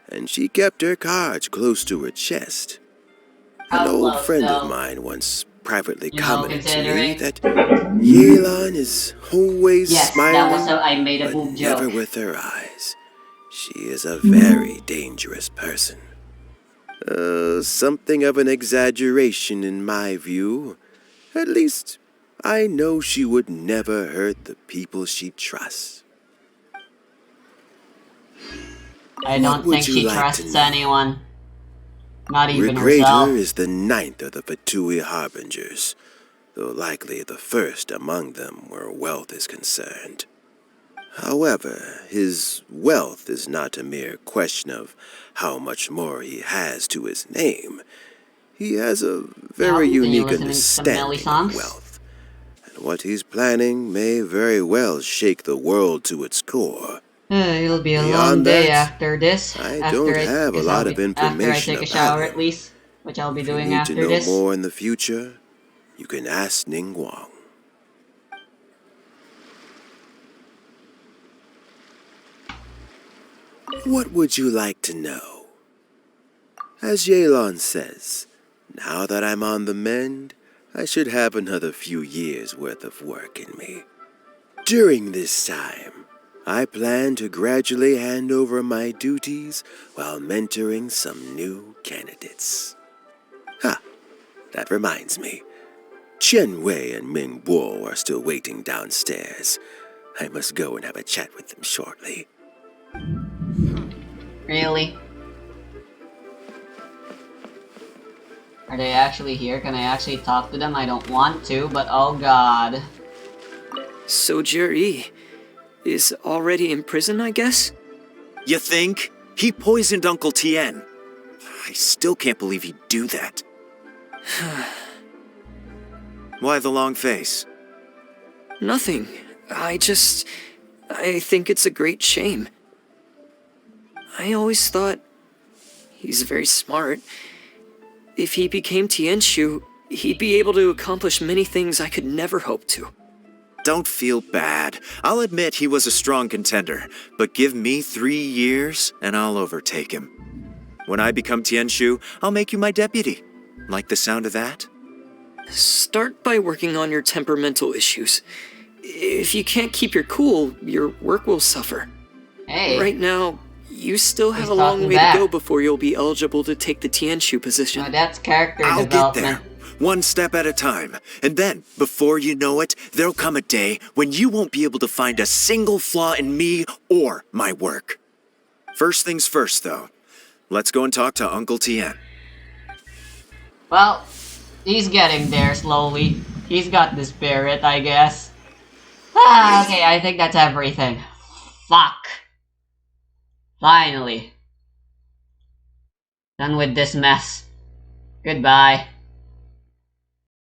and she kept her cards close to her chest. An old friend of mine once privately commented to me that Yelan is always smiling, that was I made a but boob never joke. with her eyes. She is a very dangerous person. Something of an exaggeration in my view. At least, I know she would never hurt the people she trusts. I don't think she trusts anyone. Not even Regrator herself. is the 9th of the Fatui Harbingers, though likely the first among them where wealth is concerned. However, his wealth is not a mere question of how much more he has to his name. He has a very unique understanding of wealth, and what he's planning may very well shake the world to its core. It'll be a long Beyond day that, after this. I don't have a lot of information after I take a about shower, him. at least, which I'll be If doing you need after to know this. more in the future, you can ask Ningguang. What would you like to know? As Yelan says, now that I'm on the mend, I should have another few years' worth of work in me. During this time, I plan to gradually hand over my duties while mentoring some new candidates. That reminds me. Qianwei and Mingguo are still waiting downstairs. I must go and have a chat with them shortly. Really? Are they actually here? Can I actually talk to them? I don't want to, but oh god. So Jerry is already in prison, I guess? You think? He poisoned Uncle Tien. I still can't believe he'd do that. Why the long face? Nothing. I think it's a great shame. I always thought he's very smart. If he became Tianshu, he'd be able to accomplish many things I could never hope to. Don't feel bad. I'll admit he was a strong contender, but give me 3 years and I'll overtake him. When I become Tianshu, I'll make you my deputy. Like the sound of that? Start by working on your temperamental issues. If you can't keep your cool, your work will suffer. Hey. Right now, you still have He's a long talking way back. to go before you'll be eligible to take the Tianshu position. Oh, that's character I'll development. get there. one step at a time. And then, before you know it, there'll come a day when you won't be able to find a single flaw in me or my work. First things first, though. Let's go and talk to Uncle Tien. Well, he's getting there slowly. He's got the spirit, I guess. Okay, I think that's everything. Fuck. Finally. Done with this mess. Goodbye.